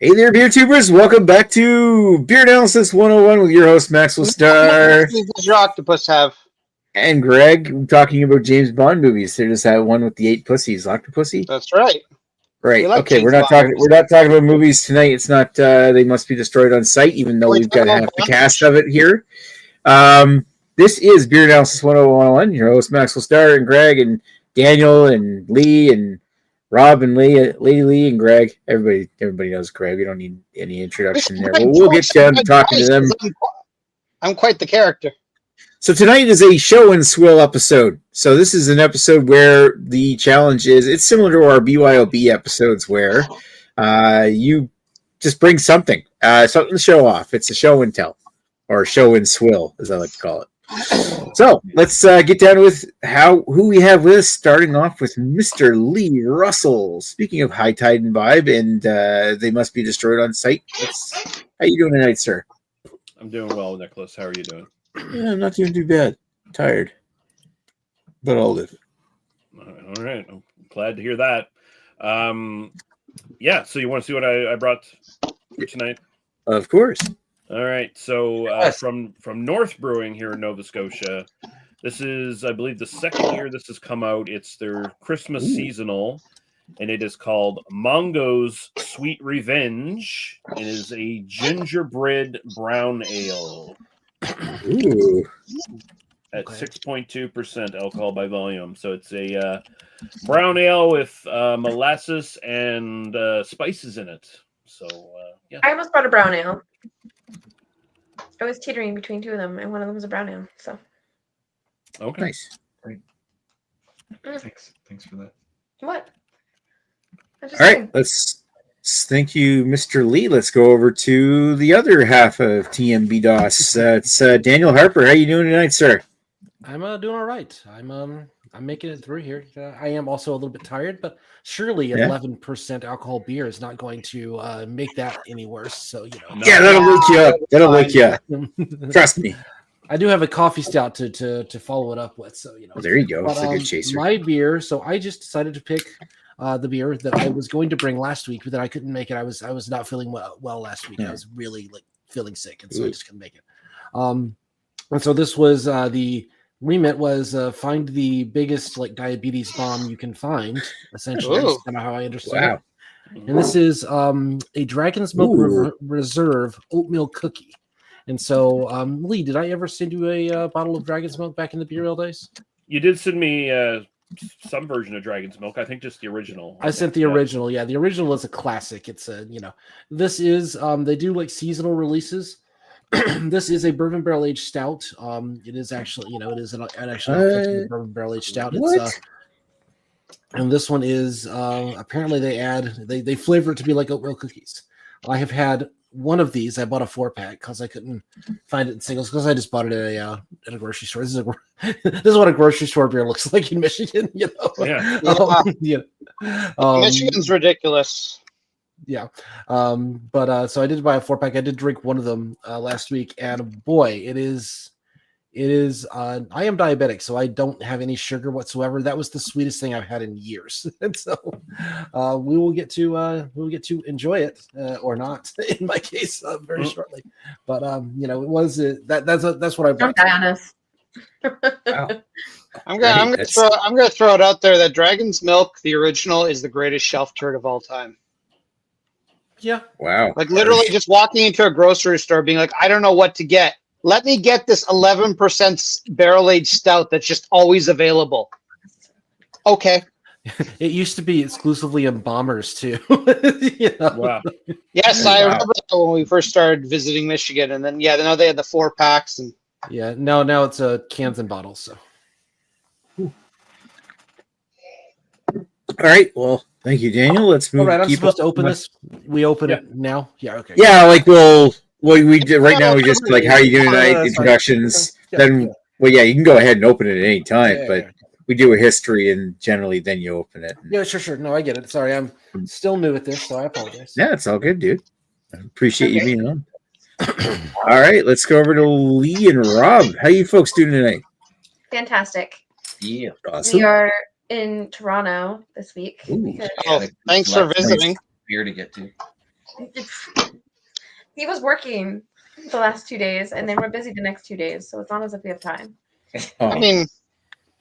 Hey there, beer tubers! Welcome back to Beer Analysis 101 with your host Maxwell Starr does your octopus have? and Greg. We're talking about James Bond movies. They just had one with the 8 pussies, Octopussy. That's right. Right. like Okay, James we're not Bond talking. We're not talking about movies tonight. It's not. They must be destroyed on sight, even though we've got half the cast of it here. This is Beer Analysis 101. Your host Maxwell Starr and Greg and Daniel and Lee and Rob and Lady Lee and Greg. Everybody knows Greg. We don't need any introduction there. We'll get down to talking to them. I'm quite the character. So tonight is a show and swill episode. So this is an episode where the challenge is, it's similar to our BYOB episodes where you just bring something to show off. It's a show and tell, or show and swill, as I like to call it. So let's get down with who we have with us, starting off with Mr. Lee Russell. Speaking of high tide and vibe, and they must be destroyed on sight. How you doing tonight, sir? I'm doing well, Nicholas. How are you doing? Yeah, I'm not doing too bad. Tired, but I'll live. All right. I'm glad to hear that. Yeah, so you want to see what I brought for tonight? Of course. All right. So from North Brewing here in Nova Scotia, this is, I believe, the second year this has come out. It's their Christmas seasonal, and it is called Mongo's Sweet Revenge. It is a gingerbread brown ale. Ooh. At 6.2% alcohol by volume. So it's a brown ale with molasses and spices in it. So, yeah. I almost brought a brown ale. I was teetering between two of them, and one of them was a brown ale. So, okay. Nice. Great. Thanks for that. What? All right, let's thank you, Mr. Lee. Let's go over to the other half of TMB DOS. It's Daniel Harper. How you doing tonight, sir? I'm doing all right. I'm making it through here. I am also a little bit tired, but surely 11% alcohol beer is not going to make that any worse. So Yeah, that'll wake you up. That'll wake you up. Trust me. I do have a coffee stout to follow it up with. So Well, there you go. It's a good chaser. My beer. So I just decided to pick the beer that I was going to bring last week, but that I couldn't make it. I was not feeling well last week. I was really feeling sick, and so I just couldn't make it. And so this was the remit was find the biggest diabetes bomb you can find. Essentially, that's kind of how I understood it. And this is a Dragon's Milk Reserve oatmeal cookie. And so, Lee, did I ever send you a bottle of Dragon's Milk back in the beer ale days? You did send me some version of Dragon's Milk. I think just the original. I sent the original. Yeah, the original is a classic. It's a this is they do seasonal releases. This is a bourbon barrel aged stout. It is actually it is an actually bourbon barrel aged stout. It's and this one is apparently they flavor it to be like oatmeal cookies. I have had one of these. I bought a 4-pack because I couldn't find it in singles because I just bought it at a grocery store. This is what a grocery store beer looks like in Michigan. Michigan's ridiculous. Yeah. But so I did buy a 4-pack. I did drink one of them last week, and boy, it is I am diabetic, so I don't have any sugar whatsoever. That was the sweetest thing I've had in years. And so we will get to enjoy it or not in my case very shortly. But it was that's what I brought. Don't die on us. Wow. I'm gonna throw it out there that Dragon's Milk, the original, is the greatest shelf turd of all time. Yeah. Wow. Literally just walking into a grocery store being like, I don't know what to get. Let me get this 11% barrel-aged stout that's just always available. Okay. It used to be exclusively in Bombers, too. Wow. Yes, I remember that when we first started visiting Michigan. And then, now they had the 4-packs. And yeah, now it's cans and bottles. So. All right. Well, thank you, Daniel. Let's move. All right, I'm supposed to open this. We open it now? Yeah, okay. Yeah, we did right now. We just how are you doing tonight? Introductions. Then, you can go ahead and open it at any time, but we do a history, and generally then you open it. Yeah, sure. No, I get it. Sorry, I'm still new at this, so I apologize. Yeah, it's all good, dude. I appreciate you being on. All right, let's go over to Lee and Rob. How you folks doing tonight? Fantastic. Yeah, awesome. We are in Toronto this week. thanks for visiting. beer to get to. He was working the last 2 days, and then we're busy the next 2 days, so it's not as if we have time. Oh. I mean,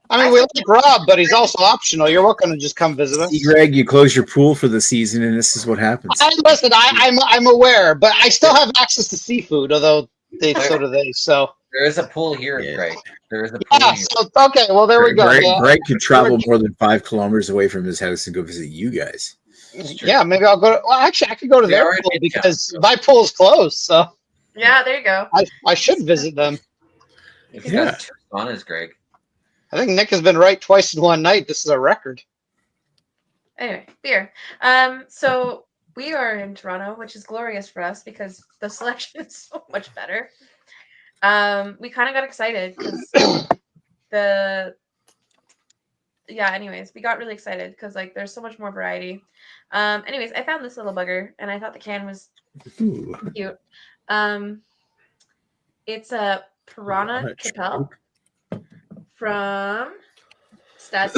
we like Rob, but he's also optional. You're welcome to just come visit us. See, Greg, you close your pool for the season, and this is what happens. Listen, I'm aware, but I still have access to seafood, although so do they. So There is a pool here, Yeah. Greg. There is a pool yeah. here. So okay, well there we go. Greg could travel more than 5 kilometers away from his house and go visit you guys. Yeah, maybe I'll go. Well, actually, I could go to They their already pool did because count. my pool's closed. So Yeah, there you go. I should visit them. If Yeah. you got 2 saunas, Greg. I think Nick has been right twice in one night. This is a record. Anyway, beer. So we are in Toronto, which is glorious for us because the selection is so much better. We kind of got excited because anyways, we got really excited because like there's so much more variety. Anyways, I found this little bugger and I thought the can was Ooh. cute. It's a Piranha Capel from Stad's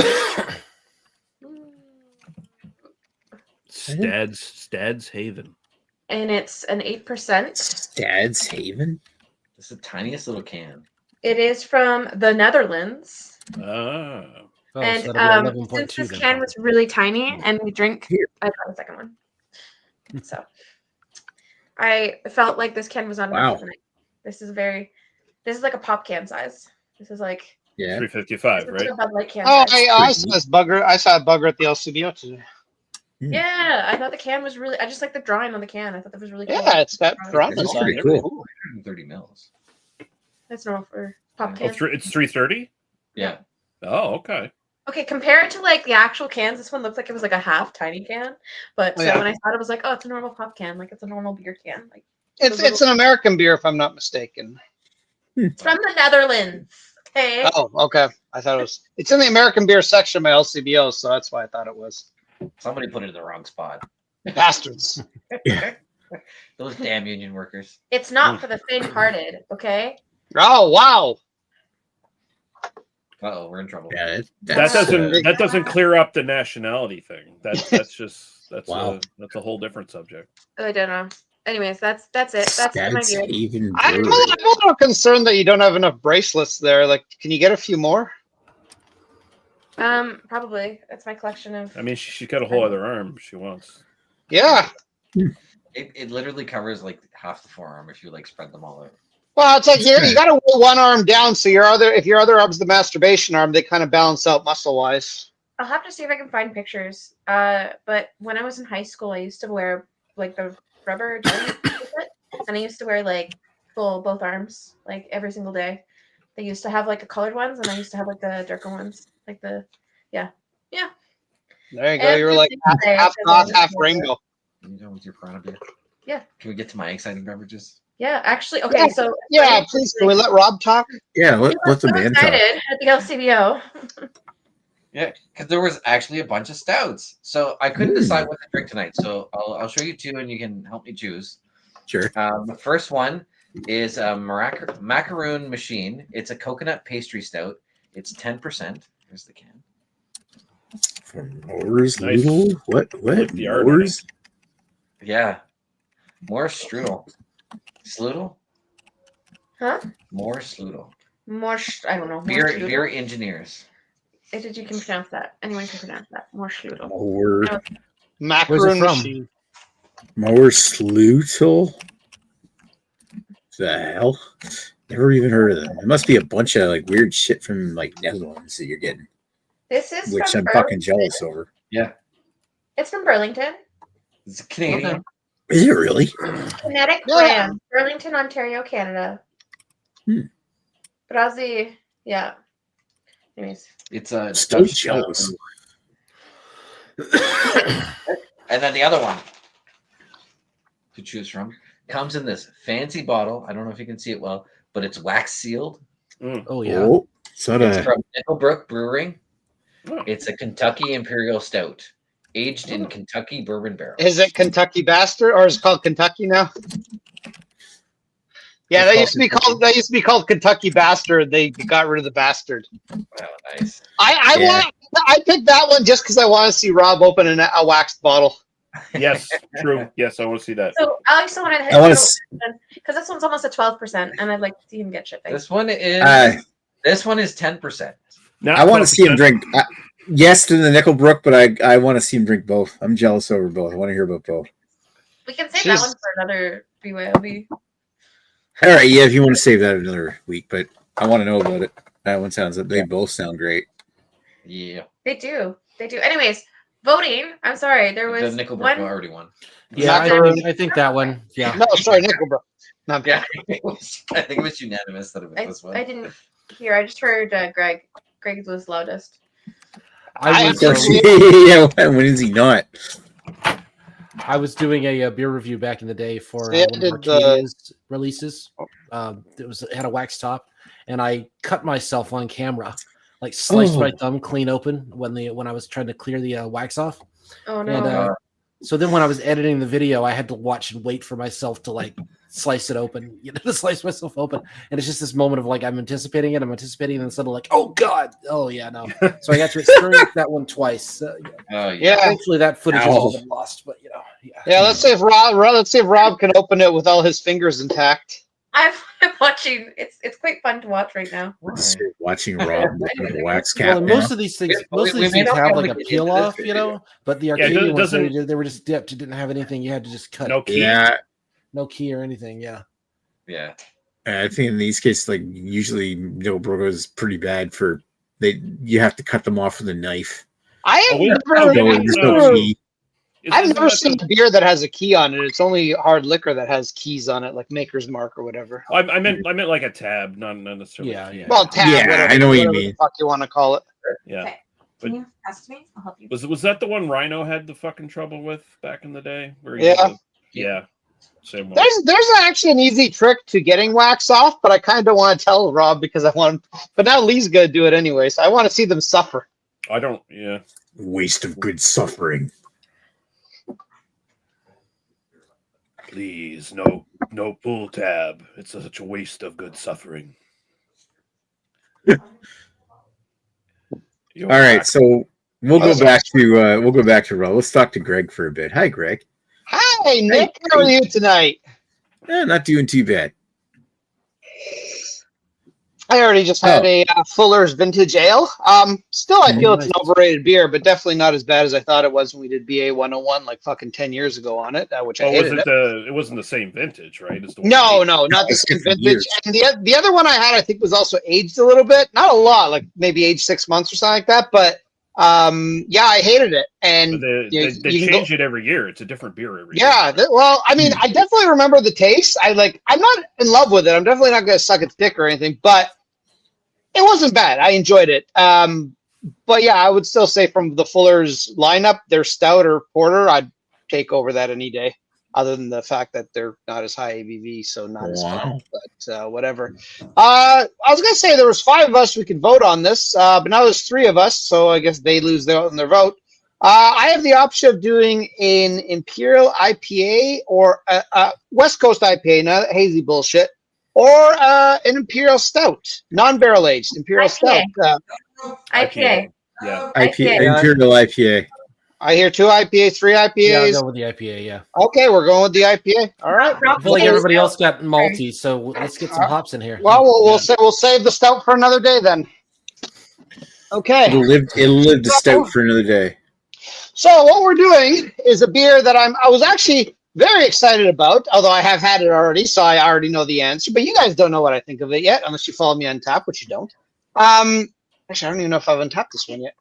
Stad's Haven. and it's an 8%. Stad's Haven? This is the tiniest little can. It is from the Netherlands. Ah. Oh, And so that'll be since 11.2 this then. can was really tiny and we drink, Here. I got a second one. So I felt like this can was not enough Wow. for the night. This is like a pop can size. This is like, Yeah. 355, this is right? like a Bud Light can Oh, size. I saw this bugger. I saw a bugger at the LCBO today. Yeah, I thought the can was really, I just like the drawing on the can. I thought that was really cool. Yeah, it's got piranhas That's on pretty it. cool. 130 mils. That's normal for pop Oh, cans. It's 330? Yeah. Oh, okay. Okay, compare it to like the actual cans. This one looks like it was like a half tiny can. But so Yeah. when I saw it, I was like, oh, it's a normal pop can. Like it's a normal beer can. Like It's an American beer, if I'm not mistaken. it's from the Netherlands. Okay. Oh, okay. I thought it was. It's in the American beer section of my LCBO, so that's why I thought it was. Somebody put it in the wrong spot. Bastards. Those damn union workers. It's not for the faint-hearted, okay? Oh wow. Uh-oh, we're in trouble. Yeah, That doesn't clear up the nationality thing. That's Wow. a whole different subject. I don't know. Anyways, that's it. That's my Stad's beer. Haven I'm a Brewery. little concerned that you don't have enough bracelets there. Like, can you get a few more? Probably. That's my collection of. I mean, she's got a whole other arm she wants. Yeah. It literally covers like half the forearm if you like spread them all out. Well, it's like you got to roll one arm down, so if your other arm's the masturbation arm, they kind of balance out muscle wise. I'll have to see if I can find pictures. But when I was in high school, I used to wear like the rubber jelly bracelet, and I used to wear like both arms like every single day. They used to have like the colored ones, and I used to have like the darker ones, like the yeah. There you go. You were like half goth, half rainbow. Can you go with your piranha beer? Yeah. Can we get to my exciting beverages? Yeah, actually, okay. So Yeah, please. Can we let Rob talk? Yeah, let the so man talk. excited at the LCBO. Yeah, because there was actually a bunch of stouts, so I couldn't decide what to drink tonight. So I'll show you 2, and you can help me choose. Sure. The first one is a Macaroon Machine. It's a coconut pastry stout. It's 10%. Here's the can. From Moore's Nice. Noodle? What? Like the art on Moore's? Yeah, more strudel. Sloodle? Huh? More Sloodle. I don't know. Beer engineers. Did you can pronounce that? Anyone can pronounce that. More strudel. Moore. No. Macaroon from? machine. Moore Slutel? The hell? Never even heard of them. It must be a bunch of like weird shit from like Netherlands that you're getting, This is which from I'm fucking Burlington. jealous over. Yeah, It's from Burlington. it's a Canadian. Is it really? Kinetic Yeah. brand. Burlington, Ontario, Canada. Brazil. Yeah. Anyways. It's a Still Dutch jealous. And then the other one to choose from comes in this fancy bottle. I don't know if you can see it well, but it's wax sealed. Oh yeah. Oh, is that It's a from Nickelbrook Brewing. Oh. It's a Kentucky Imperial Stout, aged in Kentucky bourbon barrels. Is it Kentucky Bastard, or is it called Kentucky now? Yeah, that used to be called Kentucky Bastard. They got rid of the bastard. Wow, nice. I Yeah. picked that one just because I want to see Rob open a waxed bottle. Yes, true. Yes, I want to see that. So I also want to hit I want to. because this one's almost at 12%, and I'd like to see him get shit. This one is 10%. Now, I want to see him drink. Yes to the Nickelbrook, but I want to see him drink both. I'm jealous over both. I want to hear about both. We can save that one for another BYOB. All right, yeah, if you want to save that another week, but I want to know about it. That one sounds. They both sound great. Yeah. They do. They do. Anyways, voting. I'm sorry. There was The Nickelbrook one. already won. Yeah, I think that one. Yeah. No, sorry, Nickelbrook. No, Yeah, I think it was unanimous that it was this one. I didn't hear. I just heard Greg. Greg was loudest. I was, Yeah, when is he not? I was doing a beer review back in the day for Yeah, one of Arcadia's releases. It had a wax top, and I cut myself on camera, like sliced my thumb clean open when I was trying to clear the wax off. Oh no! And so then when I was editing the video, I had to watch and wait for myself to like slice it open, to slice myself open. And it's just this moment of like I'm anticipating it, and then suddenly like, oh god, oh yeah, no. So I got to experience that one twice. yeah. Hopefully that footage has been lost, but Yeah, let's see if Rob can open it with all his fingers intact. I'm watching. It's quite fun to watch right now. Watching Rob with the wax cap. Well, most of these things have like a peel off, but the Arcadian ones, they were just dipped. It didn't have anything. You had to just cut. No key. Yeah. No key or anything. Yeah. Yeah. I think in these cases, like usually Nickelbrook is pretty bad for you have to cut them off with a knife. I've never seen a beer that has a key on it. It's only hard liquor that has keys on it, like Maker's Mark or whatever. I meant like a tab, not necessarily. Yeah. Well, tab. Yeah, whatever, I know what you whatever mean. the fuck you want to call it. Yeah. Okay. But Can you ask me? I'll help you. was that the one Rhino had the fucking trouble with back in the day? Where yeah. Same one. There's actually an easy trick to getting wax off, but I kind of don't want to tell Rob because I want. But now Lee's gonna do it anyway, so I want to see them suffer. I don't. Yeah. Waste of good suffering. Please, no pull tab. It's such a waste of good suffering. All right, so we'll go back to Rob. Let's talk to Greg for a bit. Hi, Greg. Hi, Nick. How are you tonight? Not doing too bad. I already just had a Fuller's Vintage Ale. Still, I feel it's an overrated beer, but definitely not as bad as I thought it was when we did BA 101 like fucking 10 years ago on it, which I hated. It wasn't the same vintage, right? No, not the same vintage. And the other one I had, I think, was also aged a little bit. Not a lot, like maybe aged 6 months or something like that. But yeah, I hated it. And they change it every year. It's a different beer every year. Yeah, well, I mean, I definitely remember the taste. I'm not in love with it. I'm definitely not going to suck its dick or anything, but it wasn't bad. I enjoyed it. But yeah, I would still say from the Fuller's lineup, their stout or porter, I'd take over that any day. Other than the fact that they're not as high ABV, so not as fun. But whatever. I was gonna say there was 5 of us we could vote on this, but now there's 3 of us, so I guess they lose their vote. I have the option of doing an Imperial IPA or a West Coast IPA, not hazy bullshit, or an Imperial Stout, non-barrel aged Imperial Stout. IPA. Yeah. IPA, Imperial IPA. I hear 2 IPAs, 3 IPAs. Yeah, I'll go with the IPA. Yeah. Okay, we're going with the IPA. All right. I feel like everybody else got malty, so let's get some hops in here. Well, we'll save the stout for another day then. Okay. It'll live the stout for another day. So what we're doing is a beer that I was actually very excited about, although I have had it already, so I already know the answer. But you guys don't know what I think of it yet, unless you follow me on tap, which you don't. Actually, I don't even know if I've untapped this one yet.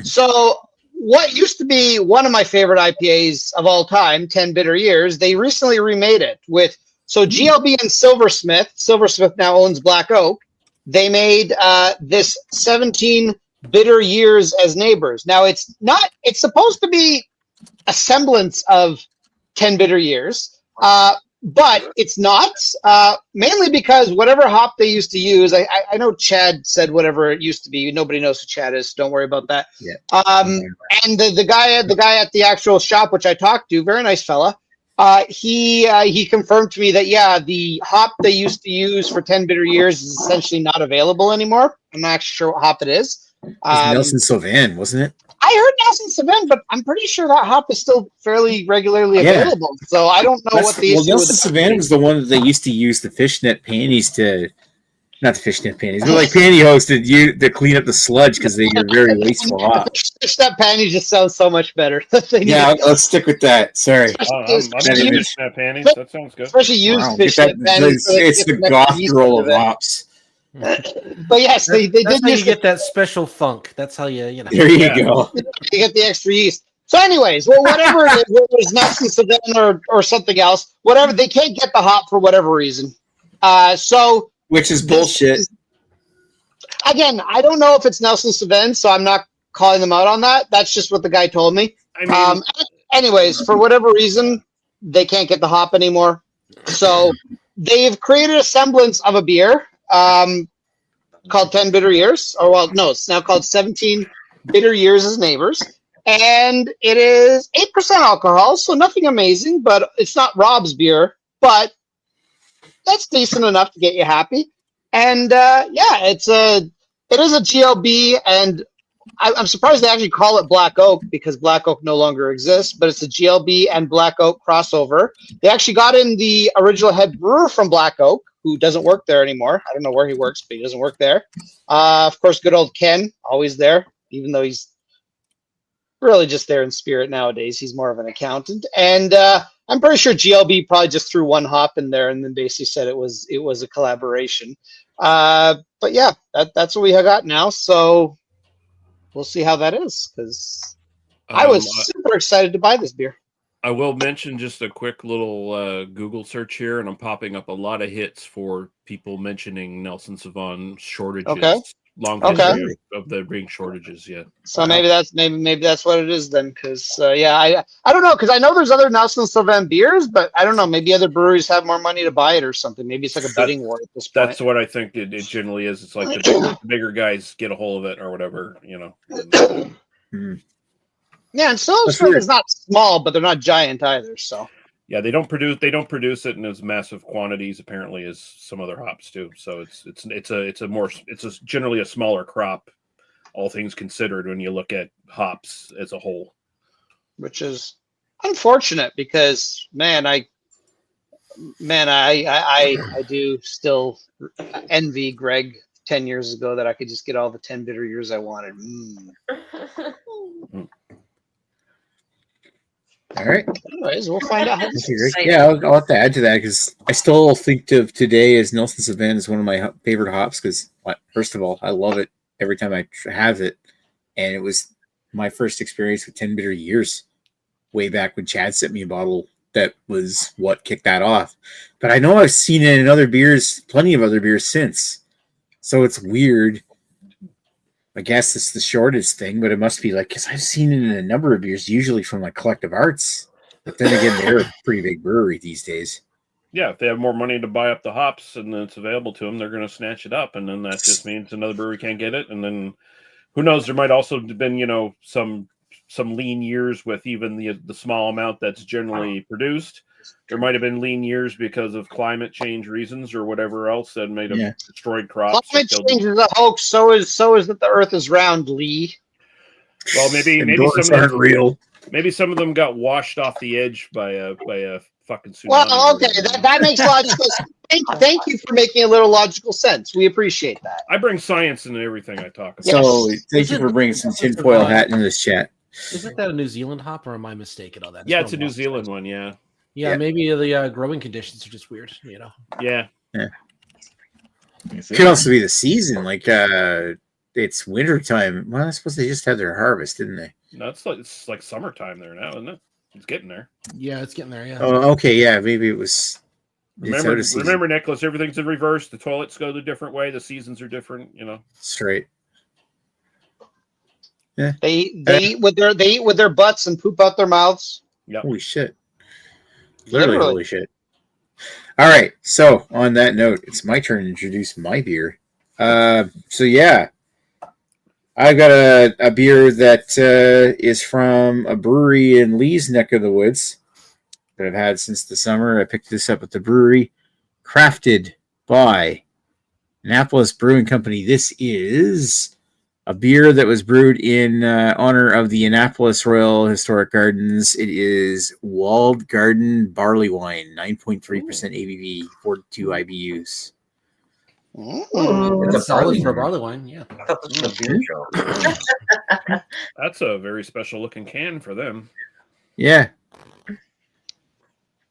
So what used to be one of my favorite IPAs of all time, 10 Bitter Years, they recently remade it with, so GLB and Silversmith now owns Black Oak. They made this 17 Bitter Years as Neighbors. Now it's supposed to be a semblance of 10 Bitter Years, but it's not, mainly because whatever hop they used to use, I know Chad said whatever it used to be. Nobody knows who Chad is. So don't worry about that. Yeah. And the guy at the actual shop, which I talked to, very nice fella, he confirmed to me that, yeah, the hop they used to use for 10 Bitter Years is essentially not available anymore. I'm not actually sure what hop it is. It was Nelson Sylvan, wasn't it? I heard Nelson Sauvin, but I'm pretty sure that hop is still fairly regularly Yeah. available. So I don't know what the issue Nelson with Sauvin was the one that they used to use the fishnet panties to, not the fishnet panties, but like pantyhose to clean up the sludge because they were very wasteful hop. That panty just sounds so much better. Yeah, let's stick with that. Sorry. I'm That using image. fishnet panties. That sounds good. Especially used Wow, fish get that, panties. it's the goth girl of hops. But yes, they That's did how you use get that special funk. That's how you know. There you Yeah. go. you get the extra yeast. So, anyways, well, whatever it is, whether it's Nelson Sauvin or something else, whatever, they can't get the hop for whatever reason. So Which is bullshit. again, I don't know if it's Nelson Sauvin, so I'm not calling them out on that. That's just what the guy told me. I mean, Anyways, for whatever reason, they can't get the hop anymore. So they've created a semblance of a beer called 10 Bitter Years. Or, well, no, it's now called 17 Bitter Years as Neighbors. And it is 8% alcohol, so nothing amazing, but it's not Rob's beer, but that's decent enough to get you happy. And it is a GLB, and I'm surprised they actually call it Black Oak because Black Oak no longer exists, but it's a GLB and Black Oak crossover. They actually got in the original head brewer from Black Oak, who doesn't work there anymore. I don't know where he works, but he doesn't work there. Of course, good old Ken, always there, even though he's really just there in spirit nowadays. He's more of an accountant. And I'm pretty sure GLB probably just threw one hop in there and then basically said it was a collaboration. But yeah, that's what we have got now. So we'll see how that is, because I was super excited to buy this beer. I will mention just a quick little Google search here, and I'm popping up a lot of hits for people mentioning Nelson Sauvin shortages. Okay. Long Okay. history of there being shortages. Yeah. So maybe that's what it is then, because I don't know, because I know there's other Nelson Sauvin beers, but I don't know, maybe other breweries have more money to buy it or something. Maybe it's like a bidding war at this point. That's what I think it generally is. It's like the bigger guys get a hold of it or whatever, you know. Yeah, and Soulsford is not small, but they're not giant either. So yeah, they don't produce it in as massive quantities apparently as some other hops do. So it's generally a smaller crop, all things considered, when you look at hops as a whole. Which is unfortunate because I do still envy Greg 10 years ago that I could just get all the 10 bitter years I wanted. All right. Anyways, we'll find out. Yeah, I'll have to add to that because I still think of today as Nelson Sauvin as one of my favorite hops because, first of all, I love it every time I have it. And it was my first experience with 10 bitter years way back when Chad sent me a bottle that was what kicked that off. But I know I've seen it in other beers, plenty of other beers since. So it's weird. I guess it's the shortest thing, but it must be like, because I've seen it in a number of beers, usually from like Collective Arts. But then again, they're a pretty big brewery these days. Yeah, if they have more money to buy up the hops and it's available to them, they're going to snatch it up. And then that just means another brewery can't get it. And then who knows, there might also have been, some lean years with even the small amount that's generally produced. There might have been lean years because of climate change reasons or whatever else that made have destroyed crops. Climate change is a hoax. So is that the Earth is round, Lee. Well, maybe some aren't real. Maybe some of them got washed off the edge by a fucking tsunami. Well, okay, that makes logical sense. Thank you for making a little logical sense. We appreciate that. I bring science into everything I talk about. So thank you for bringing some tinfoil hat into this chat. Isn't that a New Zealand hop, or am I mistaken on that? Yeah, it's a New Zealand one. Yeah. Yeah, maybe the growing conditions are just weird. Yeah. Could also be the season, like it's wintertime. Well, I suppose they just had their harvest, didn't they? No, it's like summertime there now, isn't it? It's getting there. Yeah, it's getting there. Yeah. Oh, okay. Yeah, maybe it was. Remember, Nicholas. Everything's in reverse. The toilets go the different way. The seasons are different. Straight. Yeah. They eat with their butts and poop out their mouths. Yeah. Holy shit. Literally, holy shit. All right. So on that note, it's my turn to introduce my beer. So yeah, I've got a beer that is from a brewery in Lee's neck of the woods that I've had since the summer. I picked this up at the brewery, crafted by Annapolis Brewing Company. This is a beer that was brewed in honor of the Annapolis Royal Historic Gardens. It is Walled Garden Barley Wine, 9.3% ABV, 42 IBUs. Mm. It's a solid barley for a wine. barley wine. Yeah. I thought this was a beer show. That's a very special looking can for them. Yeah.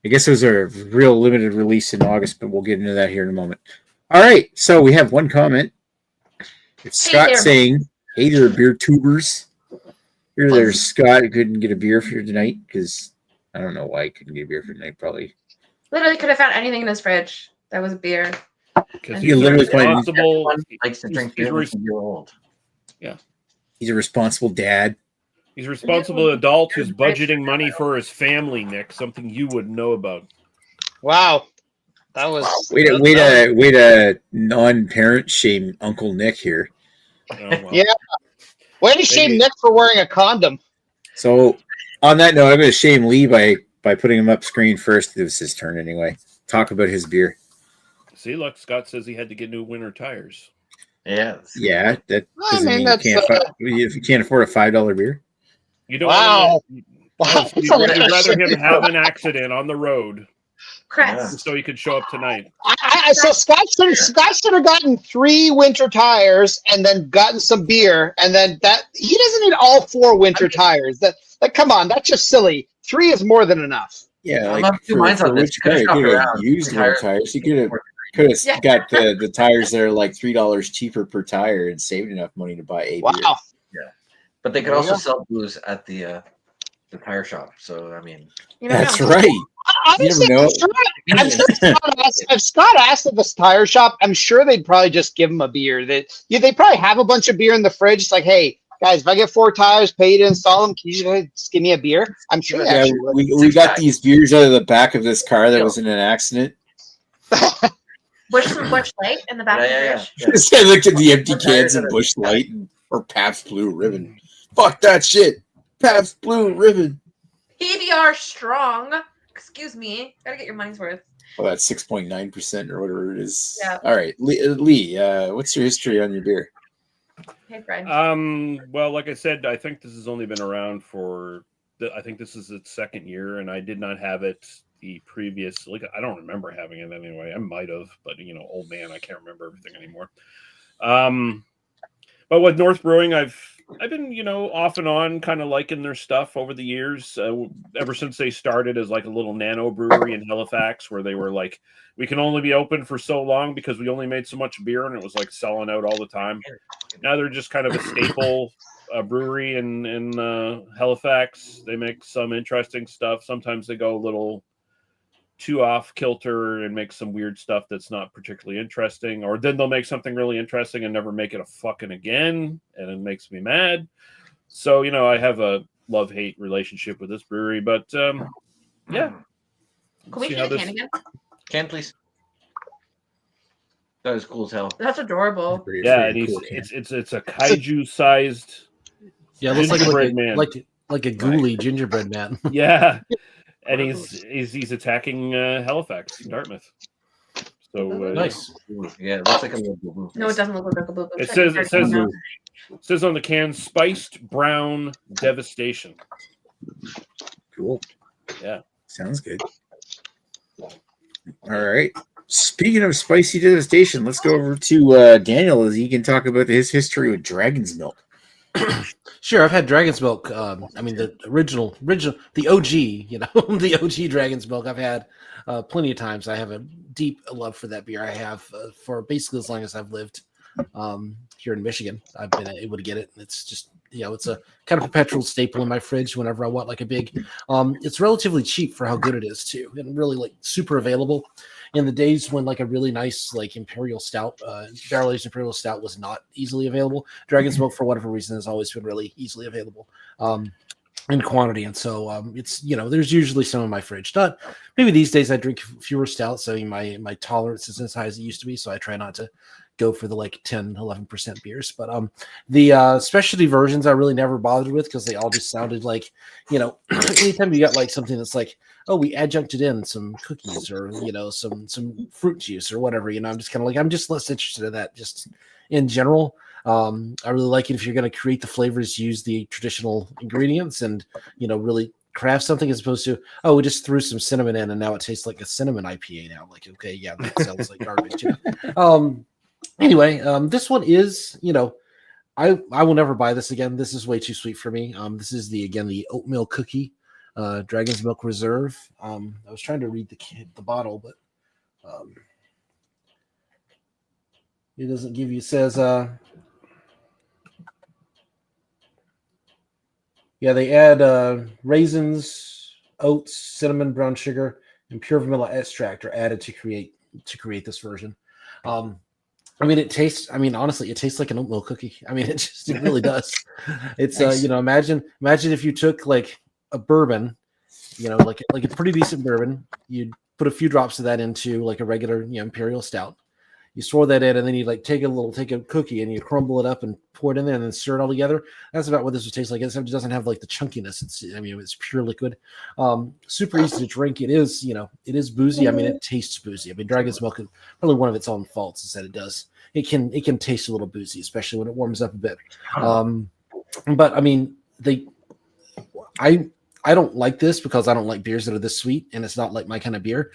I guess it was a real limited release in August, but we'll get into that here in a moment. All right, so we have one comment. It's Hey Scott there. saying, "Hey there, beer tubers." Here there, Scott. I couldn't get a beer for you tonight because I don't know why I couldn't get a beer for tonight. Probably Literally could have found anything in his fridge that was a beer. Because You he's a literally find- responsible. Everyone likes to drink beer when you're old. he's a responsible dad. He's a responsible adult who's budgeting money for his family, Nick. Something you would know about. Wow. That was Way to non-parent shame Uncle Nick here. Oh, well. Yeah. Way to shame Maybe- Nick for wearing a condom. So on that note, I'm going to shame Lee by putting him up screen first. It was his turn anyway. Talk about his beer. See, look, Scott says he had to get new winter tires. Yeah. Yeah, that I doesn't mean, mean that's, if you can't afford a $5 beer. You don't Wow. want Wow. to. You'd rather him have an accident on the road Crest. so he could show up tonight. So Scott should have gotten 3 winter tires and then gotten some beer, and then that he doesn't need all 4 winter tires. That come on, that's just silly. 3 is more than enough. Yeah, I'm like of two minds on this. which car? You Shop could have around. used Tires. more tires. You could have Yeah. got the tires that are like $3 cheaper per tire and saved enough money to buy a beer. Wow. But they could There you also go. sell booze at the tire shop. So I mean, You never That's know. right. Honestly, You never know. I'm sure if Scott asked at this tire shop, I'm sure they'd probably just give him a beer. They probably have a bunch of beer in the fridge. It's like, hey, guys, if I get 4 tires, pay you to install them, can you just give me a beer? I'm sure they Yeah, actually would. we got these beers out of the back of this car that was in an accident. Bush Light in the back of the yeah. fridge. I looked at the empty cans and Bush Light or Pabst Blue Ribbon. Fuck that shit. Pabst Blue Ribbon. PBR strong. Excuse me. Gotta get your money's worth. Well, that's 6.9% or whatever it is. Yeah. All right, Lee, what's your history on your beer? Hey, friend. Well, like I said, I think this has only been around for. I think this is its 2nd year, and I did not have it the previous. Like, I don't remember having it anyway. I might have, but old man, I can't remember everything anymore. But with North Brewing, I've been, off and on kind of liking their stuff over the years, ever since they started as like a little nano brewery in Halifax, where they were like, we can only be open for so long because we only made so much beer, and it was like selling out all the time. Now they're just kind of a staple brewery in Halifax. They make some interesting stuff. Sometimes they go a little too off kilter and make some weird stuff that's not particularly interesting, or then they'll make something really interesting and never make it a fucking again, and it makes me mad. So I have a love-hate relationship with this brewery, but yeah. Can we See see how the this- can again? Can please. That is cool as hell. That's adorable. Yeah, and it's a kaiju sized. Yeah, it looks like Gingerbread a, man. like a ghouly gingerbread man. Yeah, and he's attacking Halifax, Dartmouth. So Nice. Yeah, it looks like a little boo-boo. No, it doesn't look like a blue. It says on the can, spiced brown devastation. Cool. Yeah. Sounds good. All right. Speaking of spicy devastation, let's go over to Daniel as he can talk about his history with Dragon's Milk. Sure, I've had Dragon's Milk. I mean, the original, the OG, the OG Dragon's Milk. I've had plenty of times. I have a deep love for that beer. I have for basically as long as I've lived here in Michigan. I've been able to get it. It's just, it's a kind of perpetual staple in my fridge whenever I want like a big. It's relatively cheap for how good it is too, and really like super available. In the days when like a really nice like imperial stout, barrel-aged imperial stout was not easily available, Dragon's Milk for whatever reason has always been really easily available in quantity, and so it's there's usually some in my fridge. Not maybe these days I drink fewer stouts, so my tolerance isn't as high as it used to be, so I try not to go for the like 10-11% beers. But the specialty versions I really never bothered with because they all just sounded like anytime you got like something that's like, oh, we adjuncted in some cookies or some fruit juice or whatever, I'm just kind of like, I'm just less interested in that just in general. I really like it if you're going to create the flavors, use the traditional ingredients, and really craft something as opposed to, oh, we just threw some cinnamon in and now it tastes like a cinnamon IPA now. Like, okay, yeah, that sounds like garbage. Anyway, this one is, I will never buy this again. This is way too sweet for me. This is the oatmeal cookie, Dragon's Milk Reserve. I was trying to read the bottle, but it doesn't give you. It says, yeah, they add raisins, oats, cinnamon, brown sugar, and pure vanilla extract are added to create this version. It tastes. Honestly, it tastes like an oatmeal cookie. It really does. It's Nice. imagine if you took like a bourbon, like a pretty decent bourbon, you'd put a few drops of that into like a regular imperial stout. You swirl that in, and then you take a cookie and you crumble it up and pour it in there, and then stir it all together. That's about what this would taste like. It doesn't have like the chunkiness. It's pure liquid. Super easy to drink. It is boozy. It tastes boozy. Dragon's Milk is probably one of its own faults is that it can taste a little boozy, especially when it warms up a bit. But I don't like this because I don't like beers that are this sweet, and it's not like my kind of beer.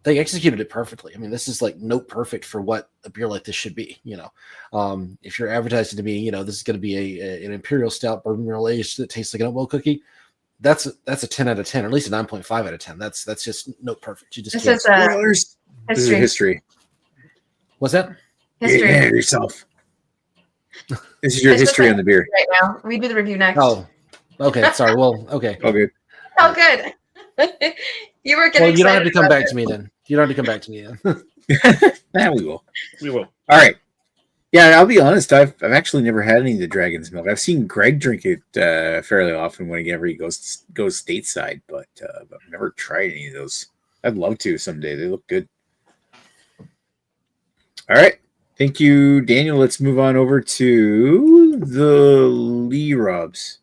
They executed it perfectly. This is like note perfect for what a beer like this should be. If you're advertising to me, this is going to be an imperial stout bourbon barrel aged that tastes like an oatmeal cookie. That's a 10 out of 10, or at least a 9.5 out of 10. That's just note perfect. You just This can't. is Spoilers. This is history. history. What's that? History Yeah, yourself. This is your history on the beer. right now. We do the review next. Oh, okay. Sorry. Well, okay. Oh, good. Oh, good. You were getting. Well, you don't have to come excited back to me then. You don't have to come back to me then. We will. We will. All right. Yeah, I'll be honest. I've actually never had any of the Dragon's Milk. I've seen Greg drink it fairly often whenever he goes stateside, but I've never tried any of those. I'd love to someday. They look good. All right. Thank you, Daniel. Let's move on over to the Lee Robs.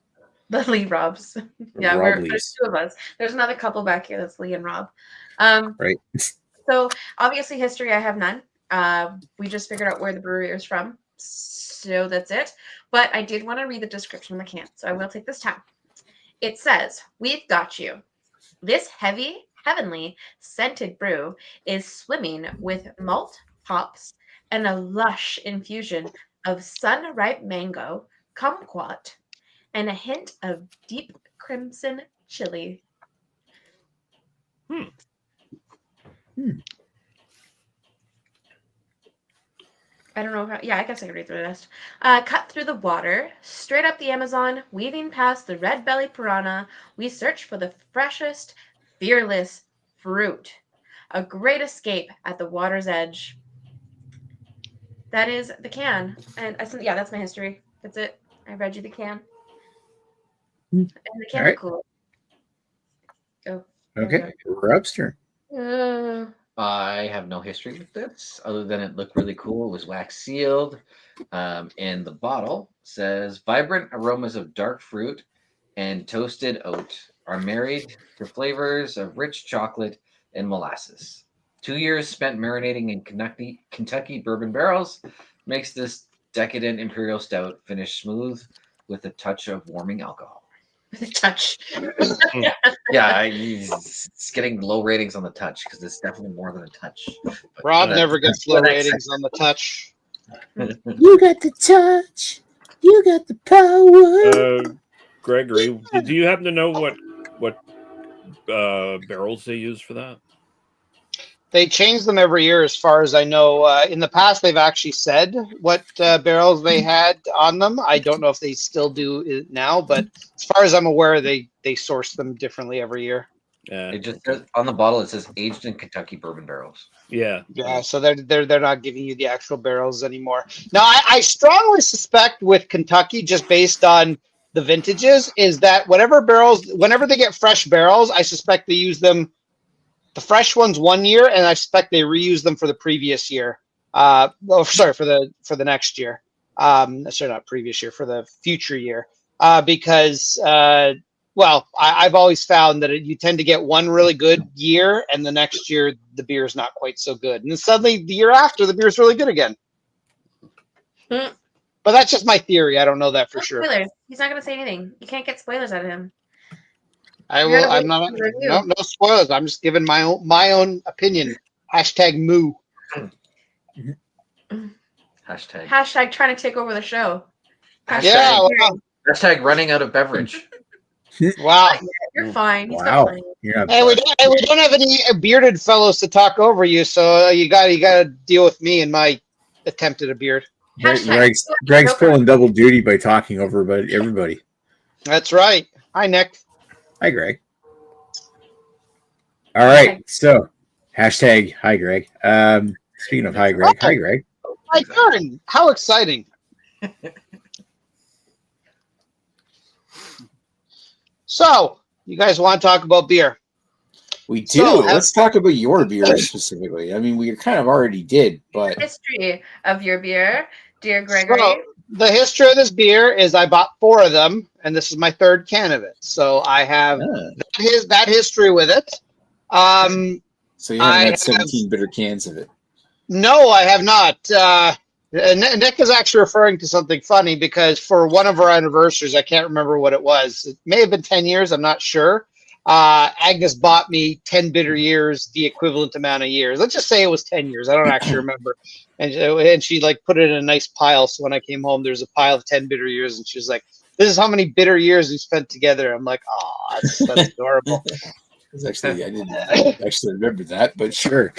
The Lee Robs. Yeah, there's two of us. There's another couple back here. That's Lee and Rob. Right. So obviously history, I have none. We just figured out where the brewery is from. So that's it. But I did want to read the description of the can. So I will take this time. It says, "We've got you. This heavenly scented brew is swimming with malt, hops, and a lush infusion of sun-ripe mango, kumquat, and a hint of deep crimson chili." I don't know how. Yeah, I guess I can read through the rest. Cut through the water, straight up the Amazon, weaving past the red-bellied piranha, we search for the freshest, fearless fruit. A great escape at the water's edge. That is the can. And yeah, that's my history. That's it. I read you the can. And the can is cool. Go. Okay. Rob's turn. I have no history with this other than it looked really cool. It was wax sealed. And the bottle says vibrant aromas of dark fruit and toasted oat are married to flavors of rich chocolate and molasses. 2 years spent marinating in Kentucky bourbon barrels makes this decadent imperial stout finish smooth with a touch of warming alcohol. With a touch. Yeah, it's getting low ratings on the touch because it's definitely more than a touch. Rob never gets low ratings on the touch. You got the touch. You got the power. Gregory, do you happen to know what barrels they use for that? They change them every year, as far as I know. In the past, they've actually said what barrels they had on them. I don't know if they still do it now, but as far as I'm aware, they source them differently every year. Yeah, It just says, on the bottle it says aged in Kentucky bourbon barrels. yeah. Yeah, so they're not giving you the actual barrels anymore. Now, I strongly suspect with Kentucky, just based on the vintages, is that whenever they get fresh barrels, I suspect they use them. The fresh ones 1 year, and I expect they reuse them for the previous year. For the next year. Sorry, not previous year, for the future year. Because I've always found that you tend to get one really good year, and the next year the beer is not quite so good, and then suddenly the year after the beer is really good again. But that's just my theory. I don't know that for No sure. spoilers. He's not going to say anything. You can't get spoilers out of him. I You will. gotta I'm wait not. for the review. No spoilers. I'm just giving my own opinion. #moo. Hashtag. Hashtag trying to take over the show. Hashtag. Yeah. Wow. Hashtag running out of beverage. Wow. You're fine. He's Wow. got plenty. You're not Hey, we bad. don't have any bearded fellows to talk over you, so you got to deal with me and my attempt at a beard. Greg's pulling double duty by talking over everybody. That's right. Hi, Nick. Hi, Greg. All right, so hashtag hi, Greg. Speaking of hi, Greg. Hi, Greg. My turn. How exciting! So, you guys want to talk about beer? We do. So, Let's talk about your beer specifically. I mean, we kind of already did, but History of your beer, dear Gregory. So, the history of this beer is I bought 4 of them, and this is my 3rd can of it. So I have that history with it. So you haven't had 17 bitter cans of it. No, I have not. Nick is actually referring to something funny because for one of our anniversaries, I can't remember what it was. It may have been 10 years. I'm not sure. Agnes bought me 10 bitter years, the equivalent amount of years. Let's just say it was 10 years. I don't actually remember. And she like put it in a nice pile. So when I came home, there's a pile of 10 bitter years. And she was like, this is how many bitter years we spent together. I'm like, oh, that's adorable. Actually, I didn't actually remember that, but sure.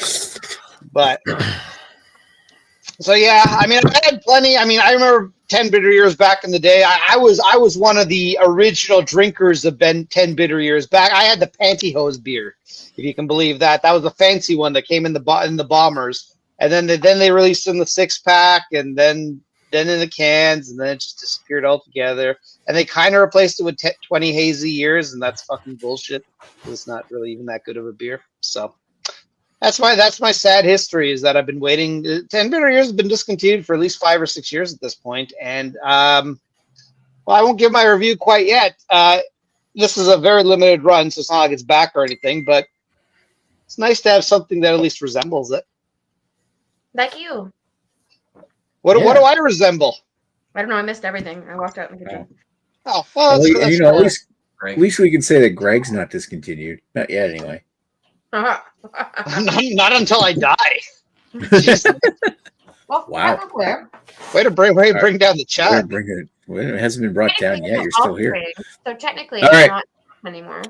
But so yeah, I mean, I had plenty. I mean, I remember 10 bitter years back in the day. I was one of the original drinkers of 10 bitter years back. I had the pantyhose beer, if you can believe that. That was the fancy one that came in the bombers, and then they released in the 6-pack, and then in the cans, and then it just disappeared altogether. And they kind of replaced it with 20 hazy years, and that's fucking bullshit. It's not really even that good of a beer. So that's my sad history, is that I've been waiting. 10 bitter years has been discontinued for at least 5 or 6 years at this point. And well, I won't give my review quite yet. This is a very limited run, so it's not like it's back or anything, but it's nice to have something that at least resembles it. Like you. What do I resemble? I don't know. I missed everything. I walked out in the kitchen. Oh, well, that's at least we can say that Greg's not discontinued. Not yet, anyway. not until I die. Well, Wow. Way to bring down the chat. It hasn't been brought down yet. You're still here. So technically, All it's right. not anymore.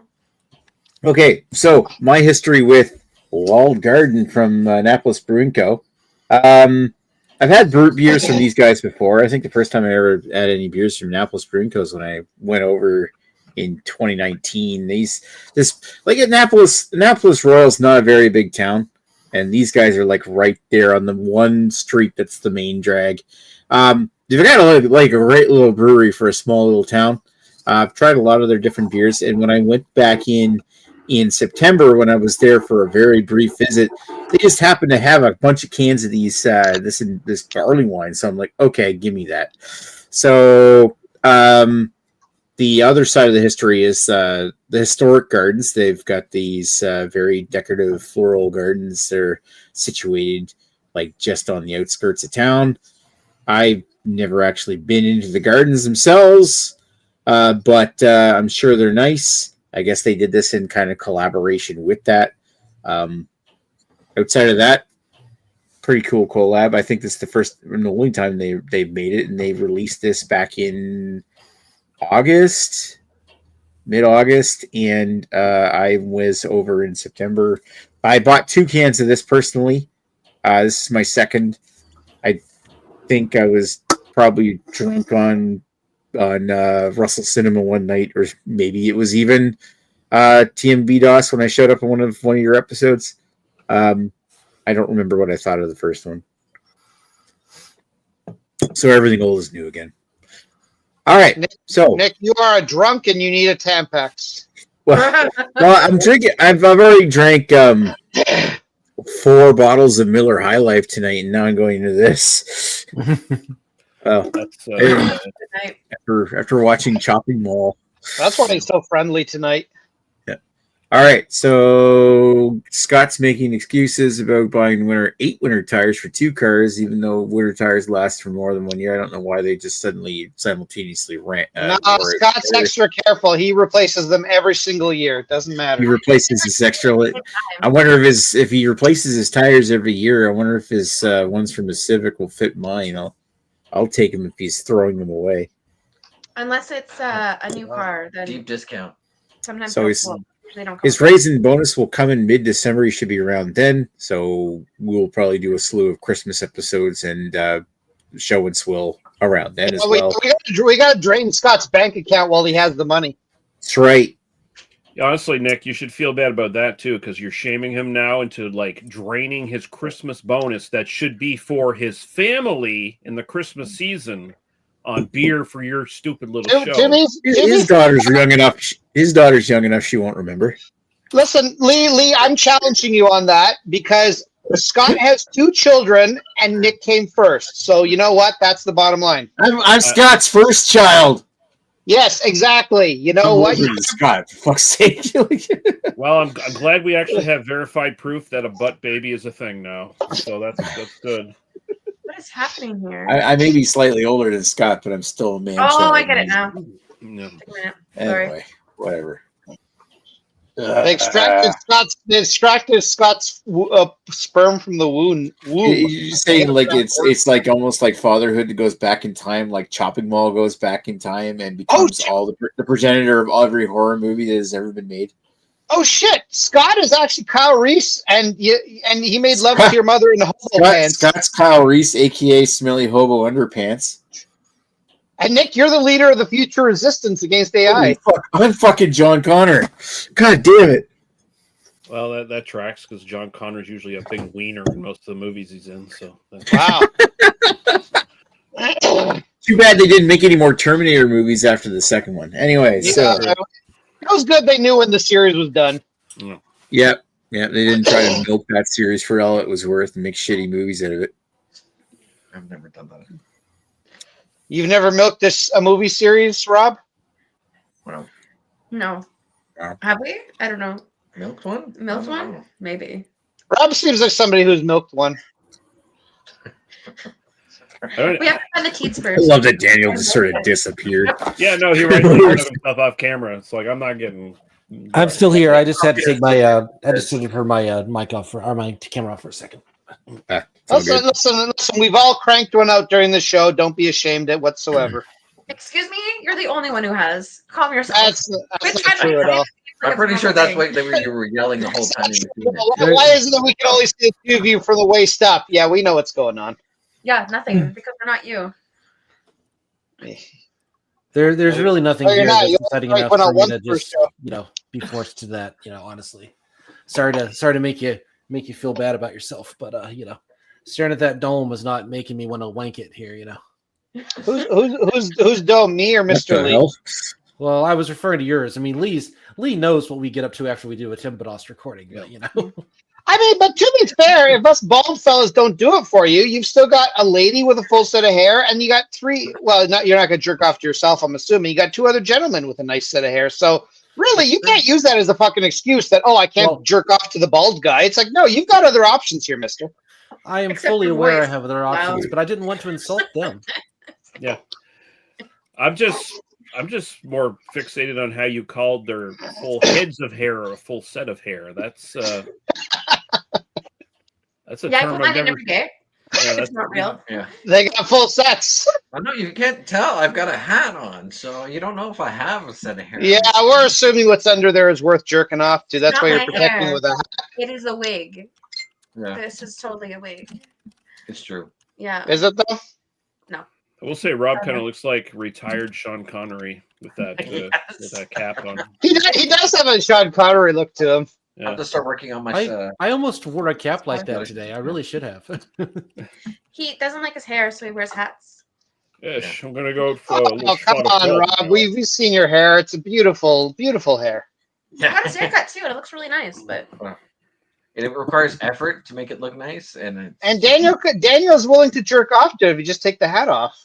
Okay, so my history with Walled Garden from Annapolis Brewing Co. I've had beers from these guys before. I think the first time I ever had any beers from Annapolis Brewing Co. is when I went over in 2019. Annapolis Royal is not a very big town, and these guys are like right there on the one street that's the main drag. They've got like a great little brewery for a small little town. I've tried a lot of their different beers, and when I went back in September, when I was there for a very brief visit, they just happened to have a bunch of cans of this barley wine. So I'm like, okay, give me that. So the other side of the history is the historic gardens. They've got these very decorative floral gardens. They're situated like just on the outskirts of town. I've never actually been into the gardens themselves, but I'm sure they're nice. I guess they did this in kind of collaboration with that. Outside of that, pretty cool collab. I think this is the first and the only time they've made it, and they released this back in mid-August, and I was over in September. I bought 2 cans of this personally. This is my second. I think I was probably drunk on Russell Cinema one night, or maybe it was even TMB DOS when I showed up on one of your episodes. I don't remember what I thought of the first one. So everything old is new again. All right. Nick, you are a drunk and you need a Tampax. Well, I'm drinking. I've already drank 4 bottles of Miller High Life tonight, and now I'm going into this. That's After watching Chopping Mall. That's why he's so friendly tonight. Yeah. All right. So Scott's making excuses about buying eight winter tires for 2 cars, even though winter tires last for more than 1 year. I don't know why they just suddenly simultaneously ran. No, Scott's extra careful. He replaces them every single year. It doesn't matter. He replaces his extra. I wonder if he replaces his tires every year. I wonder if his ones from his Civic will fit mine. I'll take him if he's throwing them away. Unless it's a new car, then Deep discount. sometimes So they don't. His raising bonus will come in mid-December. He should be around then. So we'll probably do a slew of Christmas episodes and show and swill around then as well. We got to drain Scott's bank account while he has the money. That's right. Honestly, Nick, you should feel bad about that too, because you're shaming him now into like draining his Christmas bonus that should be for his family in the Christmas season on beer for your stupid little show. His daughter's young enough. His daughter's young enough. She won't remember. Listen, Lee, I'm challenging you on that because Scott has 2 children and Nick came first. So you know what? That's the bottom line. I'm Scott's first child. Yes, exactly. You know what? Scott, for fuck's sake. Well, I'm glad we actually have verified proof that a butt baby is a thing now. So that's good. What is happening here? I may be slightly older than Scott, but I'm still a man. Oh, I get it now. No. Anyway, whatever. They extracted Scott's sperm from the womb. You're saying like it's like almost like fatherhood goes back in time, like Chopping Mall goes back in time and becomes all the progenitor of every horror movie that has ever been made. Oh shit! Scott is actually Kyle Reese, and he made love to your mother in the hobo pants. Scott's Kyle Reese, aka Smelly Hobo Underpants. And Nick, you're the leader of the future resistance against AI. I'm fucking John Connor. God damn it. Well, that tracks because John Connor's usually a big wiener in most of the movies he's in. So wow. Too bad they didn't make any more Terminator movies after the second one. Anyway, so it was good. They knew when the series was done. Yep. They didn't try to milk that series for all it was worth and make shitty movies out of it. I've never done that. You've never milked a movie series, Rob? Well, No. Have we? I don't know. Milked one? Milked one? Maybe. Rob seems like somebody who's milked one. We have to find the teats first. I love that Daniel just sort of disappeared. Yeah, no, he rightly himself off camera. It's like I'm not getting. I'm still here. I just had to take my I just had to turn my mic off or my camera off for a second. Listen. We've all cranked one out during the show. Don't be ashamed at whatsoever. Excuse me? You're the only one who has. Calm yourself. That's not true at all. I'm pretty sure that's what you were yelling the whole time. Why is it that we can only see the 2 of you from the waist up? Yeah, we know what's going on. Yeah, nothing, because we're not you. There's really nothing here that's exciting enough for me to just be forced to that. Honestly, sorry to make you feel bad about yourself, but staring at that dome was not making me want to wank it here. Who's dome, me or Mr. Lee? Well, I was referring to yours. I mean, Lee knows what we get up to after we do a Tim Bodos recording, but I mean, but to be fair, if us bald fellas don't do it for you, you've still got a lady with a full set of hair, and you got 3. Well, you're not going to jerk off to yourself, I'm assuming. You got 2 other gentlemen with a nice set of hair. So really, you can't use that as a fucking excuse that I can't jerk off to the bald guy. It's like, no, you've got other options here, Mister. I am fully aware I have other options, but I didn't want to insult them. Yeah, I'm just more fixated on how you called their full heads of hair or a full set of hair. That's a term I put mine in never. every day. Yeah, It's not real. Yeah. They got full sets. I know you can't tell. I've got a hat on, so you don't know if I have a set of hair. Yeah, we're assuming what's under there is worth jerking off to. That's Not why you're my protecting hair. with a hat. It is a wig. Yeah, This is totally a wig. it's true. Yeah. Is it though? I will say Rob kind of looks like retired Sean Connery with that with that cap on. He does have a Sean Connery look to him. I have to start working on my. I almost wore a cap like that today. I really should have. He doesn't like his hair, so he wears hats. Ish, I'm gonna go for a little Oh, come shot of on, blood. Rob. We've seen your hair. It's a beautiful, beautiful hair. I got his haircut too, and it looks really nice. But It requires effort to make it look nice, and Daniel's willing to jerk off to it if you just take the hat off.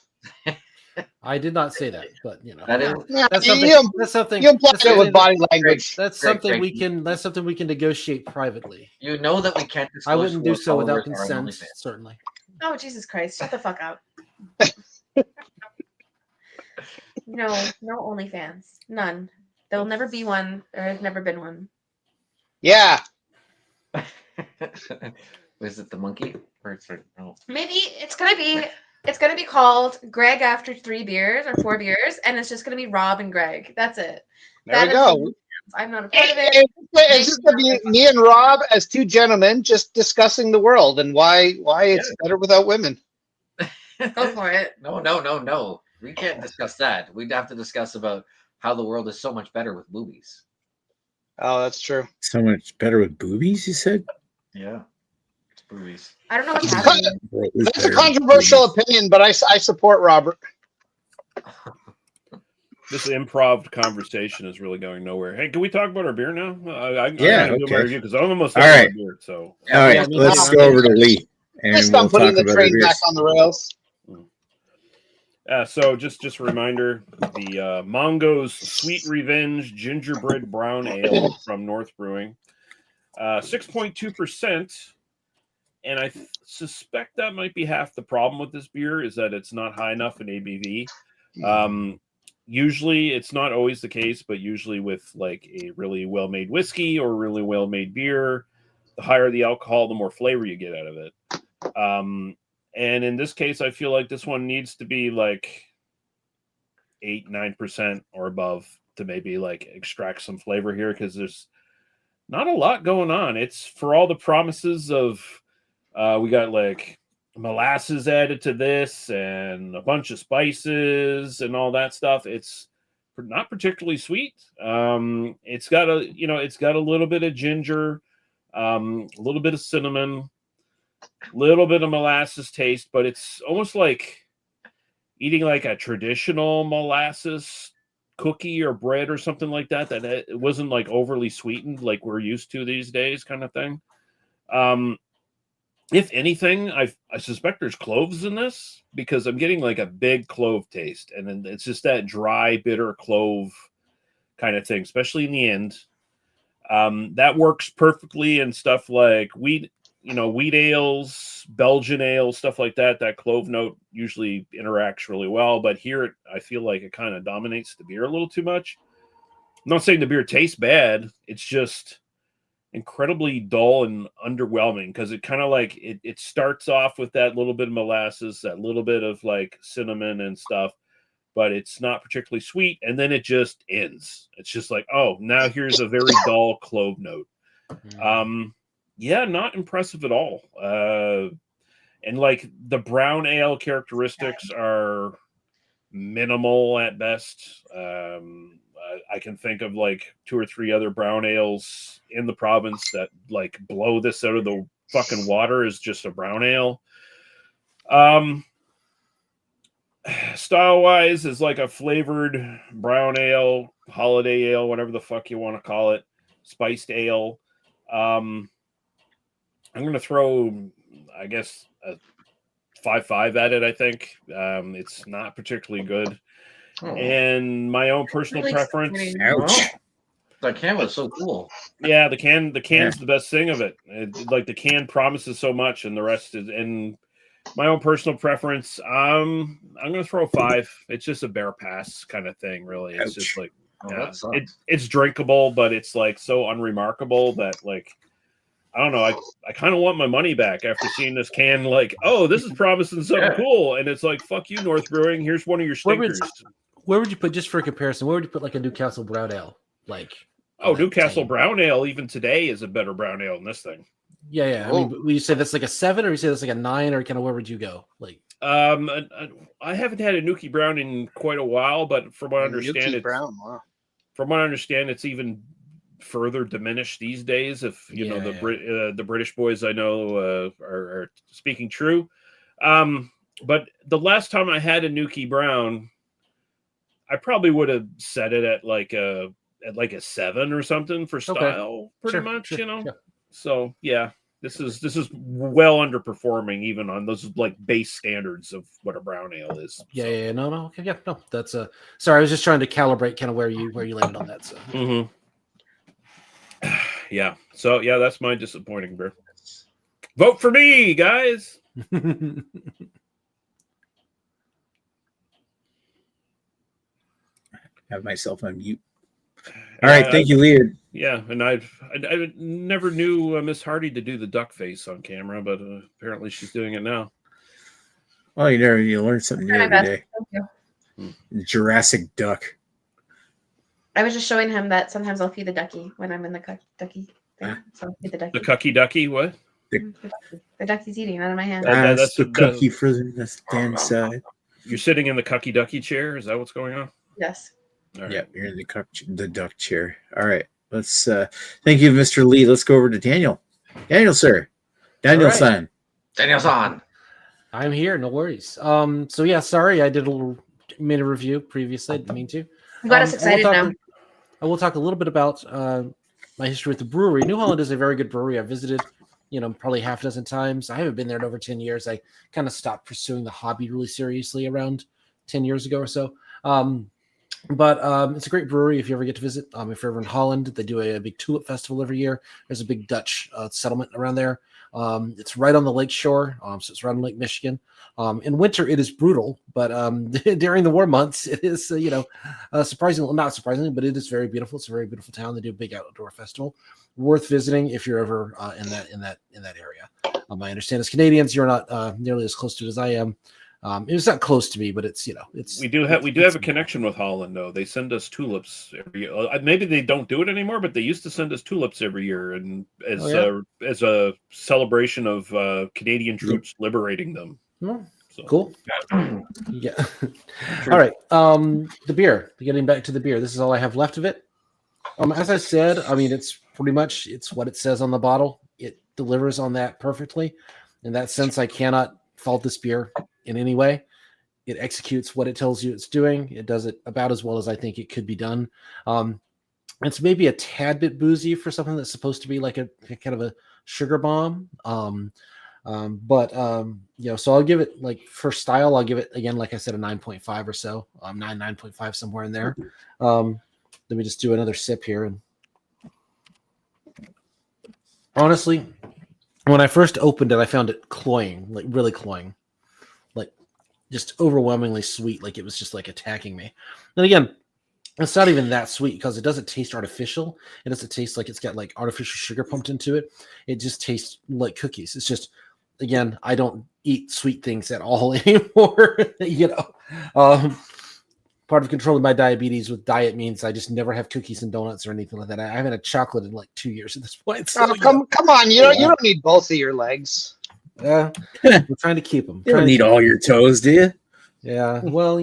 I did not say that, but That is Yeah, that's you, something. you, That's something. you imply That's it with something, body language. that's Greg, something Greg, we can. That's something we can negotiate privately. you know that we can't disclose I wouldn't who do our so without followers are on consent. OnlyFans. Certainly. Oh, Jesus Christ. Shut the fuck up. No OnlyFans. None. There'll never be one. There has never been one. Yeah. Was it the monkey? Or it's no. Maybe it's gonna be called Greg after 3 beers or 4 beers, and it's just gonna be Rob and Greg. That's it. There That we is go. OnlyFans. I'm not a part of it. It's just gonna be me and Rob as two gentlemen just discussing the world and why it's better without women. Go for it. No. We can't discuss that. We'd have to discuss about how the world is so much better with boobies. Oh, that's true. So much better with boobies, you said? Yeah. It's boobies. I don't know what's It's happening. That's a controversial opinion, but I support Robert. This improv conversation is really going nowhere. Hey, can we talk about our beer now? I'm Yeah, gonna do my okay. review because I'm almost All done with right. my beer. So All right, Yeah, let's I'm go over to Lee. At And least we'll I'm putting talk the about train our back beers. on the rails. So just a reminder, the Mongo's Sweet Revenge Gingerbread Brown Ale from North Brewing, 6.2%, and I suspect that might be half the problem with this beer is that it's not high enough in ABV. Usually, it's not always the case, but usually with like a really well-made whiskey or really well-made beer, the higher the alcohol, the more flavor you get out of it. And in this case, I feel like this one needs to be like 8-9% or above to maybe like extract some flavor here because there's not a lot going on. It's for all the promises of we got like molasses added to this and a bunch of spices and all that stuff. It's not particularly sweet. It's got a little bit of ginger, a little bit of cinnamon, a little bit of molasses taste, but it's almost like eating like a traditional molasses cookie or bread or something like that it wasn't like overly sweetened like we're used to these days kind of thing. If anything, I suspect there's cloves in this because I'm getting like a big clove taste, and then it's just that dry, bitter clove kind of thing, especially in the end. That works perfectly in stuff like wheat ales, Belgian ales, stuff like that. That clove note usually interacts really well, but here I feel like it kind of dominates the beer a little too much. I'm not saying the beer tastes bad. It's just incredibly dull and underwhelming because it kind of like it starts off with that little bit of molasses, that little bit of like cinnamon and stuff, but it's not particularly sweet, and then it just ends. It's just like, oh, now here's a very dull clove note. Yeah, not impressive at all. And like the brown ale characteristics are minimal at best. I can think of like 2 or 3 other brown ales in the province that like blow this out of the fucking water as just a brown ale. Style wise is like a flavored brown ale, holiday ale, whatever the fuck you want to call it, spiced ale. I'm going to throw, I guess, a 5.5 at it. I think it's not particularly good. And my own personal preference. Ouch. The can was so cool. Yeah, the can's the best thing of it. Like the can promises so much, and the rest is. And my own personal preference, I'm gonna throw a 5. It's just a bare pass kind of thing, really. It's just like it's drinkable, but it's like so unremarkable that like I don't know. I kind of want my money back after seeing this can. Like, oh, this is promising something cool, and it's like, fuck you, North Brewing. Here's one of your stinkers. Where would you put, just for comparison, where would you put like a Newcastle Brown Ale? Like, Newcastle Brown Ale even today is a better brown ale than this thing. Yeah. I mean, would you say that's like a 7, or you say that's like a 9, or kind of where would you go? Like, I haven't had a Nuki Brown in quite a while, but from what I understand, it's even further diminished these days. If the British boys I know are speaking true, but the last time I had a Nuki Brown, I probably would have set it at like a 7 or something for style, pretty much, you know. Yeah. So yeah, This is well underperforming even on those like base standards of what a brown ale is. Yeah, no, okay, yeah, no. That's sorry, I was just trying to calibrate kind of where you landed on that. So yeah, so yeah, that's my disappointing beer. Vote for me, guys. Have myself on mute. All right, thank you, Leah. Yeah, and I never knew Miss Hardy to do the duck face on camera, but apparently she's doing it now. Well, you learn something new every day. Thank you. Jurassic Duck. I was just showing him that sometimes I'll feed the ducky when I'm in the ducky thing. So I'll feed the ducky. The cucky ducky, what? The ducky's eating out of my hand. That's the cookie for the stand side. You're sitting in the cucky ducky chair. Is that what's going on? Yes. Right. Yeah, you're in the duck chair. All right. Let's thank you, Mr. Lee. Let's go over to Daniel. Daniel, sir. Daniel-san. Daniel-san. I'm here, no worries. So yeah, sorry, I did a little mini review previously. I didn't mean to. You got us excited now. I will talk a little bit about my history with the brewery. New Holland is a very good brewery. I visited, probably half a dozen times. I haven't been there in over 10 years. I kind of stopped pursuing the hobby really seriously around 10 years ago or so. But it's a great brewery if you ever get to visit. If you're ever in Holland, they do a big tulip festival every year. There's a big Dutch settlement around there. It's right on the lake shore, so it's right on Lake Michigan. In winter, it is brutal, but during the warm months, it is, surprisingly, not surprisingly, but it is very beautiful. It's a very beautiful town. They do a big outdoor festival. Worth visiting if you're ever in that area. I understand as Canadians, you're not nearly as close to it as I am. It's not close to me, but it's we do have a connection with Holland though. They send us tulips every year. Maybe they don't do it anymore, but they used to send us tulips every year, and as a celebration of Canadian troops liberating them. Oh, so. Cool. Yeah. All right. The beer. Getting back to the beer. This is all I have left of it. As I said, it's pretty much what it says on the bottle. It delivers on that perfectly. In that sense, I cannot fault this beer in any way. It executes what it tells you it's doing. It does it about as well as I think it could be done. It's maybe a tad bit boozy for something that's supposed to be like a kind of a sugar bomb. So I'll give it, like, for style, I'll give it, again, like I said, a 9.5 or so. 9.5, somewhere in there. Let me just do another sip here. And honestly, when I first opened it, I found it cloying, like really cloying, like just overwhelmingly sweet. Like it was just like attacking me. And again, it's not even that sweet because it doesn't taste artificial. It doesn't taste like it's got like artificial sugar pumped into it. It just tastes like cookies. It's just, again, I don't eat sweet things at all anymore. Part of controlling my diabetes with diet means I just never have cookies and donuts or anything like that. I haven't had chocolate in like 2 years at this point. So, come on, you don't need both of your legs. We're trying to keep them. You don't need all your toes, do you? Yeah. Well,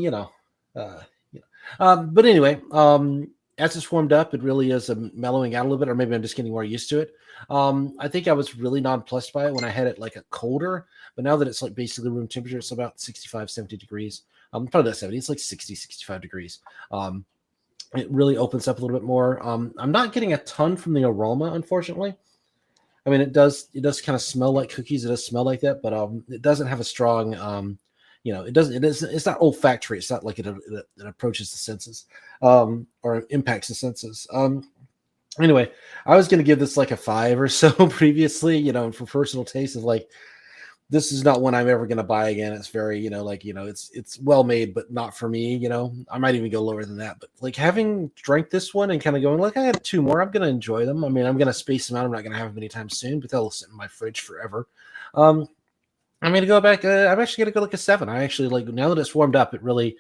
but anyway, as it's warmed up, it really is mellowing out a little bit, or maybe I'm just getting more used to it. I think I was really nonplussed by it when I had it like a colder, but now that it's like basically room temperature, it's about 65, 70 degrees. Probably not 70, it's like 60, 65 degrees. It really opens up a little bit more. I'm not getting a ton from the aroma, unfortunately. I mean, it does kind of smell like cookies. It does smell like that, but it doesn't have a strong, it's not olfactory. It's not like it approaches the senses, or impacts the senses. Anyway, I was going to give this like a 5 or so previously, for personal taste of like, this is not one I'm ever going to buy again. It's very, it's well made, but not for me. I might even go lower than that. But like having drank this one and kind of going, like, I had 2 more, I'm going to enjoy them. I mean, I'm going to space them out. I'm not going to have them anytime soon, but they'll sit in my fridge forever. I'm going to go back. I'm actually going to go like a 7. I actually like, now that it's warmed up, it really,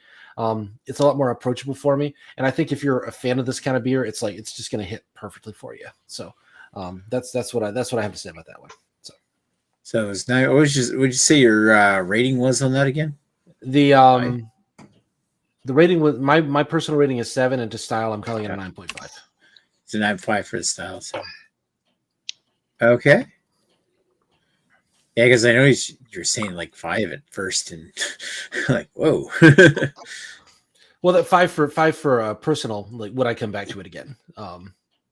it's a lot more approachable for me. And I think if you're a fan of this kind of beer, it's like, it's just going to hit perfectly for you. So that's what I have to say about that one. So it's nice. Would you say your rating was on that again? The rating was my personal rating is 7, and to style I'm calling it a 9.5. It's a 9.5 for the style. So okay. Yeah, because I know you're saying like 5 at first, and like, whoa. Well, that 5 for personal, like, would I come back to it again?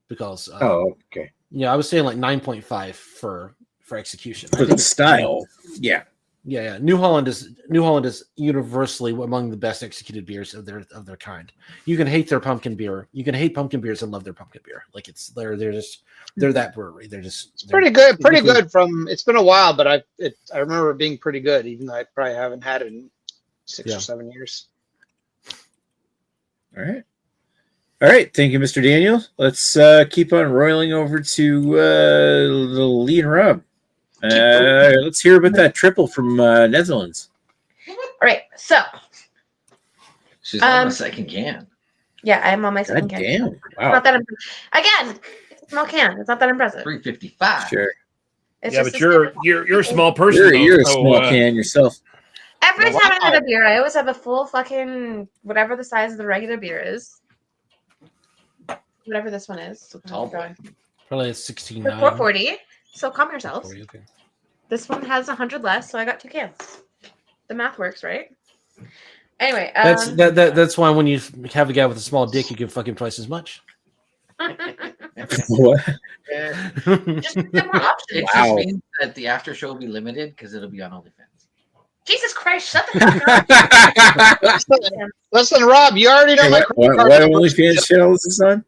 Because okay. Yeah, I was saying like 9.5 for for execution. For the style, yeah. Yeah. New Holland is universally among the best executed beers of their kind. You can hate their pumpkin beer. You can hate pumpkin beers and love their pumpkin beer. Like they're that brewery. It's pretty good. Pretty good. It's been a while, but I remember it being pretty good, even though I probably haven't had it in 6 or 7 years. All right. Thank you, Mr. Daniel. Let's keep on roiling over to the Lee and Rob. Let's hear about that triple from Netherlands. All right, so She's on the second can. Yeah, I'm on my second God can. damn! It's Wow. not that again. It's a small can. It's not that impressive. 355. Sure. It's Yeah, just but you're a small person. You're a though, small can yourself. Every Wow. time I have a beer, I always have a full fucking whatever the size of the regular beer is. Whatever this one is. It's a tall boy. Probably a 16. 440. So calm yourselves. Okay. This one has 100 less, so I got 2 cans. The math works, right? Anyway, That's why when you have a guy with a small dick, you give fucking twice as much. What? just give them more options. It Wow. just means that the after show will be limited because it'll be on OnlyFans. Jesus Christ, shut the fuck up. Listen, Rob, you already know my What OnlyFans channel is this on?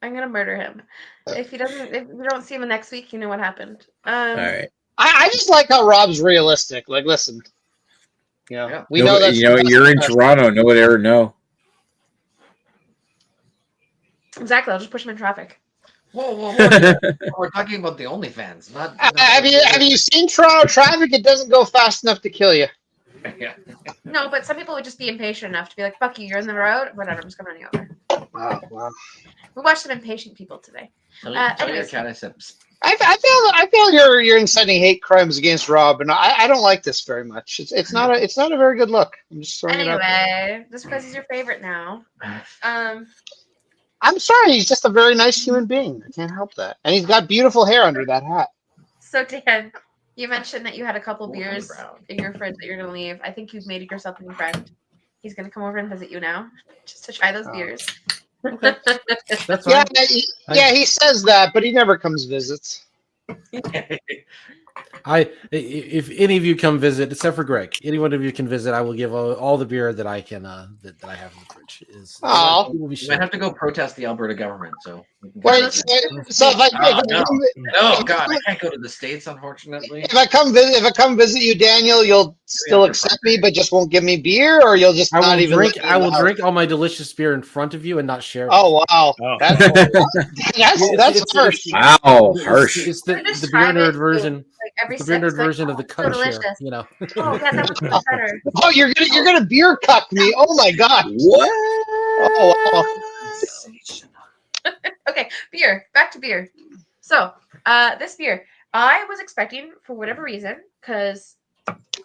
I'm gonna murder him. If you don't see him next week, you know what happened. All right. I just like how Rob's realistic. Like, listen, we know that. You're in Toronto. No one ever know. Exactly. I'll just push him in traffic. Whoa. We're talking about the OnlyFans, not. Have you seen Toronto traffic? It doesn't go fast enough to kill you. Yeah. No, but some people would just be impatient enough to be like, "Fuck you, you're in the road. Whatever, I'm just coming on you over." Wow. We watched some impatient people today. Tell your Anyways. cat I said. I feel you're inciting hate crimes against Rob, and I don't like this very much. It's not a very good look. I'm just throwing it out there. Anyway, just because he's your favorite now. I'm sorry, he's just a very nice human being. I can't help that, and he's got beautiful hair under that hat. So Dan, you mentioned that you had a couple Oh, beers brown. in your fridge that you're gonna leave. I think you've made yourself a new friend. He's gonna come over and visit you now, just to try those beers. That's Yeah, fine. he says that, but he never comes visits. If any of you come visit, except for Greg, any one of you can visit, I will give all the beer that I can that I have in the fridge. Aw. It will be You might have to go protest the Alberta government. So. Wait, so if No, God, I can't go to the States, unfortunately. I come visit you, Daniel, you'll still accept me, but just won't give me beer, or you'll just not even. I will drink all my delicious beer in front of you and not share it. Oh wow, Oh. that's harsh. Wow, harsh. It's the Describe beer nerd it, version. Like every The beer sip's nerd like, version of the so cunt share. delicious. You know. Oh yeah, that was much better. Oh, you're gonna beer cuck me? Oh my god. What? Oh wow. Okay, beer. Back to beer. So, this beer, I was expecting for whatever reason, because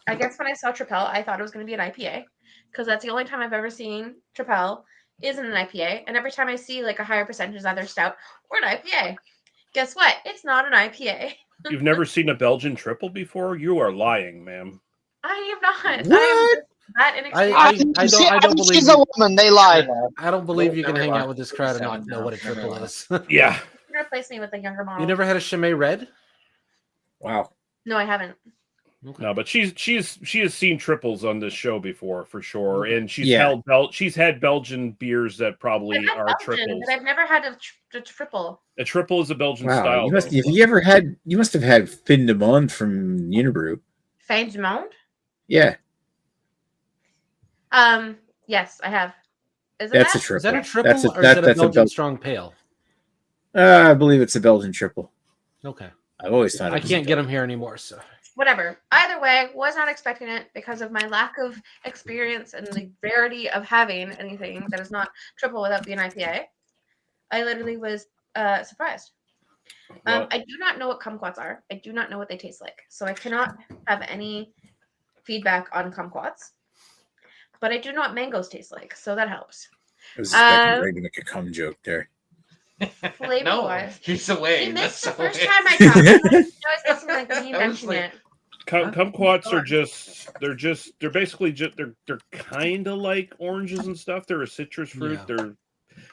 I guess when I saw Tripel, I thought it was going to be an IPA, because that's the only time I've ever seen Tripel is in an IPA, and every time I see like a higher percentage is either stout or an IPA. Guess what? It's not an IPA. You've never seen a Belgian triple before? You are lying, ma'am. I am not. What? I am that inexperienced. I don't believe she's a woman. They lied. I don't believe you can Never hang lost out with this crowd and not seven know now. what a Never triple lost. is. Yeah. You can replace me with a younger model. You never had a Chimay Red? Wow. No, I haven't. No, but she has seen triples on this show before for sure, and she's Yeah. she's had Belgian beers that probably I've had are Belgian, triples. but I've never had a triple. A triple is a Belgian Wow. style. You must though. you must have had Fin de Monde from Unibrew. Fin du Monde? Yeah. Yes, I have. Is it That's a that? triple. Is that a triple That's a, or that, is that a that's a Belgian Belgian. strong pale? I believe it's a Belgian triple. Okay. I've always thought I it was can't get them here anymore, so. Whatever. Either way, was not expecting it because of my lack of experience and the rarity of having anything that is not triple without being IPA. I literally was surprised. Well, I do not know what kumquats are. I do not know what they taste like. So I cannot have any feedback on kumquats. But I do know what mangoes taste like. So that helps. I was expecting Greg to make a cum joke there. Flavor No, wise. he's away. He missed the That's first away. time I talked. He always does something like me I was mention like- it. kumquats are they're basically they're kind of like oranges and stuff. They're a citrus fruit.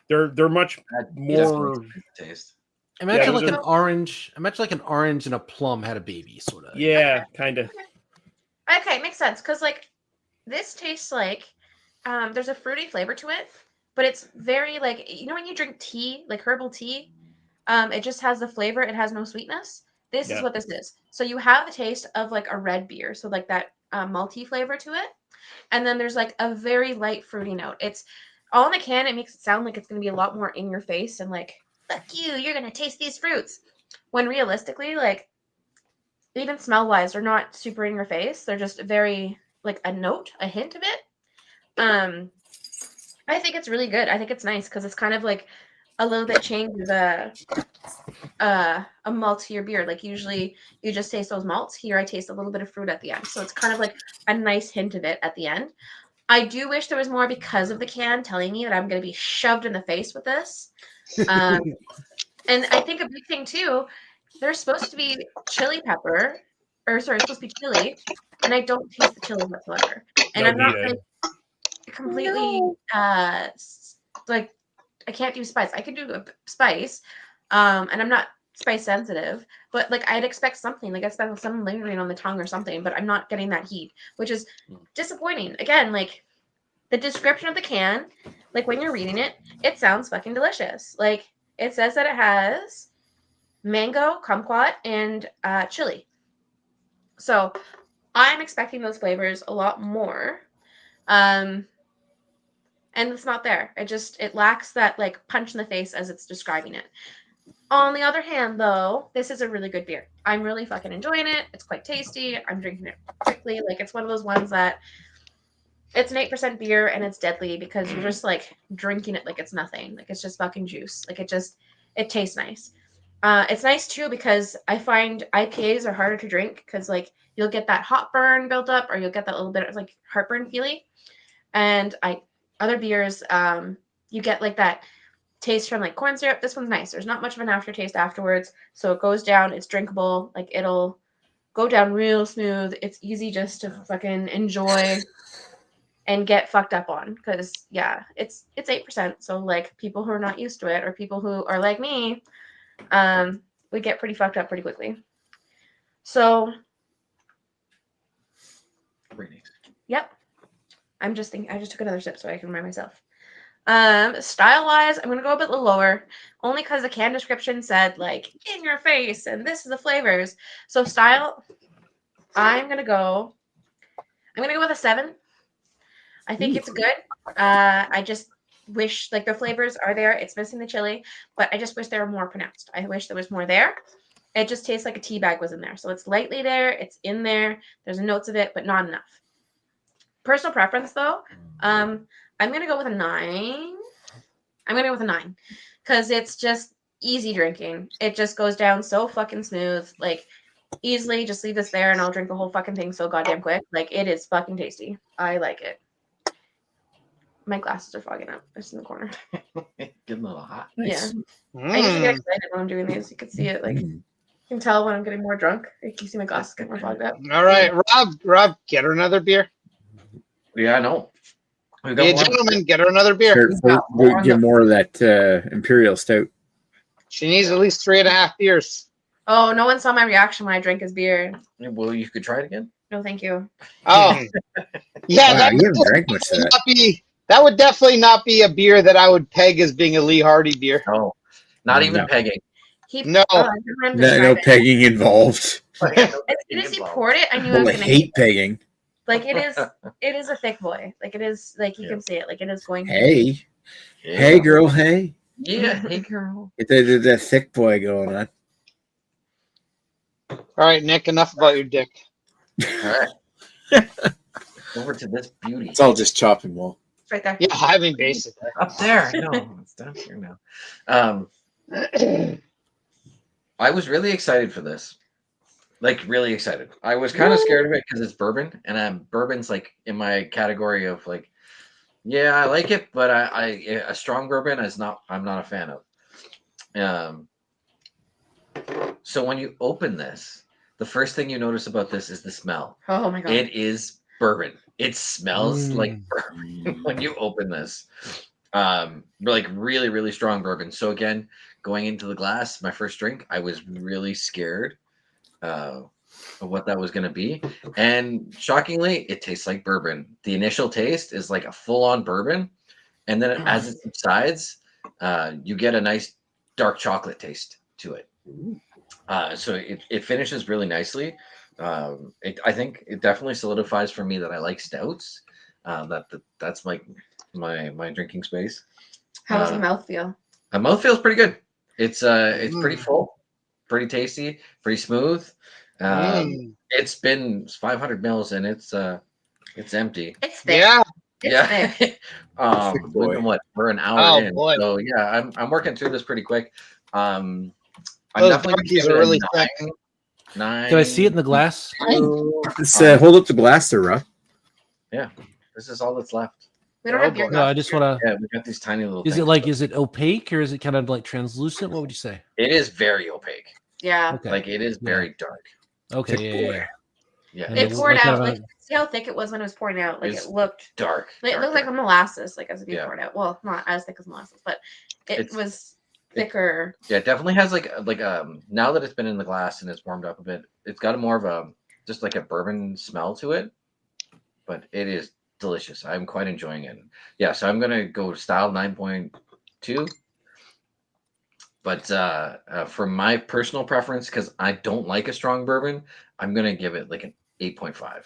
Yeah. They're much He doesn't more. taste. Imagine Yeah, like an orange. Imagine like an orange and a plum had a baby, sort of. Yeah, kind of. Okay, makes sense because like this tastes like there's a fruity flavor to it, but it's very like when you drink tea, like herbal tea, it just has the flavor. It has no sweetness. This is Yeah. what this is. So you have the taste of like a red beer, so like that malty flavor to it, and then there's like a very light fruity note. It's all in the can. It makes it sound like it's going to be a lot more in your face and like fuck you, you're going to taste these fruits. When realistically, like even smell wise, they're not super in your face. They're just very like a note, a hint of it. I think it's really good. I think it's nice because it's kind of like a little bit changes a maltier beer. Like usually you just taste those malts. Here I taste a little bit of fruit at the end. So it's kind of like a nice hint of it at the end. I do wish there was more because of the can telling me that I'm going to be shoved in the face with this. And I think a big thing too, there's supposed to be chili pepper, or sorry, it's supposed to be chili, and I don't taste the chili whatsoever. And No, I'm not neither. like completely like I can't do spice. I can do a spice, and I'm not spice sensitive, but like I'd expect something, like I expect something lingering on the tongue or something, but I'm not getting that heat, which is disappointing. Again, like the description of the can, like when you're reading it, it sounds fucking delicious. Like it says that it has mango, kumquat, and chili. So I'm expecting those flavors a lot more. And it's not there. It lacks that like punch in the face as it's describing it. On the other hand, though, this is a really good beer. I'm really fucking enjoying it. It's quite tasty. I'm drinking it quickly. Like it's one of those ones that it's an 8% beer and it's deadly because you're just like drinking it like it's nothing. Like it's just fucking juice. Like it tastes nice. It's nice too because I find IPAs are harder to drink because like you'll get that hot burn built up or you'll get that little bit of like heartburn feeling. And other beers, you get like that taste from like corn syrup. This one's nice. There's not much of an aftertaste afterwards, so it goes down. It's drinkable. Like it'll go down real smooth. It's easy just to fucking enjoy and get fucked up on because yeah, it's 8%. So like people who are not used to it or people who are like me, we get pretty fucked up pretty quickly. So, yep. I just took another sip so I can remind myself. Style wise, I'm gonna go a bit lower, only because the can description said like in your face and this is the flavors. So style, I'm gonna go with a 7. I think it's good. I just wish like the flavors are there. It's missing the chili, but I just wish they were more pronounced. I wish there was more there. It just tastes like a tea bag was in there. So it's lightly there. It's in there. There's notes of it, but not enough. Personal preference though, I'm gonna go with a 9. I'm gonna go with a 9 because it's just easy drinking. It just goes down so fucking smooth. Like easily, just leave this there and I'll drink the whole fucking thing so goddamn quick. Like it is fucking tasty. I like it. My glasses are fogging up. It's in the corner. Getting a little hot. Nice. Yeah. I usually get excited when I'm doing these. You can see it. Like you can tell when I'm getting more drunk. You can see my glasses get more fogged up. All right, Rob, get her another beer. Yeah, I know. We've Be a got gentleman, get her another beer. Sure, get more of that Imperial Stout. She needs at least 3.5 beers. Oh, no one saw my reaction when I drank his beer. Well, you could try it again. No, thank you. Oh, yeah, Wow, you haven't drank much of that. That would definitely not be a beer that I would peg as being a Lee Hardy beer. No, not even No. pegging. No. No pegging involved. As soon as he poured it, I knew I Well, was I gonna hate pegging. like it is a thick boy. Like it is like you can see it. Like it is going Hey, Yeah. hey, girl, hey. Yeah, hey girl. Get the thick boy going on. All right, Nick, enough about your dick. All right. Over to this beauty. It's all just chopping wall. It's right there. Yeah, I mean, basically. Up there. No, it's down here now. I was really excited for this. Like really excited. I was kind of scared of it because it's bourbon, and bourbon's like in my category of like, yeah, I like it, but a strong bourbon is not. I'm not a fan of. So when you open this, the first thing you notice about this is the smell. Oh my god. It is bourbon. It smells like bourbon when you open this. Like really, really strong bourbon. So again, going into the glass, my first drink, I was really scared of what that was going to be. And shockingly, it tastes like bourbon. The initial taste is like a full-on bourbon. And then as it subsides, you get a nice dark chocolate taste to it. So it finishes really nicely. I think it definitely solidifies for me that I like stouts. That's like my drinking space. How does the mouth feel? The mouth feels pretty good. It's pretty full, pretty tasty, pretty smooth. It's been 500 mils and it's empty. It's thick. Yeah. It's thick. We're an hour in. Boy. So yeah, I'm working through this pretty quick. I'm Those definitely darkies are really thick. 9. Can I see it in the glass? Let's hold up the glass there, Rob. Yeah, this is all that's left. We don't have beer No, I glass. just want to. Yeah, we got these tiny little. Is things. is it opaque or is it kind of like translucent? What would you say? It is very opaque. Yeah. Okay. Like it is very dark. Okay. Yeah. Yeah, And It it poured looked out. kind of Like, see how thick it was when it was pouring out? Like It's it looked. dark. It looked like molasses, like as it being poured out. Well, not as thick as molasses, but it was thicker. Yeah, it definitely has like now that it's been in the glass and it's warmed up a bit, it's got a more of a just like a bourbon smell to it. But it is delicious. I'm quite enjoying it. Yeah, so I'm gonna go style 9.2. But for my personal preference, because I don't like a strong bourbon, I'm gonna give it like an 8.5.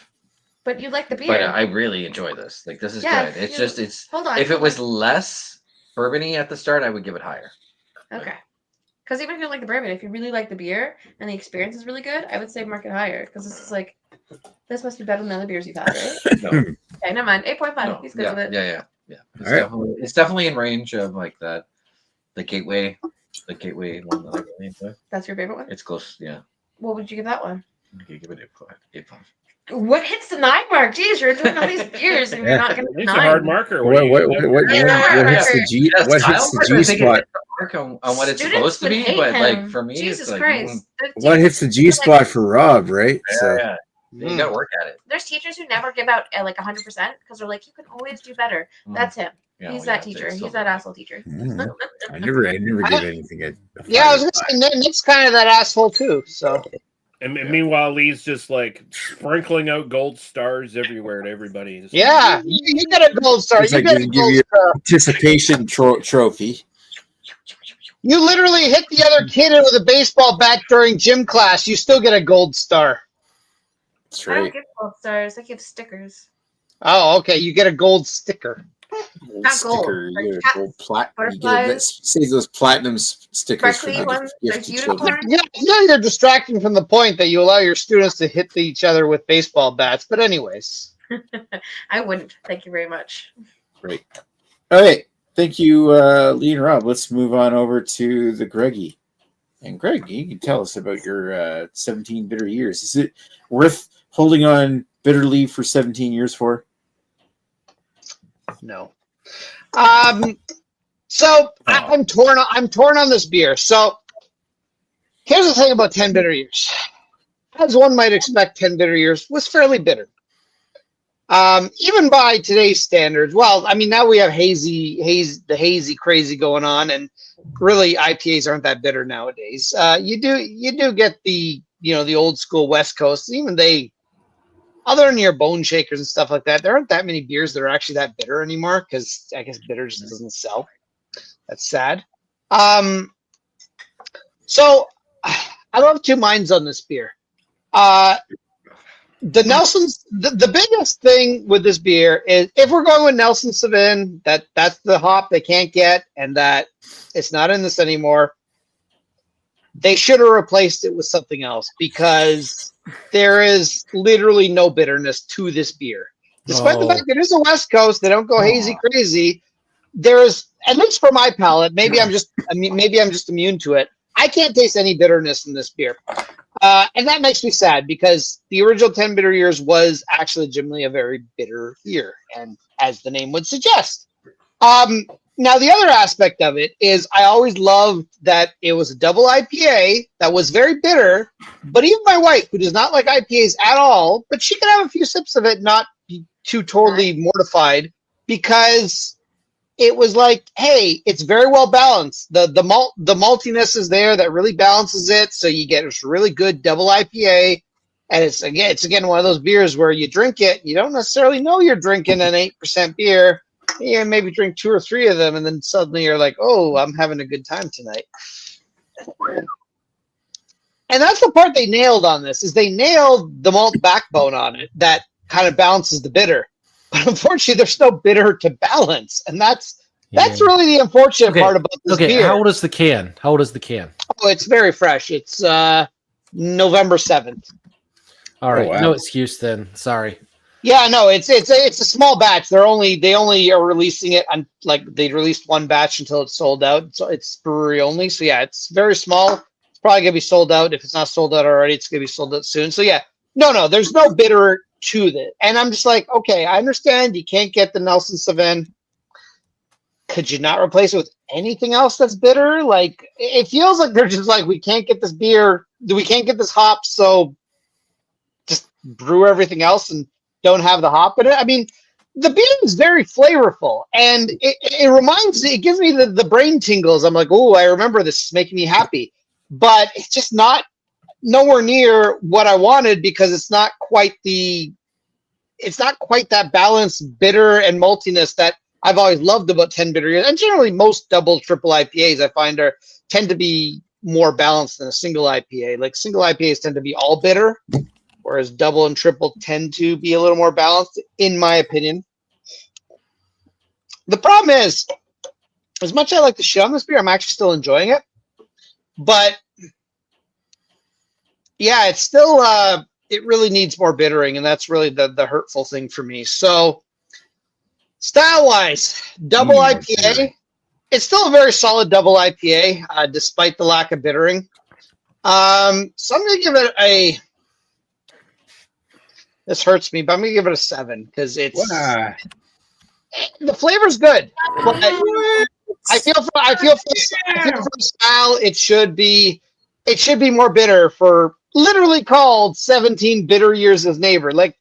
But you like the beer. But I really enjoy this. Like this is good. It's Hold on. if it was less bourbony at the start, I would give it higher. Okay. Because even if you like the bourbon, if you really like the beer and the experience is really good, I would say mark it higher. Because this is like, this must be better than the other beers you've had, right? No. Okay, never mind. 8.5. No, He's good yeah, with it. yeah. It's All right. definitely in range of like the gateway one that I really enjoy. That's your favorite one? It's close, yeah. What would you give that one? Okay, give it 8.5. What hits the 9 mark? Jeez, you're doing all these beers and you're not going to It's a hard marker. What Yeah. hits the G? Yeah, What style hits the wise, G I think it spot? hits the mark on what it's Students supposed to would be, hate but like him. for me, Jesus it's like Christ. What hits the G spot for Rob, right? So yeah. You gotta work at it. There's teachers who never give out like 100% because they're like, you can always do better. That's him. Yeah, He's well, that yeah, teacher. it's He's so that good. asshole teacher. I never give anything a Yeah, I was gonna say Nick's kind of that asshole too. So And meanwhile, Lee's just like sprinkling out gold stars everywhere to everybody. Just yeah, you get a gold star. It's You like get a give gold you star. participation trophy. You literally hit the other kid with a baseball bat during gym class. You still get a gold star. That's I don't right. give gold stars. I give stickers. Oh, okay. You get a gold sticker. Gold Not gold, sticker, like you get a cats, gold platinum. You get butterflies. save those platinum stickers for Sparkly the ones, gift like to children. unicorns. Yeah, you're distracting from the point that you allow your students to hit each other with baseball bats. But anyways, I wouldn't. Thank you very much. Great. All right. Thank you, Lee and Rob. Let's move on over to the Greggy. And Greg, you can tell us about your 17 bitter years. Is it worth holding on bitterly for 17 years for? no. So I'm torn. I'm torn on this beer. So here's the thing about 10 bitter years. As one might expect, 10 bitter years was fairly bitter. Even by today's standards. Well, I mean, now we have the hazy crazy going on, and really IPAs aren't that bitter nowadays. You do get the old school West Coast. Even they, other than your bone shakers and stuff like that, there aren't that many beers that are actually that bitter anymore because I guess bitter just doesn't sell. That's sad. So I love two minds on this beer. The Nelson's the biggest thing with this beer is if we're going with Nelson Sauvin, that's the hop they can't get, and that it's not in this anymore. They should have replaced it with something else because there is literally no bitterness to this beer. Despite the fact that it is a West Coast, they don't go hazy crazy. There is, at least for my palate, maybe I'm just immune to it. I can't taste any bitterness in this beer. And that makes me sad because the original 10 bitter years was actually legitimately a very bitter year, and as the name would suggest. Now, the other aspect of it is I always loved that it was a double IPA that was very bitter, but even my wife, who does not like IPAs at all, but she can have a few sips of it, not be too totally mortified, because it was like, hey, it's very well balanced. The maltiness is there that really balances it, so you get this really good double IPA. And it's again one of those beers where you drink it, you don't necessarily know you're drinking an 8% beer. You maybe drink 2 or 3 of them, and then suddenly you're like, oh, I'm having a good time tonight. And that's the part they nailed on this, is they nailed the malt backbone on it that kind of balances the bitter. But unfortunately, there's no bitter to balance. And that's really the unfortunate part about this beer. How old is the can? Oh, it's very fresh. It's November 7th. All right. Oh, wow. No excuse then. Sorry. Yeah, no, it's a small batch. They only are releasing it on, like, they released one batch until it's sold out. So it's brewery only. So yeah, it's very small. It's probably gonna be sold out. If it's not sold out already, it's gonna be sold out soon. So yeah, no, there's no bitter to it. And I'm just like, okay, I understand you can't get the Nelson Sauvin. Could you not replace it with anything else that's bitter? Like, it feels like they're just like, we can't get this beer, we can't get this hop, so just brew everything else and don't have the hop in it. I mean, the beer is very flavorful, and it gives me the brain tingles. I'm like, oh, I remember this, it's making me happy. But it's just nowhere near what I wanted, because it's not quite that balanced bitter and maltiness that I've always loved about 10 bitter years. And generally most double, triple IPAs I find tend to be more balanced than a single IPA. Like, single IPAs tend to be all bitter, whereas double and triple tend to be a little more balanced, in my opinion. The problem is, as much as I like the shit on this beer, I'm actually still enjoying it. But yeah, it's still it really needs more bittering, and that's really the hurtful thing for me. So style-wise, double IPA. It's still a very solid double IPA, despite the lack of bittering. So I'm gonna give it this hurts me, but I'm gonna give it a 7, because the flavor's good. But I feel for the style, it should be more bitter, for literally called 17 bitter years as neighbor. Like,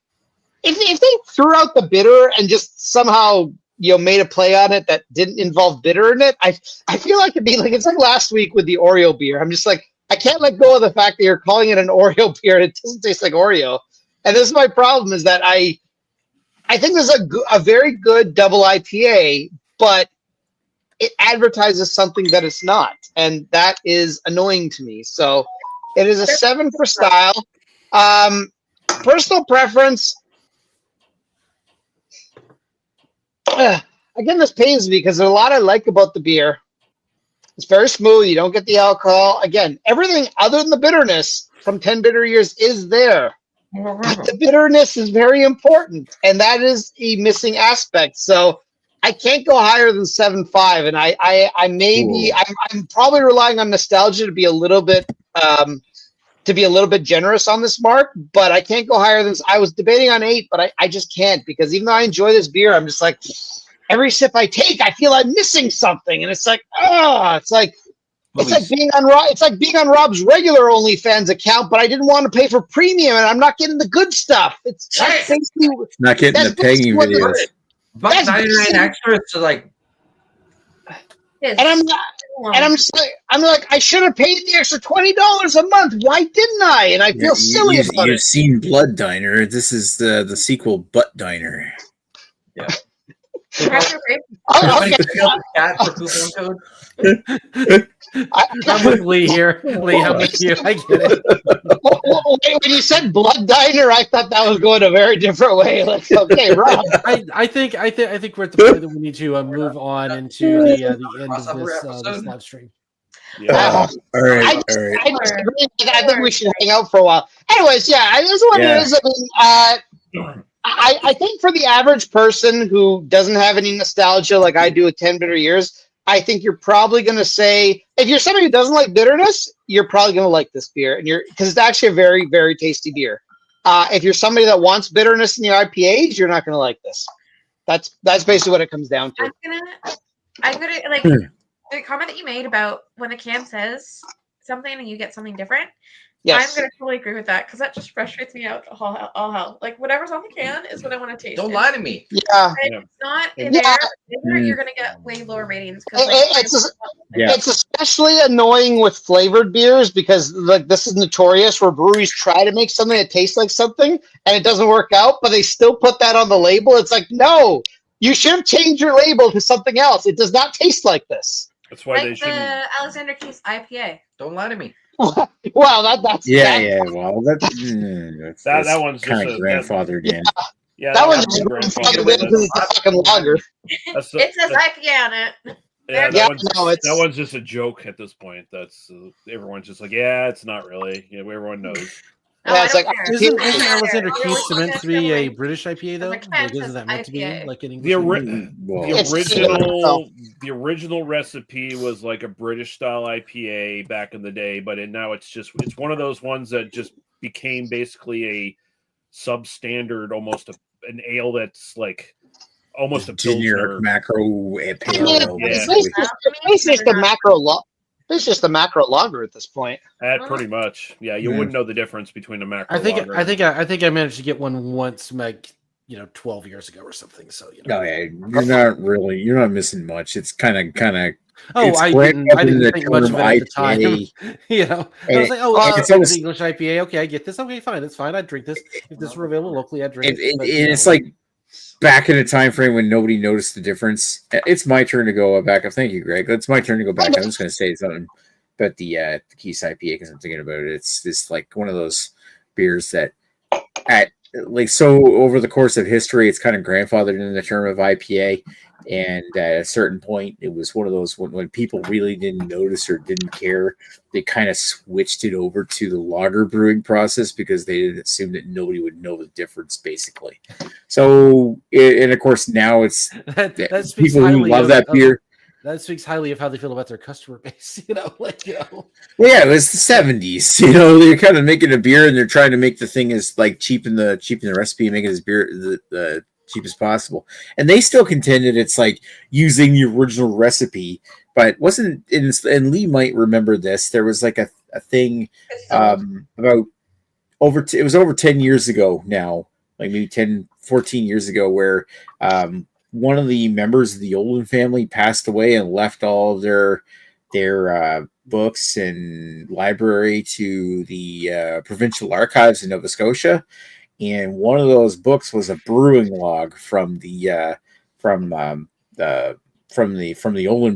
if they threw out the bitter and just somehow made a play on it that didn't involve bitter in it, I feel like it'd be like, it's like last week with the Oreo beer. I'm just like, I can't let go of the fact that you're calling it an Oreo beer and it doesn't taste like Oreo. And this is my problem, is that I think there's a very good double IPA, but it advertises something that it's not, and that is annoying to me. So it is a 7 for style. Personal preference. Again, this pains me, because there's a lot I like about the beer. It's very smooth. You don't get the alcohol. Again, everything other than the bitterness from 10 bitter years is there. But the bitterness is very important, and that is a missing aspect. So I can't go higher than 7.5, and I'm probably relying on nostalgia to be a little bit generous on this mark, but I can't go higher than. I was debating on 8, but I just can't, because even though I enjoy this beer, I'm just like, every sip I take, I feel I'm missing something, and it's like, it's like being on Rob's regular OnlyFans account, but I didn't want to pay for premium, and I'm not getting the good stuff. It's not getting the pegging videos. $1.99 extra to like, and I'm like, I should have paid the extra $20 a month. Why didn't I? And I feel silly about it. You've seen Blood Diner. This is the sequel, Butt Diner. Yeah. I'm with Lee here. Lee, I'm with you. I get it. When you said Blood Diner, I thought that was going a very different way. Like, okay, Rob. I think we're at the point that we need to move on into the end of this live stream. Yeah. All right. I think we should hang out for a while. Anyways, yeah, this one is. I think for the average person who doesn't have any nostalgia like I do with 10 bitter years, I think you're probably going to say, if you're somebody who doesn't like bitterness, you're probably going to like this beer, and because it's actually a very, very tasty beer. If you're somebody that wants bitterness in your IPAs, you're not going to like this. That's basically what it comes down to. I'm gonna like the comment that you made about when the can says something and you get something different. Yes. I'm gonna totally agree with that because that just frustrates me out all hell. Like whatever's on the can is what I want to taste. Don't lie to me. Yeah. If it's not in Yeah. there, you're gonna get way lower ratings. Yeah. It's especially annoying with flavored beers because like this is notorious where breweries try to make something that tastes like something and it doesn't work out, but they still put that on the label. It's like, no, you should have changed your label to something else. It does not taste like this. That's why they like shouldn't. the Alexander Keith's IPA. Don't lie to me. Well, that's Well, that's That one's just kind of a grandfathered in. Yeah, that was one's grandfathered grandfathered in because it's a fucking lager. It says IPA on it. Yeah, Yeah, that one's just a joke at this point. That's everyone's just like, yeah, it's not really. Yeah, everyone knows. Yeah, it's like Isn't Alexander Keith meant to be a British IPA though? Like, Like, isn't that meant to be IPA. like an The, English? the original recipe was like a British style IPA back in the day, but now it's one of those ones that just became basically a substandard, almost an ale that's like almost a generic pilsner. macro pale ale. It's just a macro It's just a macro lager at this point. Pretty much, yeah. You wouldn't know the difference between a macro. I think lager. I think I managed to get one once, like 12 years ago or something. So No, you're not missing much. It's kind of. Oh, I didn't think much of it at the time. I was like, it's almost English IPA. Okay, I get this. Okay, fine, it's fine. I'd drink this if this were available locally. I'd drink it. It's like back in a time frame when nobody noticed the difference. It's my turn to go back up. Thank you, Greg. It's my turn to go back. I'm just going to say something about the Keith's IPA because I'm thinking about it. It's just like one of those beers that over the course of history, it's kind of grandfathered in the term of IPA. And at a certain point, it was one of those when people really didn't notice or didn't care, they kind of switched it over to the lager brewing process because they didn't assume that nobody would know the difference, basically. So, and of course, now it's that people who love that beer. That speaks highly of how they feel about their customer base, Well, yeah, it was the 70s. They're kind of making a beer and they're trying to make the thing as like cheapen the recipe and make it as beer the cheapest possible. And they still contended it's like using the original recipe, but wasn't and Lee might remember this. There was like a thing about it was over 10 years ago now, like maybe 10, 14 years ago, where one of the members of the Olin family passed away and left all of their books and library to the provincial archives in Nova Scotia. And one of those books was a brewing log from the Olin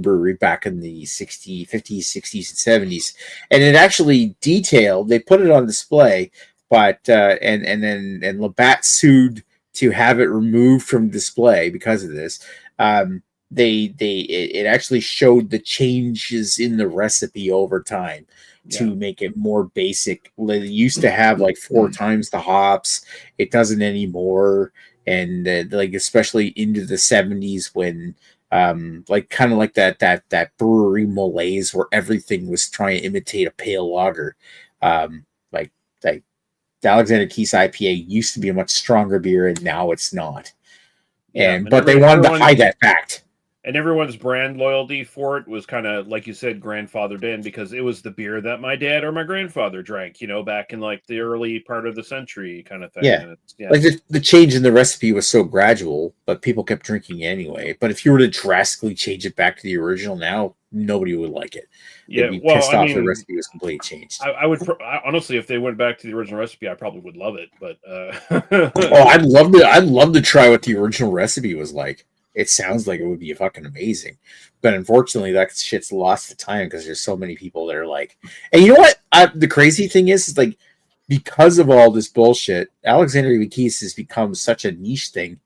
brewery back in the 50s, 60s, and 70s. And it actually detailed, they put it on display, but and Labatt sued to have it removed from display because of this. It actually showed the changes in the recipe over time to make it more basic. They used to have like 4 times the hops. It doesn't anymore. And especially into the 70s when kind of like that brewery malaise where everything was trying to imitate a pale lager. The Alexander Keith's IPA used to be a much stronger beer, and now it's not. But they wanted to hide that fact. And everyone's brand loyalty for it was kind of, like you said, grandfathered in because it was the beer that my dad or my grandfather drank, back in like the early part of the century kind of thing. Yeah. Like the change in the recipe was so gradual, but people kept drinking anyway. But if you were to drastically change it back to the original now, nobody would like it. Yeah, They'd be pissed off the recipe was completely changed. I would honestly, if they went back to the original recipe, I probably would love it. But I'd love to try what the original recipe was like. It sounds like it would be fucking amazing, but unfortunately, that shit's lost to time because there's so many people that are like, and you know what? The crazy thing is like because of all this bullshit, Alexander Keith's has become such a niche thing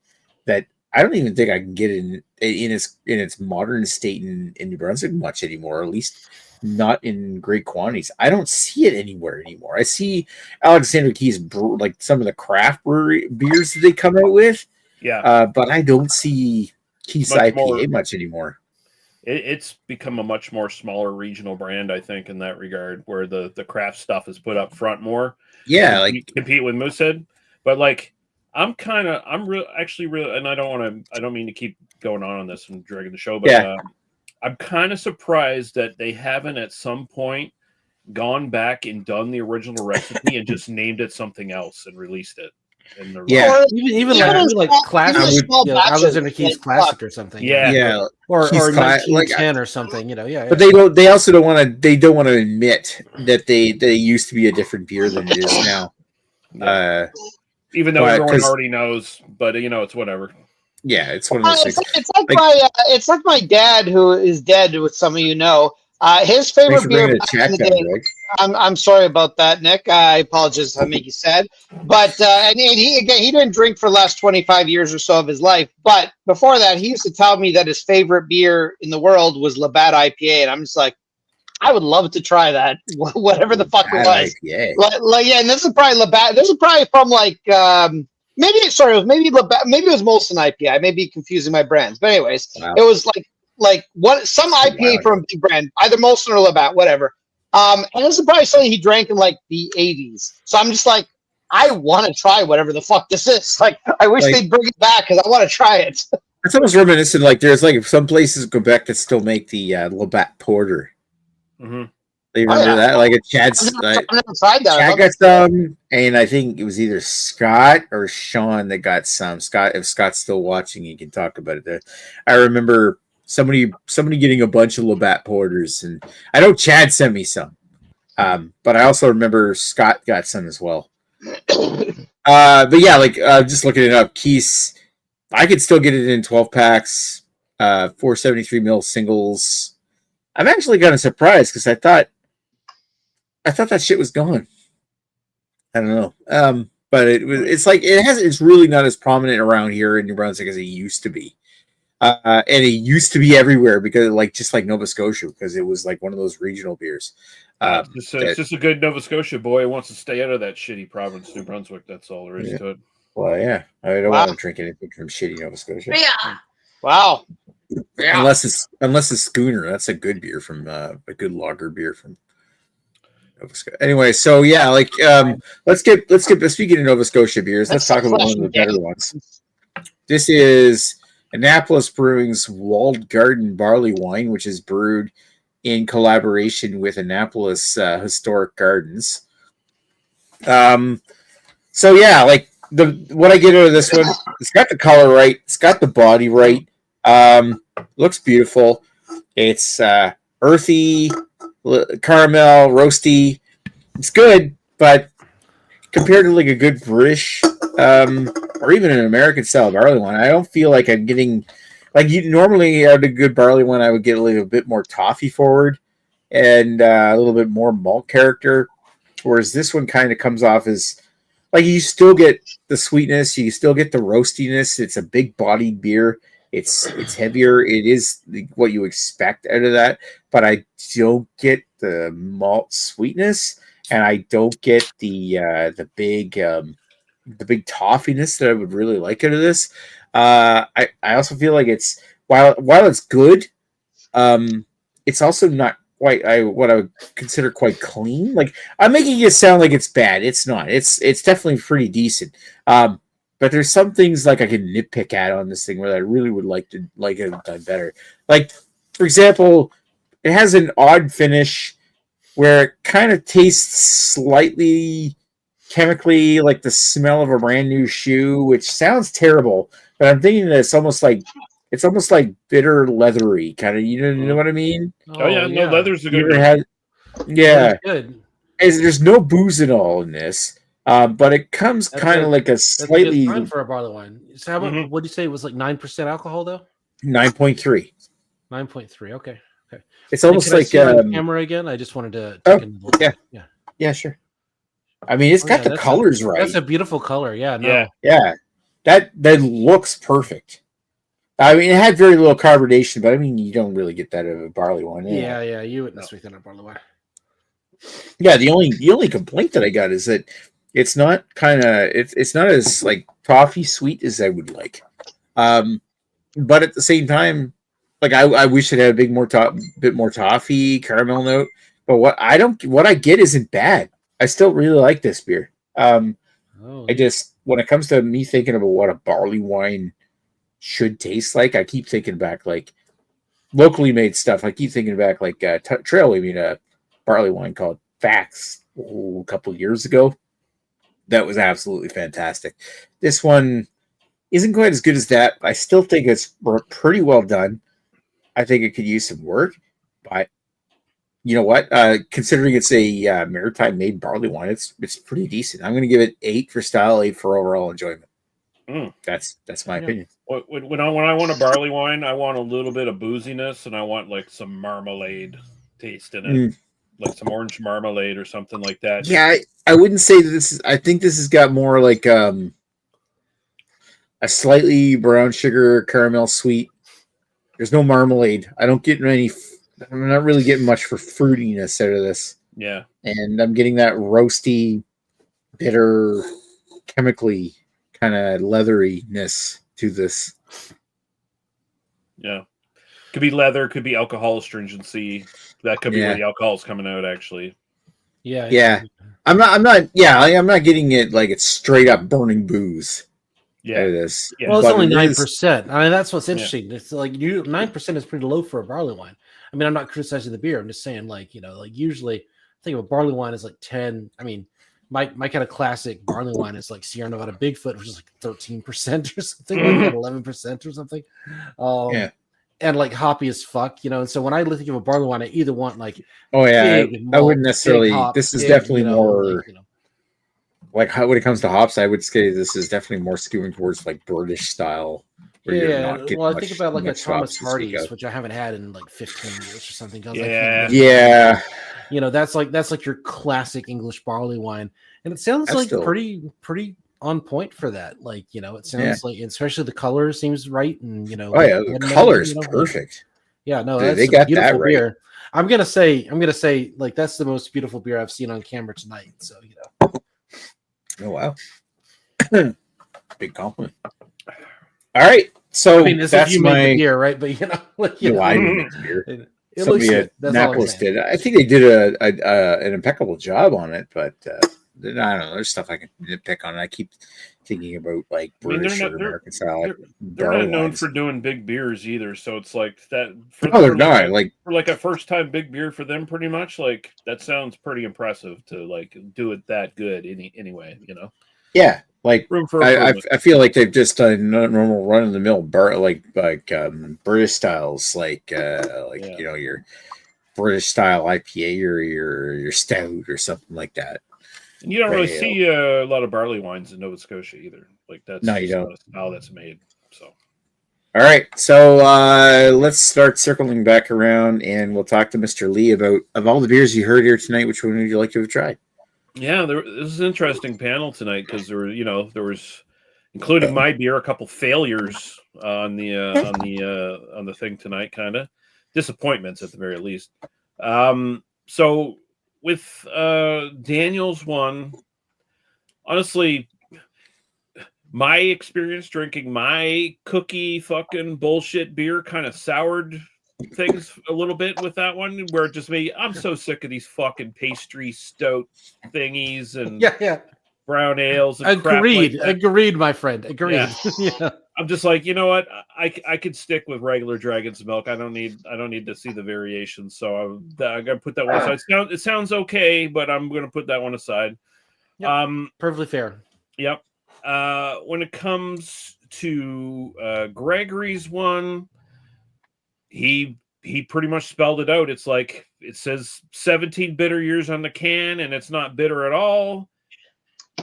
that I don't even think I can get it in its modern state in New Brunswick much anymore. Or at least not in great quantities. I don't see it anywhere anymore. I see Alexander Keith's like some of the craft brewery beers that they come out with. Yeah, but I don't see Keith's IPA much anymore. It's become a much more smaller regional brand, I think, in that regard, where the craft stuff is put up front more. Yeah, compete with Moosehead. But like, I'm actually real, and I don't mean to keep going on this and dragging the show, but I'm kind of surprised that they haven't at some point gone back and done the original recipe and just named it something else and released it. And Yeah. Or Even a like small- classic, even a small batch Alexander of, Keys like, classic or something. Yeah. Or Keys like 1910 or something. But they don't. They also don't want to. They don't want to admit that they used to be a different beer than it is now. Yeah. Even though but- everyone 'cause- already knows, but it's whatever. Yeah, it's one of those things. It's like my dad, who is dead, with some of you know. His Thanks favorite for beer bringing the back chat in the down, day. Greg. I'm sorry about that, Nick. I apologize if I make you sad. But and he didn't drink for the last 25 years or so of his life. But before that, he used to tell me that his favorite beer in the world was Labatt IPA, and I'm just like, I would love to try that, whatever the fuck it was. IPA. Like, yeah, and this is probably Labatt. This is probably from like maybe Labatt. Maybe it was Molson IPA. I may be confusing my brands, but anyways, Wow. it was like what some IPA from a big brand, either Molson or Labatt, whatever. And this is probably something he drank in like the 80s. So I'm just like, I want to try whatever the fuck this is. Like, I wish they'd bring it back because I want to try it. It's almost reminiscent. Like there's like some places in Quebec that still make the Labatt Porter. Mm-hmm. They remember that? Like a Chad's. I've never tried that. Chad got some, and I think it was either Scott or Sean that got some. Scott, if Scott's still watching, he can talk about it there. I remember somebody getting a bunch of Labatt Porters, and I know Chad sent me some. But I also remember Scott got some as well. But yeah, like just looking it up, Keys, I could still get it in 12 packs, 473 mil singles. I'm actually kind of surprised because I thought that shit was gone. I don't know. But it's really not as prominent around here in New Brunswick as it used to be. And it used to be everywhere because just like Nova Scotia, because it was like one of those regional beers. It's just a good Nova Scotia boy who wants to stay out of that shitty province, New Brunswick. That's all there is to it. Well, yeah. I don't want to drink anything from shitty Nova Scotia. Yeah. Wow. Yeah. Unless it's Schooner. That's a good beer from a good lager beer from Nova Scotia. Anyway, so yeah, like let's get speaking of Nova Scotia beers, let's talk about one of the better ones. This is Annapolis Brewing's Walled Garden Barley Wine, which is brewed in collaboration with Annapolis Historic Gardens. So yeah, like what I get out of this one, it's got the color right, it's got the body right, looks beautiful. It's earthy, caramel, roasty. It's good, but compared to like a good British or even an American style barley wine, I don't feel like I'm getting like you normally out of a good barley wine. I would get a little bit more toffee forward and a little bit more malt character, whereas this one kind of comes off as like you still get the sweetness, you still get the roastiness. It's a big bodied beer. It's heavier. It is what you expect out of that, but I don't get the malt sweetness, and I don't get the big toffiness that I would really like out of this. I also feel like it's while it's good, it's also not quite what I would consider quite clean. Like I'm making it sound like it's bad. It's not. It's definitely pretty decent. But there's some things like I can nitpick at on this thing where I really would like it done better. Like for example, it has an odd finish where it kind of tastes slightly chemically like the smell of a brand new shoe, which sounds terrible, but I'm thinking that it's almost like bitter leathery kind of, you know what I mean? Oh yeah, no, leather's a good one. Yeah. Good. There's no booze at all in this. But it comes kind of like a slightly fine for a barley wine. So how about what did you say it was like 9% alcohol though? 9.3. 9.3. Okay. It's almost like camera again. I just wanted to yeah, sure. I mean, it's got the colors right. That's a beautiful color. Yeah. No. Yeah. That looks perfect. I mean, it had very little carbonation, but I mean, you don't really get that out of a barley wine. Yeah. You wouldn't speak on a barley wine. Yeah. The only complaint that I got is that it's not it's not as like toffee sweet as I would like. But at the same time, like I wish it had a bit more toffee caramel note. But what I get isn't bad. I still really like this beer. I just when it comes to me thinking about what a barley wine should taste like, I keep thinking back like locally made stuff. I keep thinking back like Trail. We made a barley wine called Facts a couple years ago. That was absolutely fantastic. This one isn't quite as good as that. I still think it's pretty well done. I think it could use some work, but you know what? Considering it's a maritime made barley wine, it's pretty decent. I'm going to give it 8 for style, 8 for overall enjoyment. That's my opinion. When I want a barley wine, I want a little bit of booziness, and I want like some marmalade taste in it, like some orange marmalade or something like that. Yeah, I wouldn't say that this is. I think this has got more like a slightly brown sugar caramel sweet. There's no marmalade. I don't get any. I'm not really getting much for fruitiness out of this. Yeah, and I'm getting that roasty, bitter, chemically kind of leatheriness to this. Yeah, could be leather, could be alcohol astringency. That could be where the alcohol is coming out. Actually, yeah. I'm not. Yeah, I'm not getting it like it's straight up burning booze. Yeah, out of this. Yeah. Well, it's But only it is- 9%. I mean, that's what's interesting. It's like 9% is pretty low for a barley wine. I mean, I'm not criticizing the beer. I'm just saying, like, like usually I think of a barley wine is like 10. I mean, my kind of classic barley wine is like Sierra Nevada Bigfoot, which is like 13% or something like that, 11% or something. And like hoppy as fuck, And so when I think of a barley wine, I either want like I malt, wouldn't necessarily. hop, This is definitely more. Like, how when it comes to hops, I would say this is definitely more skewing towards like British style. Well, I think about like a Thomas Hardy's, which I haven't had in like 15 years or something. Yeah. That's like your classic English barley wine, and it sounds That's like still... pretty on point for that. Like, it sounds like, especially the color seems right, and the color is perfect. Yeah, no, they got that right. Beer. I'm gonna say like that's the most beautiful beer I've seen on camera tonight. So Oh wow, big compliment. All right, so that's my beer, right? But I didn't make the beer. It looks good. That's Annapolis did. I think they did an impeccable job on it, but I don't know. There's stuff I can pick on. I keep thinking about like British or American style. They're not known for doing big beers either, so it's like that. They're not for like a first time big beer for them. Pretty much, like that sounds pretty impressive to like do it that good. Anyway, Yeah, like room for I feel like they've just done normal run of the mill British styles, like your British style IPA or your stout or something like that. And you don't really see a lot of barley wines in Nova Scotia either. Like that's you don't. Not how that's made. So, all right, so let's start circling back around, and we'll talk to Mr. Lee about of all the beers you heard here tonight. Which one would you like to have tried? Yeah, this is an interesting panel tonight because there was, including my beer, a couple failures on the thing tonight, kind of disappointments at the very least. So with Daniel's one, honestly, my experience drinking my cookie fucking bullshit beer kind of soured things a little bit with that one, where it just made I'm so sick of these fucking pastry stout thingies and brown ales and agreed, my friend, agreed. I'm just like, you know what, I could stick with regular Dragon's Milk. I don't need to see the variations, so I'm gonna put that one aside. It sounds okay, but I'm gonna put that one aside. Perfectly fair. Yep. When it comes to Gregory's one, he pretty much spelled it out. It's like it says 17 bitter years on the can, and it's not bitter at all.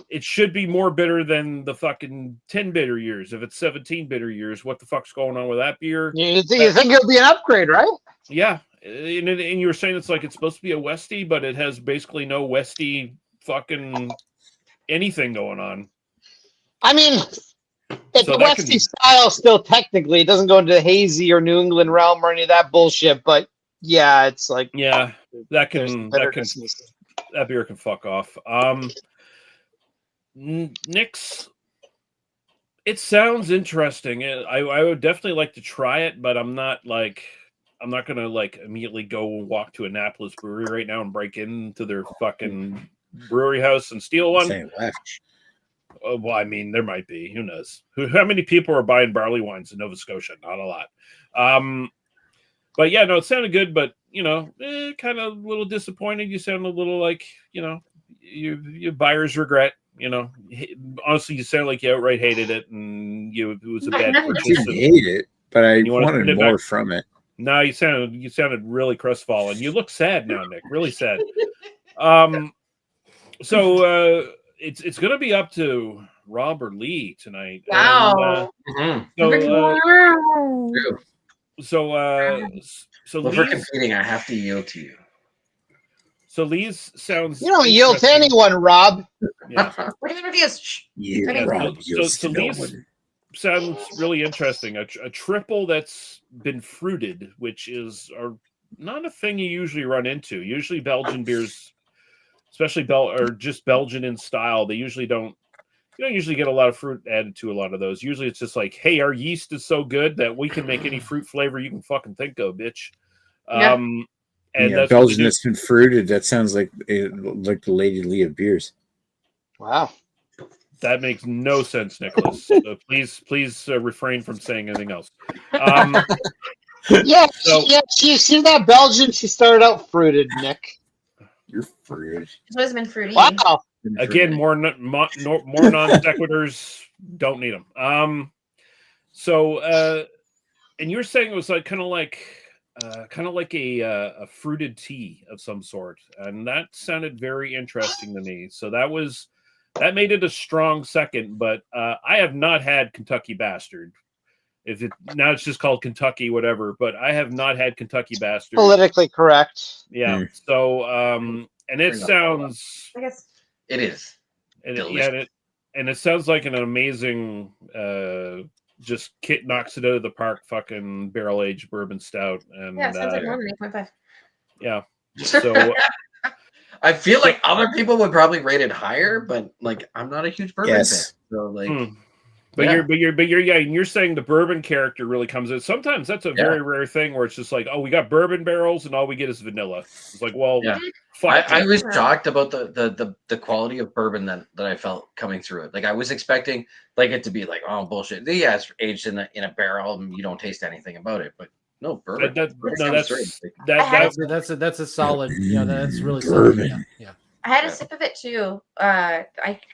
It should be more bitter than the fucking 10 bitter years. If it's 17 bitter years, what the fuck's going on with that beer? You think it'll be an upgrade, right? Yeah. And you were saying it's like it's supposed to be a Westie, but it has basically no Westie fucking anything going on. I mean, it's a Westie style still technically. It doesn't go into the hazy or New England realm or any of that bullshit, but yeah, it's like that beer can fuck off. Nick's, it sounds interesting. I would definitely like to try it, but I'm not gonna like immediately go and walk to Annapolis Brewery right now and break into their fucking brewery house and steal one. Well, I mean, there might be. Who knows? How many people are buying barley wines in Nova Scotia? Not a lot. But yeah, no, it sounded good, but kind of a little disappointed. You sound a little like, you buyer's regret. Honestly, you sound like you outright hated it, and it was a bad I purchase. didn't hate it, but I you wanna send wanted it more back? from it. No, you sounded really crestfallen. You look sad now, Nick. Really sad. So it's going to be up to Rob or Lee tonight. Wow. So Well, for Lee's competing, I have to yield to you. So Lee's sounds. You don't yield to interesting. anyone, Rob. Yeah. What even is? Yeah, Yeah, Rob, so Lee's sounds really interesting. A triple that's been fruited, which is not a thing you usually run into. Usually Belgian beers, especially just Belgian in style, they usually don't. You don't usually get a lot of fruit added to a lot of those. Usually it's just like, hey, our yeast is so good that we can make any fruit flavor you can fucking think of, bitch. Yeah. And that's Belgian that's been fruited. That sounds like the Lady Lee of beers. Wow. That makes no sense, Nicholas. Please refrain from saying anything else. Yeah, she see that Belgian. She started out fruited, Nick. You're fruited. It's always been fruity. Wow. Again, more non sequiturs. Don't need them. And you're saying it was like kind of like a fruited tea of some sort, and that sounded very interesting to me. So that made it a strong second. But I have not had Kentucky Bastard. Now it's just called Kentucky, whatever. But I have not had Kentucky Bastard. Politically correct. Yeah. So and it sounds. I guess It is. And it sounds like an amazing, just Kit knocks it out of the park, fucking barrel aged bourbon stout. And it sounds like more than 8.5. Yeah. So I feel like other people would probably rate it higher, but like I'm not a huge bourbon fan. So like But you're saying the bourbon character really comes in. Sometimes that's a very rare thing where it's just like, oh, we got bourbon barrels and all we get is vanilla. It's like, well, I was shocked about the quality of bourbon that I felt coming through it. Like I was expecting like it to be like, oh bullshit. Yeah, it's aged in a barrel and you don't taste anything about it. But no, bourbon. That's a solid. That's really solid. Yeah. I had a sip of it too. I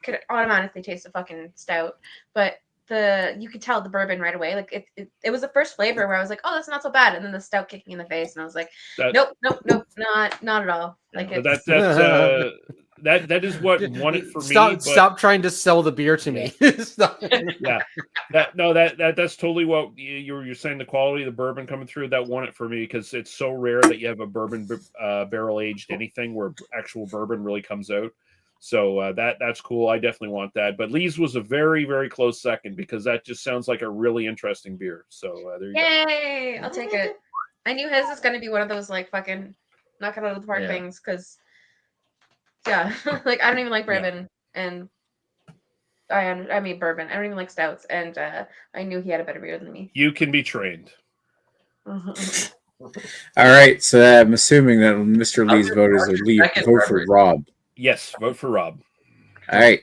could automatically taste the fucking stout, but you could tell the bourbon right away. Like it was the first flavor where I was like, oh, that's not so bad, and then the stout kicking in the face, and I was like, nope, not at all. Like that is what won it for me. Stop trying to sell the beer to me. Yeah, that's totally what you're saying. The quality of the bourbon coming through that won it for me because it's so rare that you have a bourbon barrel aged anything where actual bourbon really comes out. So that's cool. I definitely want that. But Lee's was a very, very close second because that just sounds like a really interesting beer. So there you go. Yay! I'll take it. I knew his is going to be one of those like fucking knock it out of the park things because, like I don't even like bourbon and I mean bourbon. I don't even like stouts, and I knew he had a better beer than me. You can be trained. All right, so I'm assuming that Mr. Lee's voters are vote for Rob. Yes, vote for Rob. All right.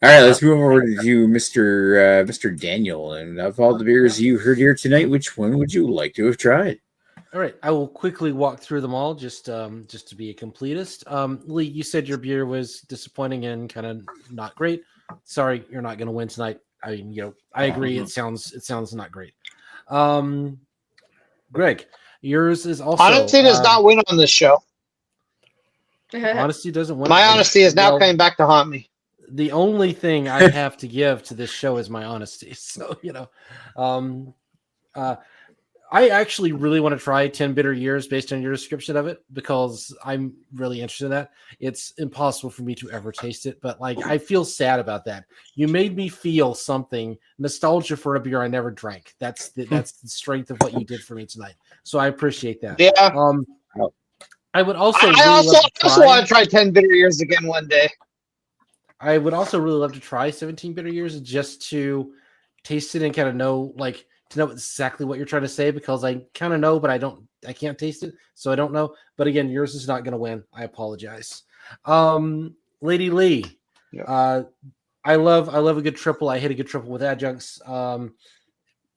Let's move over to Mr. Daniel. And of all the beers you heard here tonight, which one would you like to have tried? All right, I will quickly walk through them all just to be a completist. Lee, you said your beer was disappointing and kind of not great. Sorry, you're not going to win tonight. I mean, I agree. It sounds not great. Greg, yours is also honesty does not win on this show. Honesty doesn't win. My honesty is now coming back to haunt me. The only thing I have to give to this show is my honesty. So, I actually really want to try 10 bitter years based on your description of it because I'm really interested in that. It's impossible for me to ever taste it, but like I feel sad about that. You made me feel something nostalgia for a beer I never drank. That's the strength of what you did for me tonight. So I appreciate that. Yeah. I would also. I also want to try 10 bitter years again one day. I would also really love to try 17 bitter years just to taste it and kind of know, like, to know exactly what you're trying to say because I kind of know, but I can't taste it, so I don't know. But again, yours is not going to win. I apologize. Lady Lee, I love a good triple. I hate a good triple with adjuncts.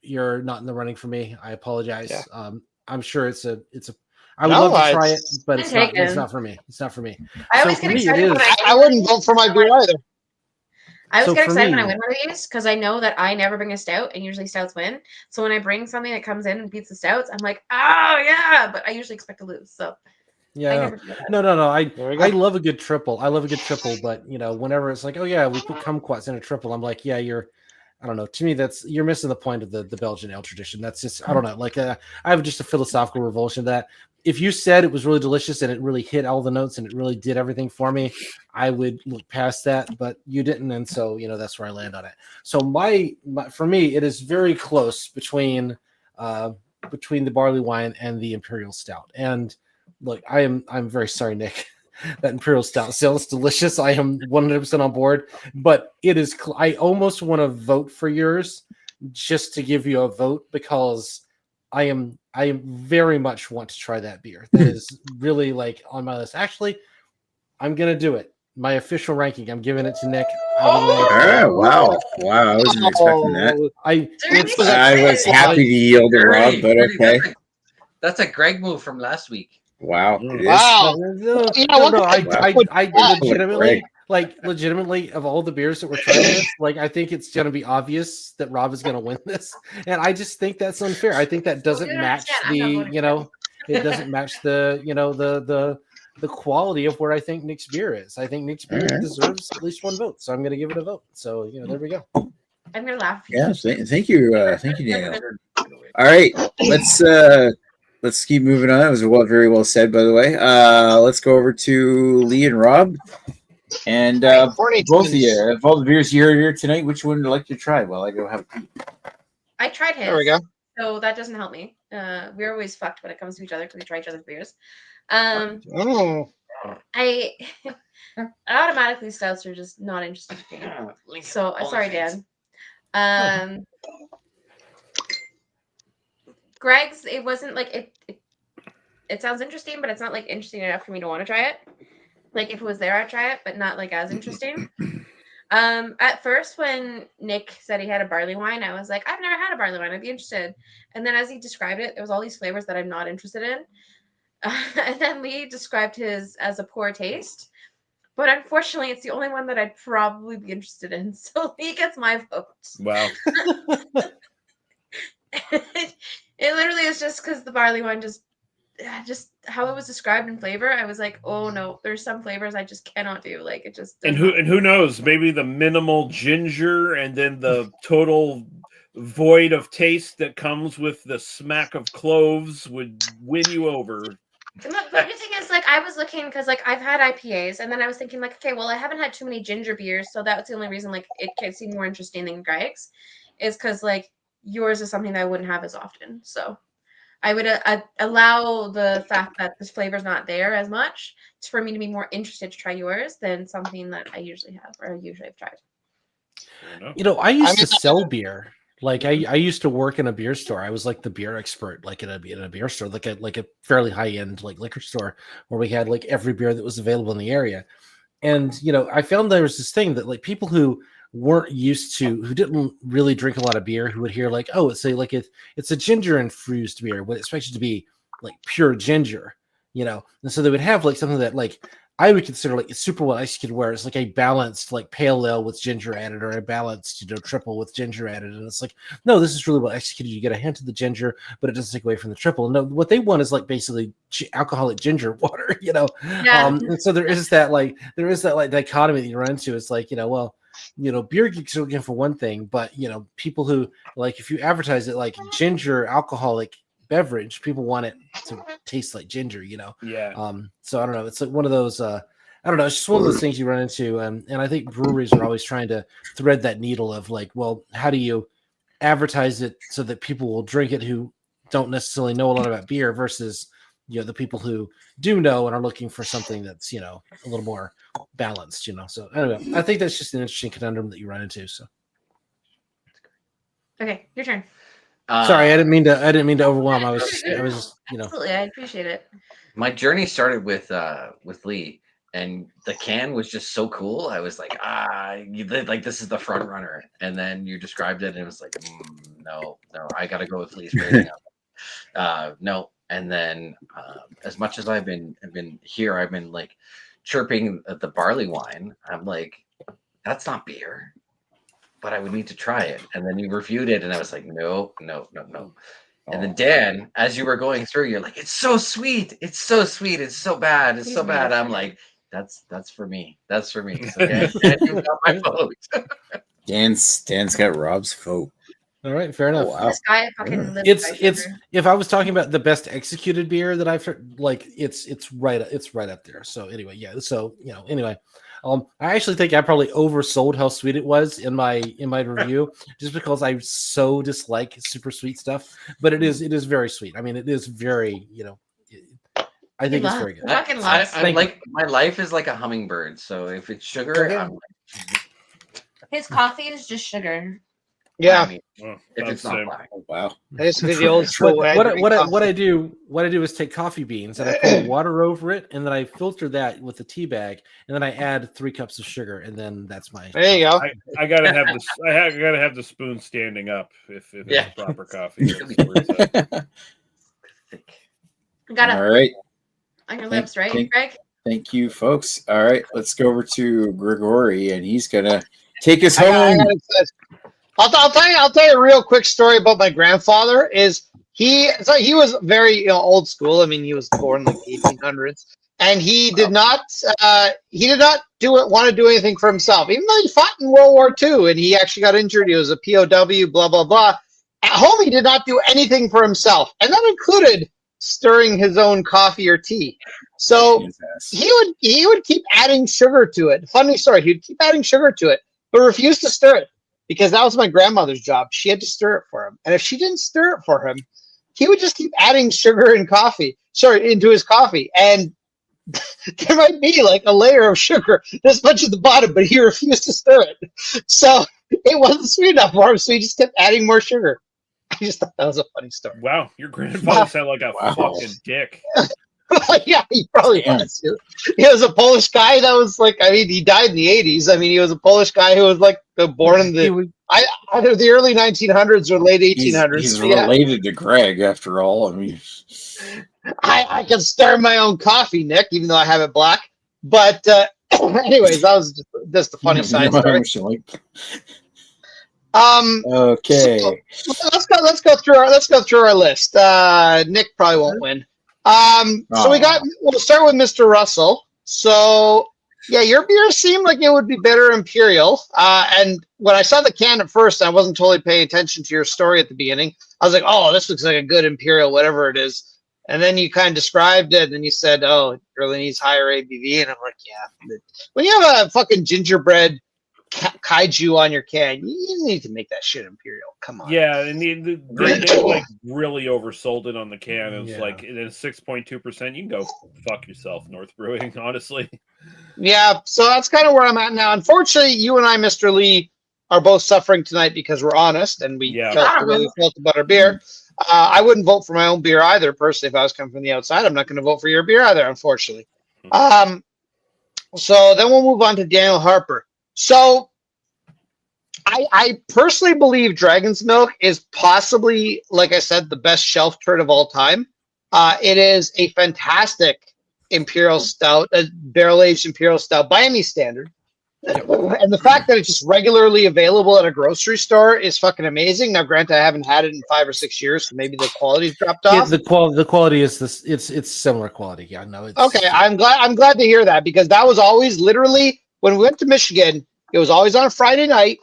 You're not in the running for me. I apologize. Yeah. I'm sure it's a. I would No, love to try it, but I'm it's not. It's taken. not for me. It's not for me. I So always for get me, it excited when is. I wouldn't vote for my beer either. I always So get for excited when I me- win one of these because I know that I never bring a stout, and usually stouts win. So when I bring something that comes in and beats the stouts, I'm like, oh yeah, but I usually expect to lose. So I Yeah. never do that. No. There we go. I love a good triple. I love a good triple, but whenever it's like, oh yeah, we put kumquats in a triple, I'm like, yeah, I don't know. To me, you're missing the point of the Belgian ale tradition. That's just, I don't know. Like, I have just a philosophical revulsion that if you said it was really delicious and it really hit all the notes and it really did everything for me, I would look past that, but you didn't. And so, that's where I land on it. So for me, it is very close between the barley wine and the imperial stout. And look, I'm very sorry, Nick. That imperial stout sounds delicious. I am 100% on board, but it is. I almost want to vote for yours just to give you a vote because I am very much want to try that beer. That is really like on my list. Actually, I'm gonna do it. My official ranking. I'm giving it to Nick. Wow. I wasn't expecting that. I was happy to yield to Rob, but okay. That's a Greg move from last week. Wow. Wow. I legitimately of all the beers that we're trying this, like I think it's gonna be obvious that Rob is gonna win this, and I just think that's unfair. I think that doesn't match it doesn't match the quality of where I think Nick's beer is. I think Nick's beer deserves at least one vote, so I'm gonna give it a vote. So there we go. I'm gonna laugh. Yeah, thank you, Daniel. All right, let's keep moving on. It was very well said, by the way. Let's go over to Lee and Rob. And both of you, of all the beers you heard here tonight, which one would you like to try? Well, I go have a tea. I tried his. There we go. So that doesn't help me. We're always fucked when it comes to each other because we try each other's beers. I automatically stouts are just not interesting to me. So sorry, Dan. Greg's, it wasn't like it sounds interesting, but it's not like interesting enough for me to want to try it. Like if it was there, I'd try it, but not like as interesting. At first, when Nick said he had a barley wine, I was like, I've never had a barley wine. I'd be interested. And then as he described it, there was all these flavors that I'm not interested in. And then Lee described his as a poor taste. But unfortunately, it's the only one that I'd probably be interested in. So Lee gets my vote. Wow. It literally is just because the barley wine just how it was described in flavor, I was like, oh no, there's some flavors I just cannot do. Like it just and who knows? Maybe the minimal ginger and then the total void of taste that comes with the smack of cloves would win you over. But the thing is, like, I was looking because, like, I've had IPAs, and then I was thinking, like, okay, well, I haven't had too many ginger beers, so that's the only reason, like, it seemed more interesting than Greg's, is because, like, yours is something that I wouldn't have as often. So I would allow the fact that this flavor's not there as much for me to be more interested to try yours than something that I usually have or I usually have tried. I used to sell beer. Like I used to work in a beer store. I was like the beer expert, like in a beer store, like a fairly high end like liquor store where we had like every beer that was available in the area. And I found there was this thing that like people who weren't used to, who didn't really drink a lot of beer, who would hear like, oh, it's a ginger infused beer, would expect it to be like pure ginger, and so they would have like something that like I would consider like super well executed, where it's like a balanced like pale ale with ginger added, or a balanced triple with ginger added, and it's like, no, this is really well executed. You get a hint of the ginger, but it doesn't take away from the triple. No, what they want is like basically alcoholic ginger water, Yeah. And so there is that dichotomy that you run into. It's like beer geeks are looking for one thing, but people who like if you advertise it like ginger alcoholic beverage, people want it to taste like ginger, Yeah. So I don't know, it's like one of those I don't know, it's just one of those things you run into, and I think breweries are always trying to thread that needle of like, well, how do you advertise it so that people will drink it who don't necessarily know a lot about beer versus the people who do know and are looking for something that's a little more balanced, So I don't know, I think that's just an interesting conundrum that you run into. So okay, your turn. Sorry, I didn't mean to overwhelm. I was just Absolutely, I appreciate it. My journey started with Lee, and the can was just so cool. I was like, like this is the front runner. And then you described it, and it was like, no, I gotta go with Lee's rating. No, And then, as much as I've been here, I've been like chirping at the barley wine. I'm like, that's not beer, but I would need to try it. And then you reviewed it, and I was like, no. And then Dan, as you were going through, you're like, it's so sweet, it's so sweet, it's so bad, it's so bad. I'm like, that's for me. That's for me. So Dan, you got my vote. Dan's got Rob's vote. All right, fair enough. Oh, wow. This guy fucking lives by It's sugar. if I was talking about the best executed beer that I've like, it's right up there. So anyway, yeah. So anyway, I actually think I probably oversold how sweet it was in my review, just because I so dislike super sweet stuff. But it is very sweet. I mean, it is very I think it's very good. Fucking I loves. like my life is like a hummingbird. So if it's sugar, Okay. I'm like, His coffee is just sugar. Yeah. I mean, Oh, if that's it's not same. black. Oh, wow. I used to be the old school way. What I do is take coffee beans and I pour water over it, and then I filter that with a tea bag, and then I add 3 cups of sugar, and then that's my. There you go. I gotta have this. I gotta have the spoon standing up if Yeah. it's proper coffee. That's where it's at. You got it All right. on your Thank- lips, right, thank- Greg? Thank you, folks. All right, let's go over to Grigori, and he's gonna take us I home. I'll tell you a real quick story about my grandfather. He was very old school. I mean, he was born like the 1800s, and he did not want to do anything for himself, even though he fought in World War II and he actually got injured. He was a POW, blah blah blah. At home, he did not do anything for himself, and that included stirring his own coffee or tea. So he would keep adding sugar to it. Funny story, he'd keep adding sugar to it, but refused to stir it because that was my grandmother's job. She had to stir it for him. And if she didn't stir it for him, he would just keep adding sugar into his coffee. And there might be like a layer of sugar this much at the bottom, but he refused to stir it. So it wasn't sweet enough for him, so he just kept adding more sugar. I just thought that was a funny story. Wow, your grandfather sounded like a Wow. fucking dick. Yeah, he probably Damn. was. He was a Polish guy that was like, I mean, he died in the 80s. I mean, he was a Polish guy who was like born in either the early 1900s or late 1800s. He's Yeah. related to Greg, after all. I mean, I can stir my own coffee, Nick, even though I have it black. But anyways, that was just a funny side story. Okay. So let's go through our list. Nick probably won't win. So we'll start with Mr. Russell. So yeah, your beer seemed like it would be better Imperial. And when I saw the can at first, I wasn't totally paying attention to your story at the beginning. I was like, oh, this looks like a good Imperial, whatever it is. And then you kind of described it, and then you said, oh, it really needs higher ABV. And I'm like, yeah. When you have a fucking gingerbread kaiju on your can, you need to make that shit Imperial. Come on. Yeah, and they like really oversold it on the can. It was like it is 6.2%. You can go fuck yourself, North Brewing. Honestly. Yeah, so that's kind of where I'm at now. Unfortunately, you and I, Mr. Lee, are both suffering tonight because we're honest and we felt the way we felt about our beer. I wouldn't vote for my own beer either, personally. If I was coming from the outside, I'm not going to vote for your beer either, unfortunately. So then we'll move on to Daniel Harper. So I personally believe Dragon's Milk is possibly, like I said, the best shelf turd of all time. It is a fantastic Imperial Stout, a barrel-aged Imperial Stout by any standard. And the fact that it's just regularly available at a grocery store is fucking amazing. Now, granted, I haven't had it in 5 or 6 years, so maybe the quality's dropped off. The quality is this. It's similar quality. Yeah, no. It's, Okay, I'm glad to hear that, because that was always literally when we went to Michigan. It was always on a Friday night,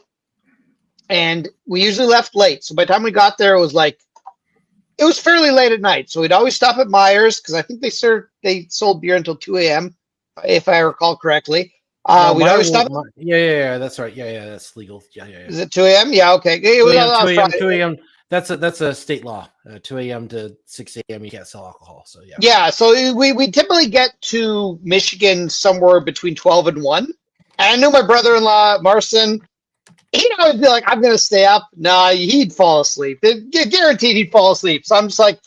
and we usually left late. So by the time we got there, it was fairly late at night. So we'd always stop at Myers because I think they sold beer until 2 a.m. if I recall correctly. We'd always stop. Yeah, that's right. Yeah, that's legal. Yeah. Is it 2 a.m.? Yeah, okay. It was on Friday. 2 a.m. That's a state law. 2 a.m. to 6 a.m. you can't sell alcohol. So yeah. Yeah, so we typically get to Michigan somewhere between 12 and 1. And I knew my brother-in-law, Marcin, he'd always be like, I'm going to stay up. Nah, he'd fall asleep. Guaranteed he'd fall asleep. So I'm just like,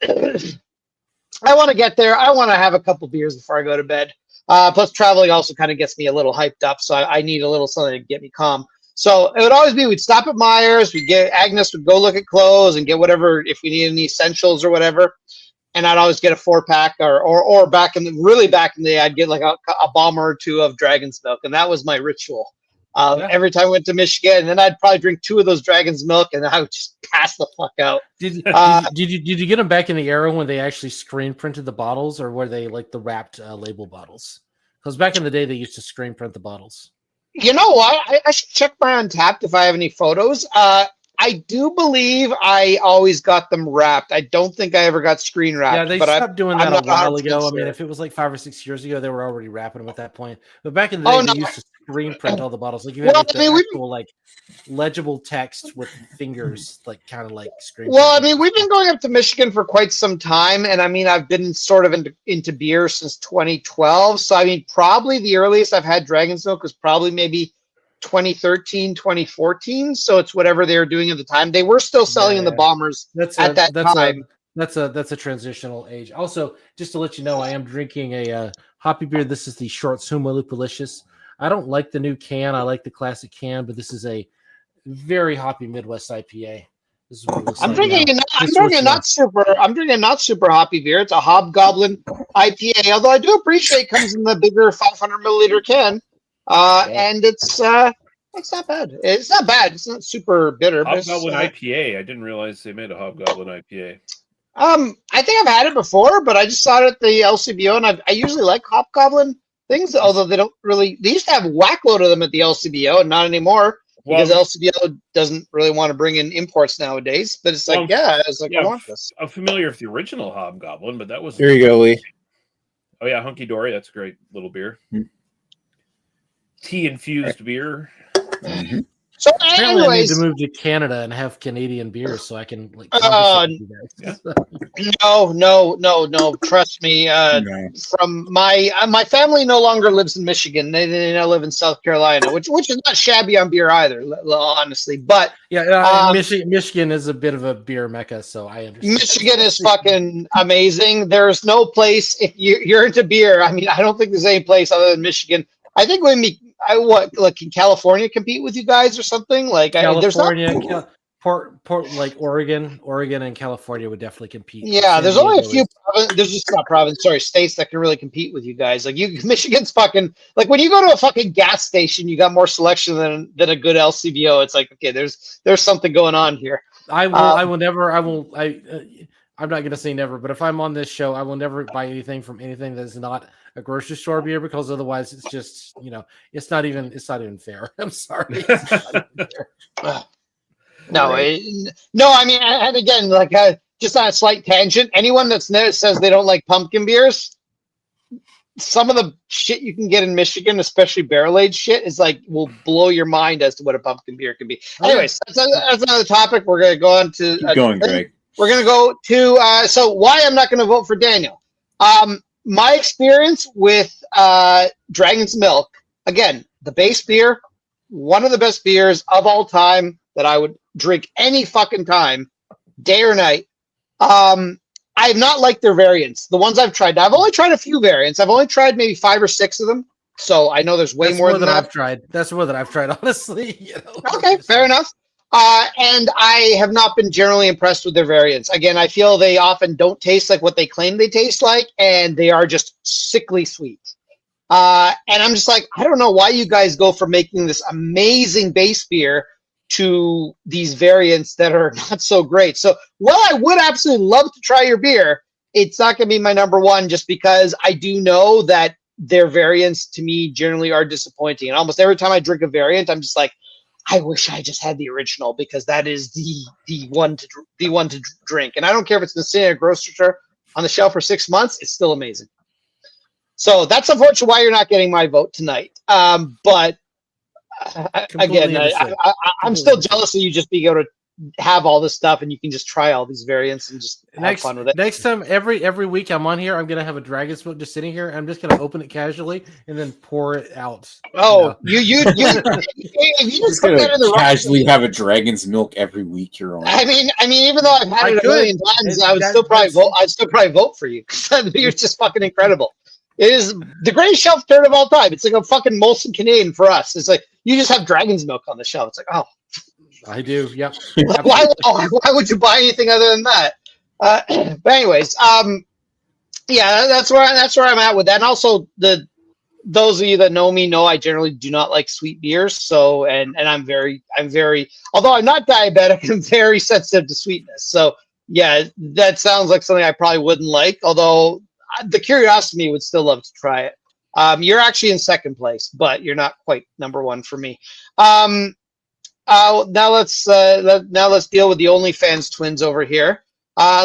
I want to get there. I want to have a couple beers before I go to bed. Plus, traveling also kind of gets me a little hyped up. So I need a little something to get me calm. So it would always be, we'd stop at Myers. Agnes would go look at clothes and get whatever, if we need any essentials or whatever. and I'd always get a 4-pack, or back in the day, I'd get like a bomber or two of Dragon's Milk, and that was my ritual. Every time I went to Michigan, and then I'd probably drink 2 of those Dragon's Milk, and I would just pass the fuck out. Did you get them back in the era when they actually screen printed the bottles, or were they like the wrapped label bottles? Because back in the day, they used to screen print the bottles. You know what? I should check my Untapped if I have any photos. I do believe I always got them wrapped. I don't think I ever got screen wrapped. Yeah, they but stopped doing that a while ago. Sure. I mean, if it was like 5 or 6 years ago, they were already wrapping them at that point. But back in the day, they used to screen print all the bottles. Like you had actual like legible text with fingers, like kind of like screen. Well, I mean, we've been going up to Michigan for quite some time, and I mean, I've been sort of into beer since 2012. So I mean, probably the earliest I've had Dragon's Milk was probably maybe 2013, 2014. So it's whatever they were doing at the time. They were still selling in the bombers at that time. That's a transitional age. Also, just to let you know, I am drinking a hoppy beer. This is the Short Sumo Lupulicious. I don't like the new can. I like the classic can, but this is a very hoppy Midwest IPA. This is what it looks I'm like drinking. now. I'm drinking a not super hoppy beer. It's a Hobgoblin IPA. Although I do appreciate it comes in the bigger 500 milliliter can. And it's not bad. It's not bad. It's not super bitter. Hobgoblin IPA. I didn't realize they made a Hobgoblin IPA. I think I've had it before, but I just saw it at the LCBO, and I usually like Hobgoblin things, although they don't really. They used to have a whackload of them at the LCBO, and not anymore because LCBO doesn't really want to bring in imports nowadays. But it's like, I want this. I'm familiar with the original Hobgoblin, but that was There you go, Lee. Oh yeah, Hunky Dory. That's a great little beer. Tea infused beer. Mm-hmm. So, apparently, I need anyways, to move to Canada and have Canadian beer so I can like. No. Trust me. From my family no longer lives in Michigan. They now live in South Carolina, which is not shabby on beer either, honestly. But Michigan is a bit of a beer mecca, so I understand. Michigan is fucking amazing. There's no place if you're into beer. I mean, I don't think there's any place other than Michigan. I think can California compete with you guys or something? Like California, like Oregon and California would definitely compete. Yeah, there's only a few. There's just not states that can really compete with you guys. Like Michigan's fucking like when you go to a fucking gas station, you got more selection than a good LCBO. It's like, okay, there's something going on here. I'm not going to say never, but if I'm on this show, I will never buy anything from anything that is not a grocery store beer, because otherwise it's just, it's not even fair. I'm sorry. No, I mean, and again, like just on a slight tangent, anyone that says they don't like pumpkin beers, some of the shit you can get in Michigan, especially barrel-aged shit, is like will blow your mind as to what a pumpkin beer can be. Anyways, that's another topic. We're going to go on to keep going, Greg. We're going to go to so why I'm not going to vote for Daniel. My experience with Dragon's Milk, again, the base beer, one of the best beers of all time that I would drink any fucking time, day or night. I have not liked their variants. The ones I've tried. I've only tried a few variants. I've only tried maybe 5 or 6 of them. So I know there's way more than that. I've tried. That's more than I've tried, honestly. Okay, fair enough. And I have not been generally impressed with their variants. Again, I feel they often don't taste like what they claim they taste like, and they are just sickly sweet. And I'm just like, I don't know why you guys go from making this amazing base beer to these variants that are not so great. So while I would absolutely love to try your beer, it's not going to be my number one, just because I do know that their variants to me generally are disappointing. And almost every time I drink a variant, I'm just like, I wish I just had the original, because that is the one to drink. And I don't care if it's in the city or grocery store on the shelf for 6 months, it's still amazing. So that's unfortunately why you're not getting my vote tonight. But again, I'm still jealous of you just being able to have all this stuff and you can just try all these variants and just have fun with it. Next time, every week I'm on here, I'm gonna have a Dragon's Milk just sitting here. I'm just gonna open it casually and then pour it out. Oh, you just put that in the casually have a Dragon's Milk every week. You're on. I mean, even though I've had it a million times, I would still probably vote. I'd still probably vote for you. You're just fucking incredible. It is the greatest shelf turn of all time. It's like a fucking Molson Canadian for us. It's like you just have Dragon's Milk on the shelf. It's like, oh, I do. Yep. Why would you buy anything other than that? But anyways, yeah, that's where I'm at with that. And also those of you that know me know I generally do not like sweet beers. So and I'm very although I'm not diabetic, I'm very sensitive to sweetness. So yeah, that sounds like something I probably wouldn't like. Although the curiosity would still love to try it. You're actually in second place, but you're not quite number one for me. Now let's deal with the OnlyFans twins over here.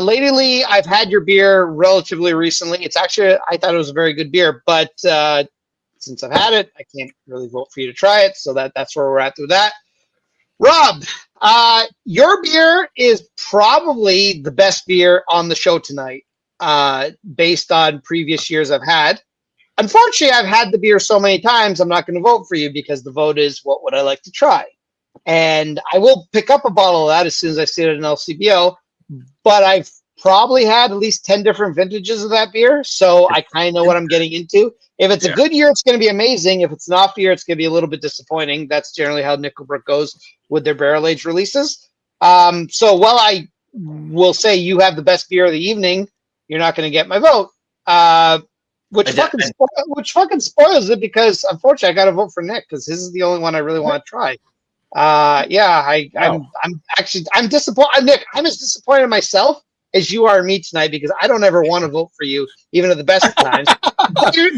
Lady Lee, I've had your beer relatively recently. It's actually, I thought it was a very good beer, but since I've had it, I can't really vote for you to try it. So that's where we're at with that. Rob, your beer is probably the best beer on the show tonight, based on previous years I've had. Unfortunately, I've had the beer so many times, I'm not going to vote for you because the vote is what would I like to try? And I will pick up a bottle of that as soon as I see it at an LCBO, but I've probably had at least 10 different vintages of that beer, so I kind of know what I'm getting into. If it's a good year, it's going to be amazing. If it's an off year, it's going to be a little bit disappointing. That's generally how Nickelbrook goes with their barrel-aged releases. So while I will say you have the best beer of the evening, you're not going to get my vote. Which fucking spoils it because unfortunately I got to vote for Nick because his is the only one I really want to try. I'm disappointed. Nick, I'm as disappointed in myself as you are in me tonight because I don't ever want to vote for you, even at the best of times. but you're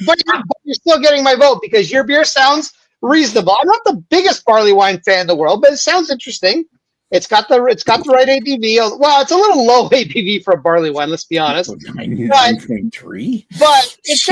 still getting my vote because your beer sounds reasonable. I'm not the biggest barley wine fan in the world, but it sounds interesting. It's got the right ABV. Well, it's a little low ABV for a barley wine. Let's be honest. 9.3. But it's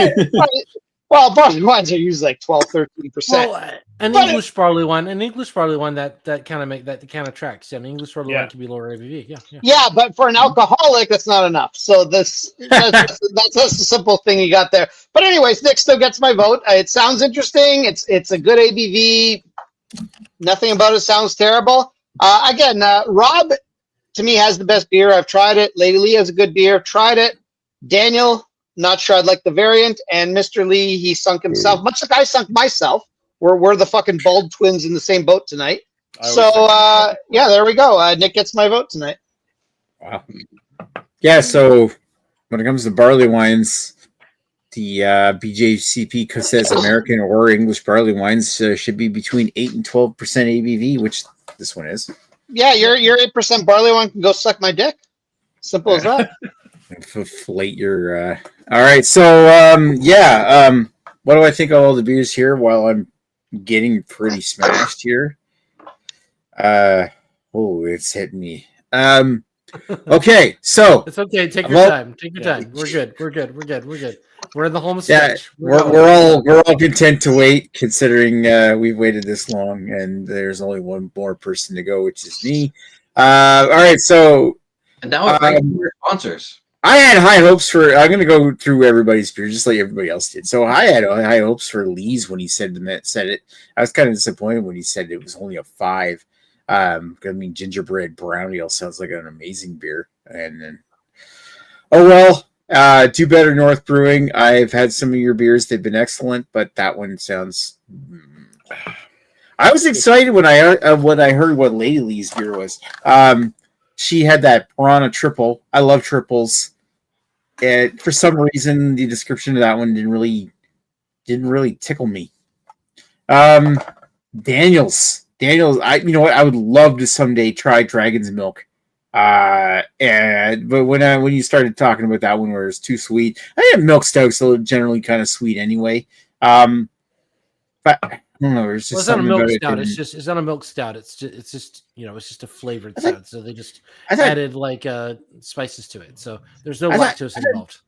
well, barley wines are usually like 12-13%. Well, an English barley wine that kind of tracks. An English barley wine can be lower ABV. Yeah, but for an alcoholic, that's not enough. So that's a simple thing you got there. But anyways, Nick still gets my vote. It sounds interesting. It's a good ABV. Nothing about it sounds terrible. Again, Rob to me has the best beer. I've tried it. Lady Lee has a good beer. Tried it. Daniel, not sure I'd like the variant. And Mr. Lee, he sunk himself, much like I sunk myself. We're the fucking bald twins in the same boat tonight. So yeah, there we go. Nick gets my vote tonight. Wow. Yeah. So when it comes to barley wines, the BJCP says American or English barley wines should be between 8 and 12% ABV, which this one is. Yeah, your 8% barley wine can go suck my dick. Simple as that. Inflate your. All right, so what do I think of all the beers here? While I'm getting pretty smashed here. It's hitting me. Okay, so it's okay. Take your time. Take your time. We're good. We're in the home stretch. We're all content to wait, considering we've waited this long, and there's only one more person to go, which is me. All right, so and now we're sponsors. I had high hopes for. I'm going to go through everybody's beer, just like everybody else did. So I had high hopes for Lee's when he said it. I was kind of disappointed when he said it was only a 5. I mean, gingerbread brown ale sounds like an amazing beer. And then, do better, North Brewing. I've had some of your beers; they've been excellent, but that one sounds. I was excited when I heard what Lady Lee's beer was. She had that Piranha triple. I love triples. And for some reason, the description of that one didn't really tickle me. Daniels. I would love to someday try Dragon's Milk. But when you started talking about that one where it's too sweet, I have milk stouts, so generally kind of sweet anyway. But I don't know. It's just it's not a milk stout. It's not a milk stout. It's just a flavored stout. So they just added spices to it. So there's no lactose involved.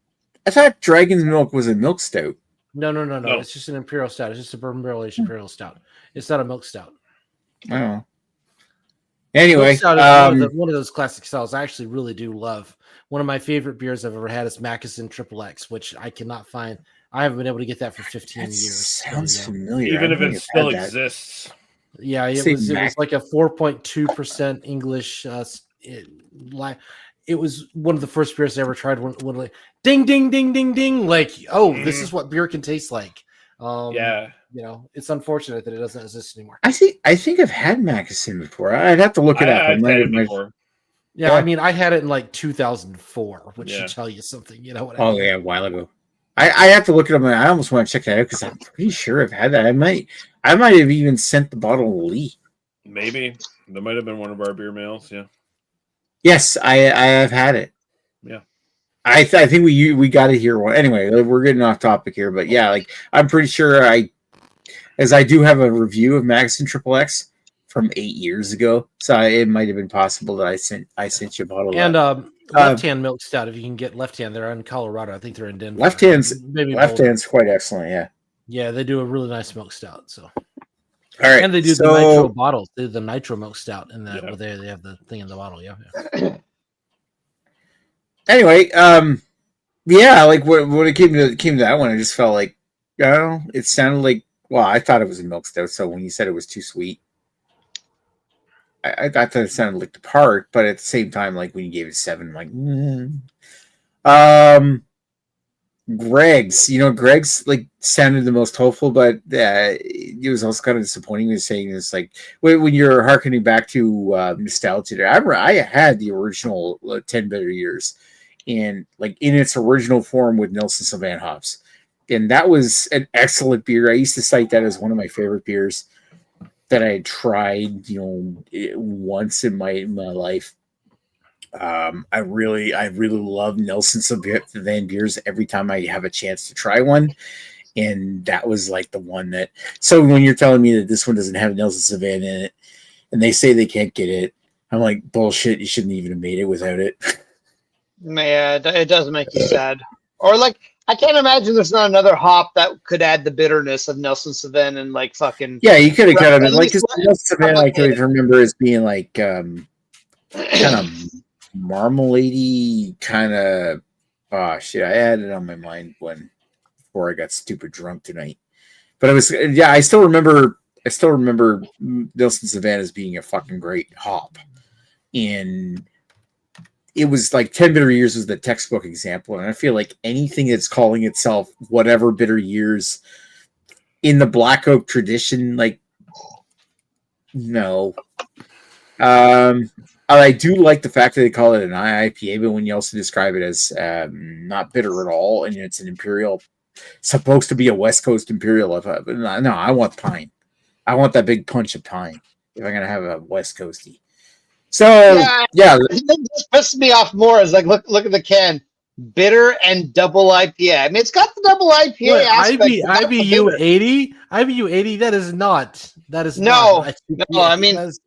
I thought Dragon's Milk was a milk stout. No. It's just an imperial stout. It's just a bourbon barrel aged imperial stout. It's not a milk stout. Oh. Anyway, one of those classic styles I actually really do love. One of my favorite beers I've ever had is Mackeson Triple X, which I cannot find. I haven't been able to get that for 15 years. Sounds familiar. Even if it still exists. Yeah, it was like a 4.2% English. It was one of the first beers I ever tried. When like ding ding ding ding ding, this is what beer can taste like. It's unfortunate that it doesn't exist anymore. I think I've had Mackeson before. I'd have to look it up. I've had it before. Yeah, I mean, I had it in like 2004, which Yeah. should tell you something. You know what I Oh mean? yeah, a while ago. I have to look it up. I almost want to check that out because I'm pretty sure I've had that. I might have even sent the bottle to Lee. Maybe that might have been one of our beer mails. Yeah. Yes, I have had it. Yeah. I think we got it here. Anyway, we're getting off topic here, but yeah, like I'm pretty sure I do have a review of Magazine Triple X from 8 years ago, so it might have been possible that I sent you a bottle. And of left hand milk stout. If you can get left hand, they're in Colorado. I think they're in Denver. left hand's Boulder. quite excellent. Yeah. Yeah, they do a really nice milk stout. So. All right, And they do the nitro bottles. They do the nitro milk stout, and Yeah. they have the thing in the bottle. Yeah. Anyway, yeah, like when it came to that one, I just felt like, I don't know, it sounded like, well, I thought it was a milk stout, so when you said it was too sweet, I thought that it sounded like the part, but at the same time, like when you gave it 7, I'm like, Greg's like sounded the most hopeful, but it was also kind of disappointing. He was saying it's like when you're harkening back to nostalgia. I had the original 10 bitter years, and like in its original form with Nelson Sauvin hops, and that was an excellent beer. I used to cite that as one of my favorite beers that I had tried, once in my life. I really love Nelson Sauvin beers every time I have a chance to try one, and that was like the one that. So when you're telling me that this one doesn't have Nelson Sauvin in it, and they say they can't get it, I'm like, bullshit. You shouldn't even have made it without it. Yeah, it does make you sad. Or like, I can't imagine there's not another hop that could add the bitterness of Nelson Sauvin and like fucking. Yeah, you could have kind of At like, least because Nelson Sauvin I could remember as being like kind of marmalade-y kind of. Oh shit, I had it on my mind before I got stupid drunk tonight. But it was, yeah, I still remember Nelson Sauvin as being a fucking great hop, and it was like 10 bitter years was the textbook example. And I feel like anything that's calling itself whatever bitter years in the black oak tradition, like, no. I do like the fact that they call it an IPA, but when you also describe it as not bitter at all, and it's an imperial, supposed to be a West Coast imperial. No, I want pine. I want that big punch of pine if I'm gonna have a West Coasty. So yeah, This pisses me off more. Is like, look at the can, bitter and double IPA. I mean, it's got the double IPA aspect. IBU 80. IBU 80. That is not. No. I mean, unless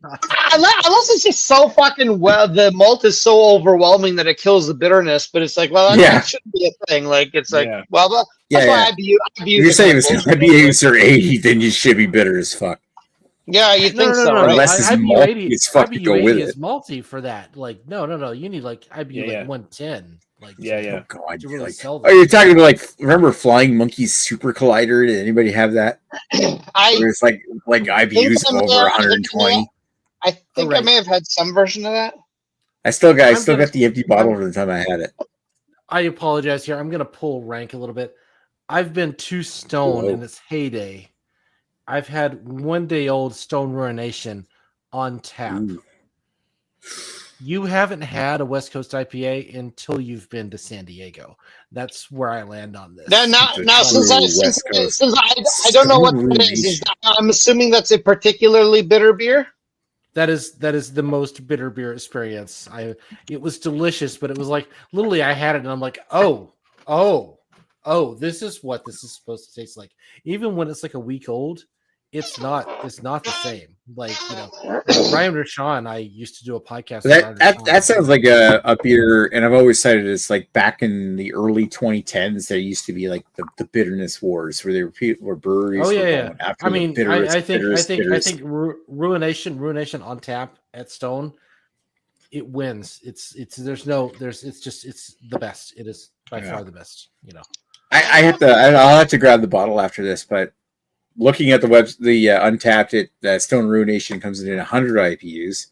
it's just so fucking well, the malt is so overwhelming that it kills the bitterness. But it's like, well, that shouldn't be a thing. Like, it's like, well, that's why IBU. You're saying if IBUs are 80, then you should be bitter as fuck. Yeah, you think so, right? Unless it's malty, it's fucking go with it. Is malty for that. Like, no. You need like IBU like 110. Like, Oh god, to really sell oh, you're talking about like, remember Flying Monkey's Super Collider? Did anybody have that? Where it's like IBUs over 120. I think I may have had some version of that. I still got the empty bottle from the time I had it. I apologize here. I'm gonna pull rank a little bit. I've been to Stone in its heyday. I've had 1 day old Stone Ruination on tap. Ooh. You haven't had a West Coast IPA until you've been to San Diego. That's where I land on this. Now since I don't know what it is, I'm assuming that's a particularly bitter beer. That is the most bitter beer experience. It was delicious, but it was like literally I had it and I'm like, oh, this is what this is supposed to taste like. Even when it's like a week old, it's not the same. Like, Brian Rashawn, I used to do a podcast. That sounds like a beer, and I've always cited it's like back in the early 2010s. There used to be like the bitterness wars where breweries. Oh yeah. I mean, I think Ruination on tap at Stone, it wins. It's the best. It is by far the best. I'll have to grab the bottle after this, but. Looking at the Untapped, Stone Ruination comes in at 100 IPUs.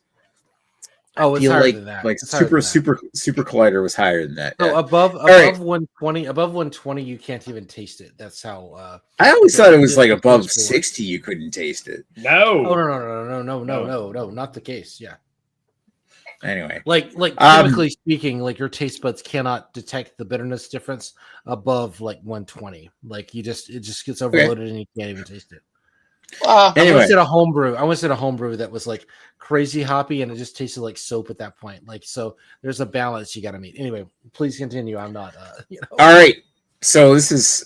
Oh, it's higher than that. Like Super Collider was higher than that. No, above 120. Above 120, you can't even taste it. That's how. I always thought it was like above 60, you couldn't taste it. No. Oh no, not the case. Yeah. Anyway, Like chemically speaking, like your taste buds cannot detect the bitterness difference above like 120. Like it just gets overloaded and you can't even taste it. Anyway. I once did a homebrew that was like crazy hoppy and it just tasted like soap at that point. Like, so there's a balance you got to meet. Anyway, please continue. I'm not, All right. So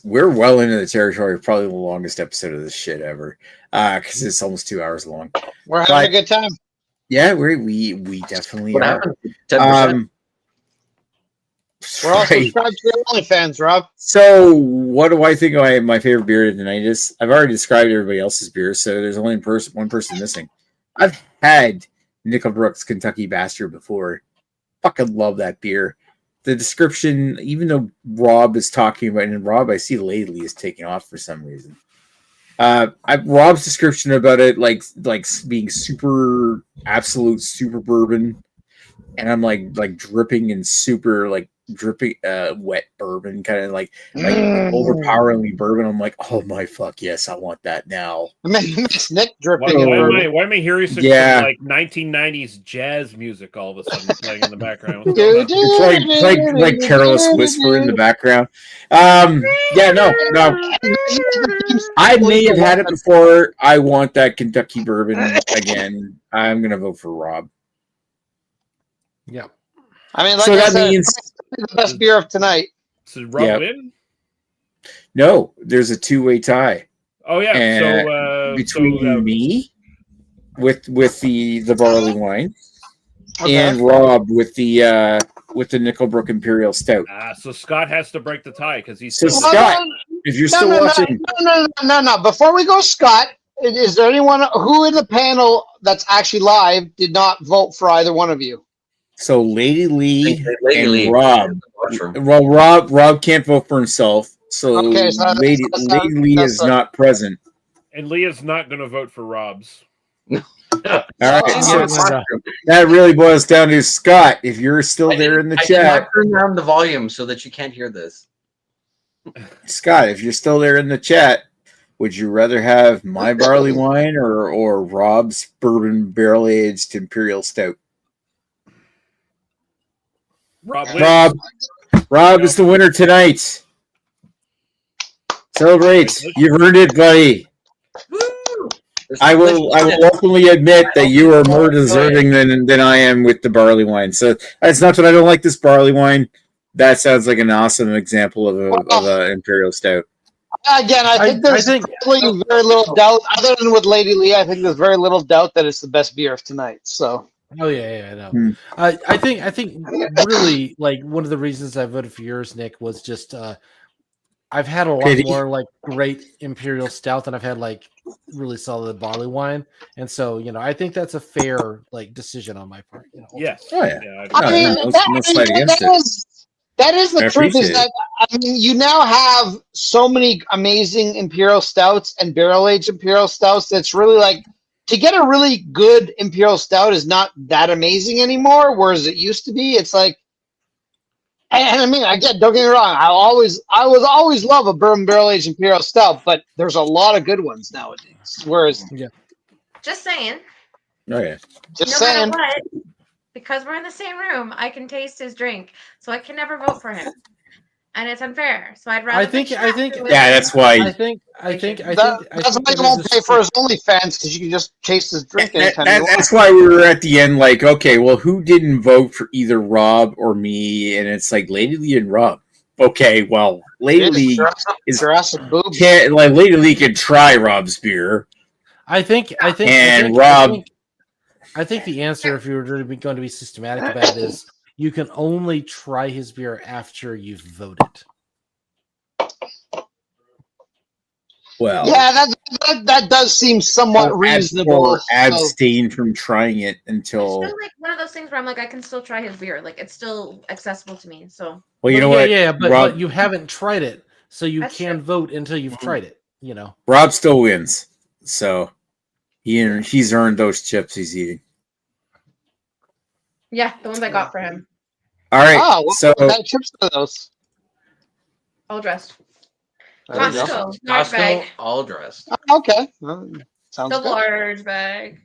we're well into the territory of probably the longest episode of this shit ever. Because it's almost 2 hours long. We're having a good time. Yeah, we definitely What are. happened? 10%. We're all subscribed to your OnlyFans, Rob. So, what do I think of my favorite beer tonight is? I've already described everybody else's beer, so there's only one person missing. I've had Nickelbrook's Kentucky Bastard before. Fucking love that beer. The description, even though Rob is talking about it, and Rob, I see lately is taking off for some reason. Rob's description about it, like being super absolute super bourbon, and I'm like dripping in super like dripping wet bourbon, kind of like overpoweringly bourbon. I'm like, oh my fuck yes, I want that now. Makes Nick dripping. Why am I hearing some like 1990s jazz music all of a sudden playing in the background? It's like careless whisper in the background. Yeah, no. I may have had it before. I want that Kentucky bourbon again. I'm gonna vote for Rob. Yeah. I mean, like so that said, means the best beer of tonight. So Rob win? No, there's a 2-way tie. Oh yeah. And between me with the barley wine and Rob with the Nickelbrook Imperial Stout. So Scott has to break the tie because he's Scott. If you're still watching, no. Before we go, Scott, is there anyone who in the panel that's actually live did not vote for either one of you? So Lady Lee and Rob. Well, Rob can't vote for himself. So Lady Lee is not present. And Leah's not going to vote for Rob's. All right. So that really boils down to Scott. If you're still there in the chat, I did not turn down the volume so that you can't hear this. Scott, if you're still there in the chat, would you rather have my barley wine or Rob's bourbon barrel aged Imperial Stout? Rob is the winner tonight. Celebrate. You've earned it, buddy. I will openly admit that you are more deserving than I am with the barley wine. So that's not that I don't like this barley wine. That sounds like an awesome example of a Imperial Stout. Again, I think there's really very little doubt, other than with Lady Lee, I think there's very little doubt that it's the best beer of tonight. So. Oh yeah, I know. I think really like one of the reasons I voted for yours, Nick, was just I've had a lot more like great Imperial Stout than I've had like really solid barley wine, and so I think that's a fair like decision on my part. Yes. Oh yeah. I mean, that is the truth. Is that you now have so many amazing Imperial Stouts and barrel aged Imperial Stouts that's really like. To get a really good Imperial Stout is not that amazing anymore, whereas it used to be. It's like, and I mean, again, don't get me wrong. I was always love a bourbon barrel aged Imperial Stout, but there's a lot of good ones nowadays. Whereas, just saying. Oh yeah, just saying. Matter what, because we're in the same room, I can taste his drink, so I can never vote for him. And it's unfair. So I'd rather. I think. Yeah, that's why. That's why you won't pay for his OnlyFans because you can just taste his drink anytime you want. That's why we were at the end like, okay, well, who didn't vote for either Rob or me? And it's like Lady Lee and Rob. Okay, well, Lady Lee is like Lady Lee can try Rob's beer. I think Rob. I think the answer, if you were going to be systematic about it, is. You can only try his beer after you've voted. Well, yeah, that does seem somewhat reasonable. Or abstain from trying it until. It's still like one of those things where I'm like, I can still try his beer. Like it's still accessible to me. So. Well, you know what? Yeah, but you haven't tried it, so you can vote until you've tried it. Rob still wins, so he's earned those chips he's eating. Yeah, the ones I got for him. All right, so what chips are those? All dressed. Costco, all dressed. Okay, sounds the good. large bag.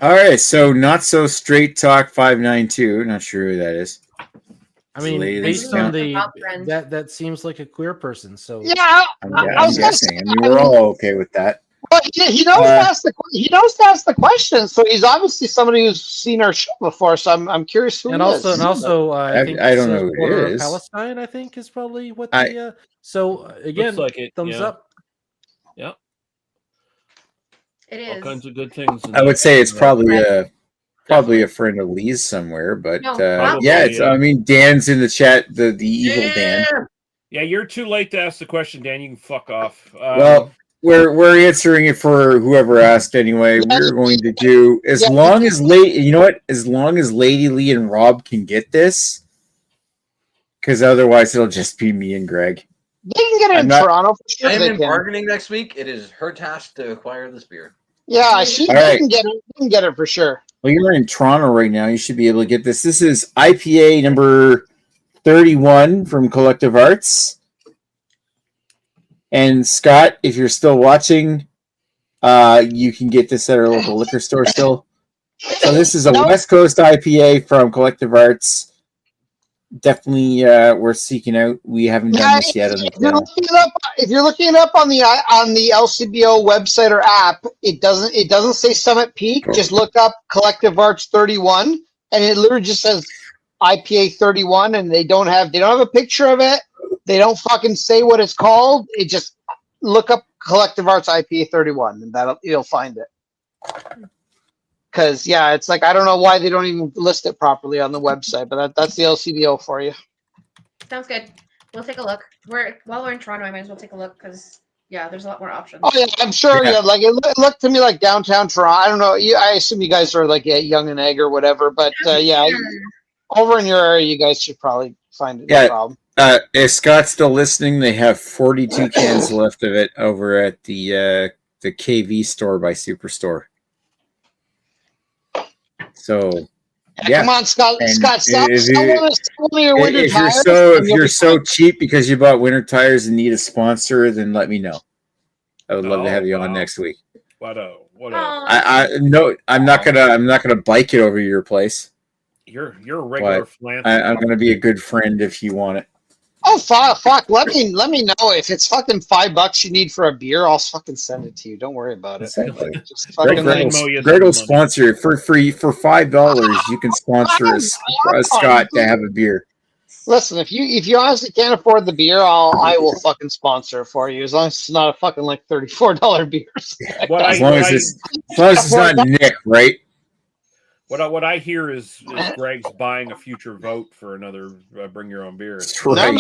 All right, so not so straight talk 592. Not sure who that is. I mean, Ladies based on count. the Top friend. that seems like a queer person. So Yeah, I'm, I I'm was gonna say, guessing. I mean, we're all okay with that. well, he knows to ask the question, so he's obviously somebody who's seen our show before. So I'm curious who and he also is. and also I think I don't says know who it border of is. Palestine. I think is probably what I- the so again Looks like it. thumbs yeah. up. Yeah. It All is. kinds of good things. in I would that. say it's probably a Definitely. a friend of Lee's somewhere, but No, probably, yeah, it's. yeah. I mean, Dan's in the chat. The evil Dan. Yeah, you're too late to ask the question, Dan. You can fuck off. Well, we're answering it for whoever asked anyway. We're going to do as long as you know what, as long as Lady Lee and Rob can get this, because otherwise it'll just be me and Greg. They can get it in Toronto for sure. I am They in can. bargaining next week. It is her task to acquire this beer. Yeah, All right. can get it. They can get it for sure. Well, you're in Toronto right now. You should be able to get this. This is IPA number 31 from Collective Arts. And Scott, if you're still watching, you can get this at our local liquor store still. So this is a West Coast IPA from Collective Arts. Definitely worth seeking out. We haven't done this yet. If you're looking it up on the LCBO website or app, it doesn't say Summit Peak. Just look up Collective Arts 31, and it literally just says IPA 31, and they don't have a picture of it. They don't fucking say what it's called. It just look up Collective Arts IPA 31, and you'll find it. Because it's like I don't know why they don't even list it properly on the website, but that's the LCBO for you. Sounds good. We'll take a look. While we're in Toronto, I might as well take a look because there's a lot more options. Oh yeah, I'm sure. Yeah, like it looked to me like downtown Toronto. I don't know. I assume you guys are like at Yonge and Egg or whatever, but over in your area, you guys should probably find it. No problem. If Scott's still listening, they have 42 cans left of it over at the KV store by Superstore. So, come on, Scott. And Scott, stop if your winter tires. If you're so cheap because you bought winter tires and need a sponsor, then let me know. I would love to have you on next week. What a. No, I'm not gonna bike it over to your place. You're a regular philanthropist. I'm gonna be a good friend if you want it. Oh fuck! Let me know if it's fucking $5 you need for a beer. I'll fucking send it to you. Don't worry about it. Exactly. Just fucking Greg will sponsor it for free for $5. You can sponsor a Scott to have a beer. Listen, if you honestly can't afford the beer, I will fucking sponsor it for you as long as it's not a fucking like $34 beer. As long as it's not Nick, right? What I hear is Greg's buying a future vote for another bring your own beer. Right.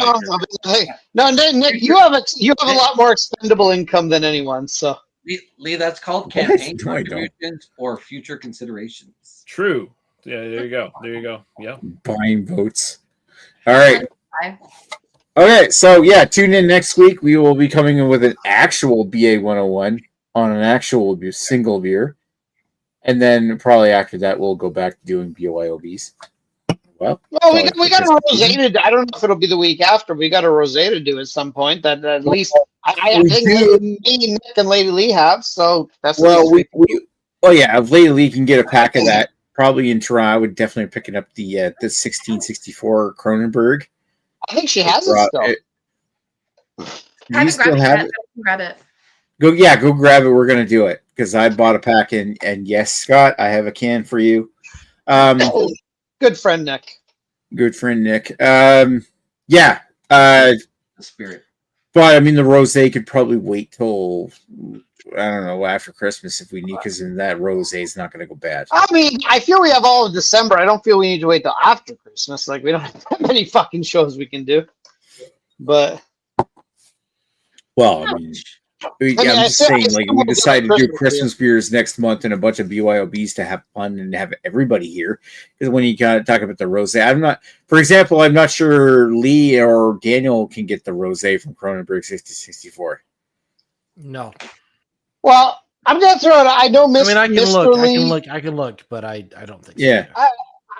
No, Nick, you have a lot more expendable income than anyone. So Lee, that's called campaign contributions or future considerations. True. Yeah, there you go. Yeah. Buying votes. All right. Okay, so tune in next week. We will be coming in with an actual BA 101 on an actual single beer. And then probably after that, we'll go back to doing BYOBs. Well, we got a rosé to do. I don't know if it'll be the week after. We got a rosé to do at some point. That at least I think me, Nick, and Lady Lee have. So that's if Lady Lee can get a pack of that, probably in Toronto, I would definitely picking up the 1664 Kronenberg. I think she has it still. You still have it? Grab it. Go grab it. We're gonna do it because I bought a pack and yes, Scott, I have a can for you. Good friend Nick. Good friend Nick. The spirit. But I mean, the rosé could probably wait till I don't know after Christmas if we need, because then that rosé is not going to go bad. I mean, I feel we have all of December. I don't feel we need to wait till after Christmas. Like we don't have that many fucking shows we can do. But well, I mean. I'm just saying, like, we decided to do Christmas beers next month and a bunch of BYOBs to have fun and have everybody here. Because when you got to talk about the rosé, for example, I'm not sure Lee or Daniel can get the rosé from Kronenberg 6064. No. Well, I'm gonna throw it. I know Mr. I mean, I can Mr. look. Lee, I can look, but I don't think. So. Yeah.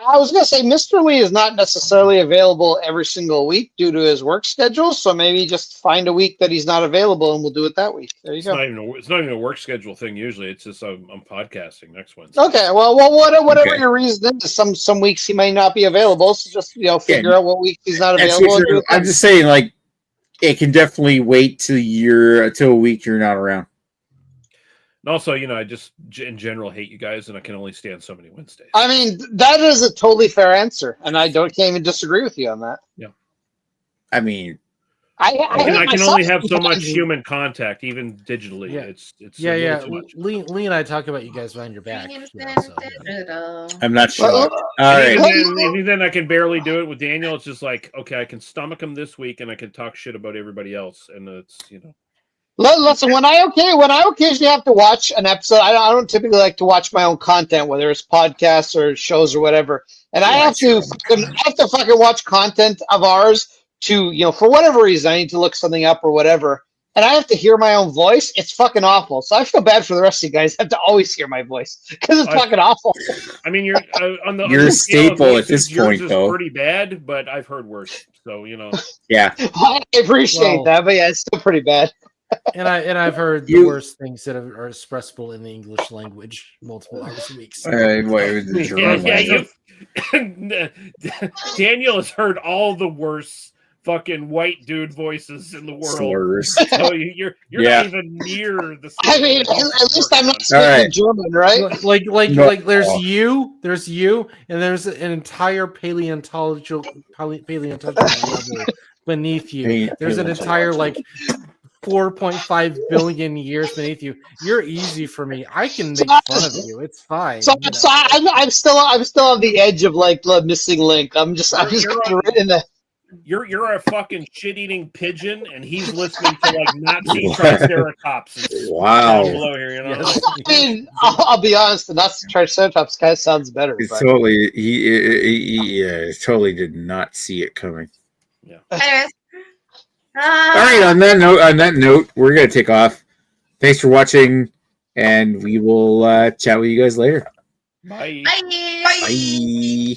I was going to say, Mr. Lee is not necessarily available every single week due to his work schedule. So maybe just find a week that he's not available, and we'll do it that week. There you It's go. it's not even a work schedule thing. Usually, it's just I'm podcasting next Wednesday. Okay, well, whatever your reason is, some weeks he may not be available. So just figure out what week he's not available. And do it I'm then. just saying, like, it can definitely wait till a week you're not around. And also, I just in general hate you guys, and I can only stand so many Wednesdays. I mean, that is a totally fair answer, and I can't even disagree with you on that. Yeah. I mean, I can only have so much human contact, even digitally. Yeah. It's Yeah. too much. Lee and I talk about you guys behind your back. I'm not sure. Well, All right. And then I can barely do it with Daniel. It's just like, okay, I can stomach him this week, and I can talk shit about everybody else, and it's Listen, when I occasionally have to watch an episode, I don't typically like to watch my own content, whether it's podcasts or shows or whatever. And I have to fucking watch content of ours to, for whatever reason, I need to look something up or whatever. And I have to hear my own voice. It's fucking awful. So I feel bad for the rest of you guys. I have to always hear my voice because it's fucking awful. I mean, you're You're a staple at this point, is though. pretty bad, but I've heard worse. So Yeah. I appreciate that, but yeah, it's still pretty bad. And I've heard the worst things that are expressible in the English language multiple hours a week. So. Daniel has heard all the worst fucking white dude voices in the world. Slurs. So you're not even near the. I mean, at least I'm not speaking German, right? Like there's you, and there's an entire paleontological level beneath you. There's an entire 4.5 billion years beneath you. You're easy for me. I can make fun of you. It's fine. So I'm still on the edge of the missing link. I'm just right in the. You're a fucking shit-eating pigeon, and he's listening to Nazi Triceratops. Wow. Below here, Yes. I mean, I'll be honest. The Nazi Triceratops kind of sounds better. It's totally. He totally did not see it coming. Yeah. Anyways. All right. On that note, we're gonna take off. Thanks for watching, and we will chat with you guys later. Bye. Bye. Bye.